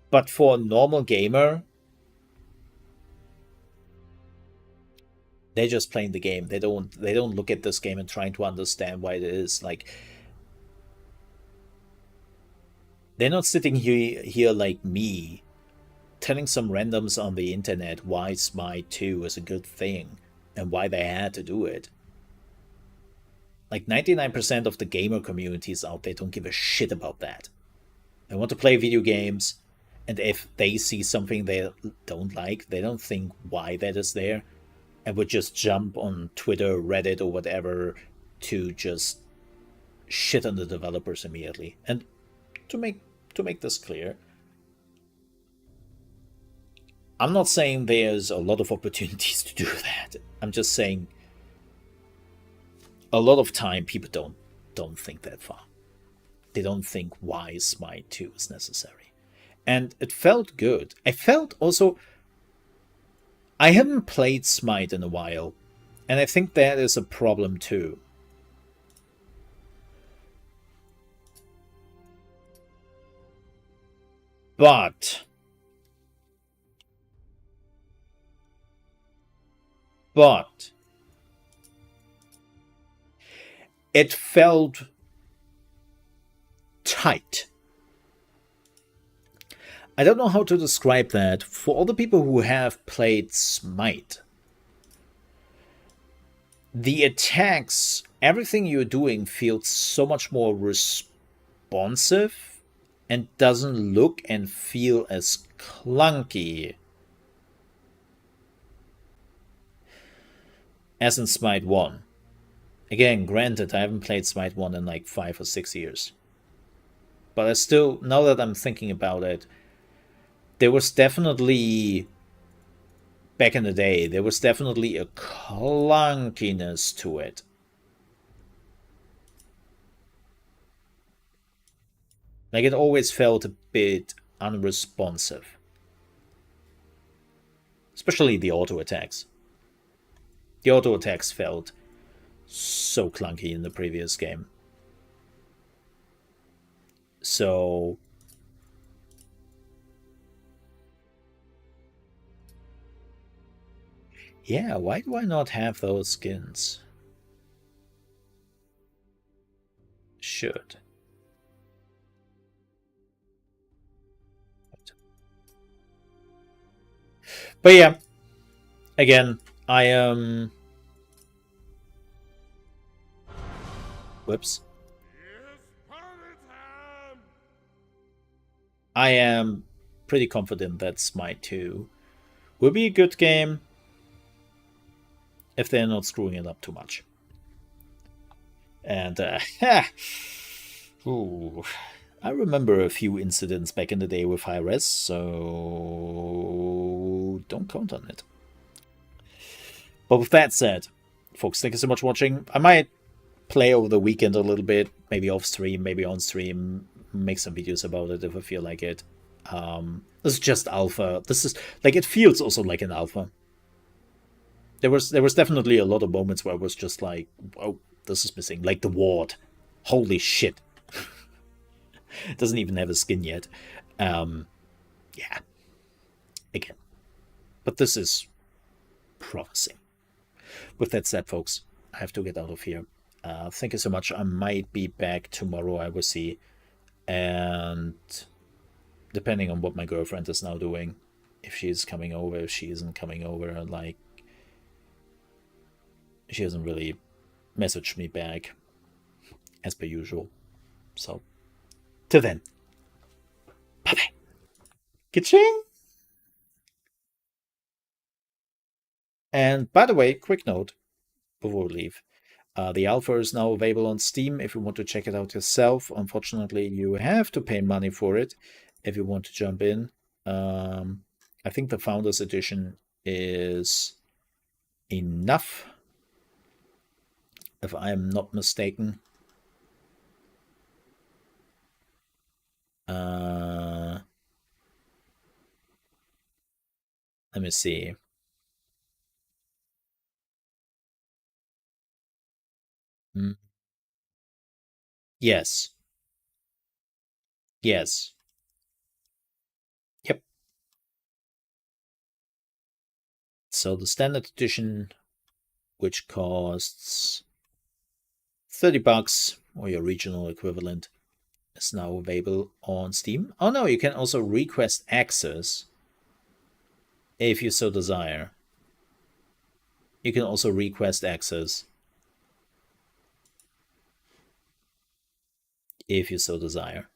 But for a normal gamer, they're just playing the game. They don't look at this game and trying to understand why it is. Like, they're not sitting here like me, telling some randoms on the internet why Smite 2 is a good thing and why they had to do it. Like 99% of the gamer communities out there don't give a shit about that. They want to play video games, and if they see something they don't like, they don't think why that is there, and would just jump on Twitter, Reddit, or whatever to just shit on the developers immediately. And to make this clear, I'm not saying there's a lot of opportunities to do that. I'm just saying a lot of time people don't think that far. They don't think why Smite 2 is necessary. And it felt good. I felt also, I haven't played Smite in a while, and I think that is a problem too. But it felt tight. I don't know how to describe that. For all the people who have played Smite, the attacks, everything you're doing feels so much more responsive and doesn't look and feel as clunky as in Smite 1. Again, granted, I haven't played Smite 1 in like 5 or 6 years. But I still, now that I'm thinking about it, there was definitely, back in the day, there was definitely a clunkiness to it. Like, it always felt a bit unresponsive. Especially the auto attacks. The auto attacks felt so clunky in the previous game. So yeah, why do I not have those skins? Should. But yeah, again, I am. Whoops. I am pretty confident that Smite 2 will be a good game if they're not screwing it up too much. And ooh, I remember a few incidents back in the day with high res, so don't count on it. But with that said, folks, thank you so much for watching. I might play over the weekend a little bit, maybe off stream, maybe on stream, make some videos about it if I feel like it. This is just alpha. This is like, it feels also like an alpha. There was definitely a lot of moments where I was just like, oh, this is missing. Like the ward. Holy shit. It doesn't even have a skin yet. Yeah. Again. But this is promising. With that said, folks, I have to get out of here. Thank you so much. I might be back tomorrow, I will see. And depending on what my girlfriend is now doing, if she's coming over, if she isn't coming over, like, she hasn't really messaged me back as per usual. So, till then, bye bye. Ka-ching! And by the way, quick note before we leave. The alpha is now available on Steam if you want to check it out yourself. Unfortunately, you have to pay money for it if you want to jump in. I think the Founders Edition is enough, if I am not mistaken. Let me see. Yes. Yes. Yep. So the standard edition, which costs $30 or your regional equivalent, is now available on Steam. Oh no, you can also request access if you so desire. You can also request access if you so desire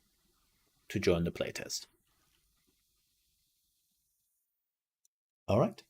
to join the playtest. All right.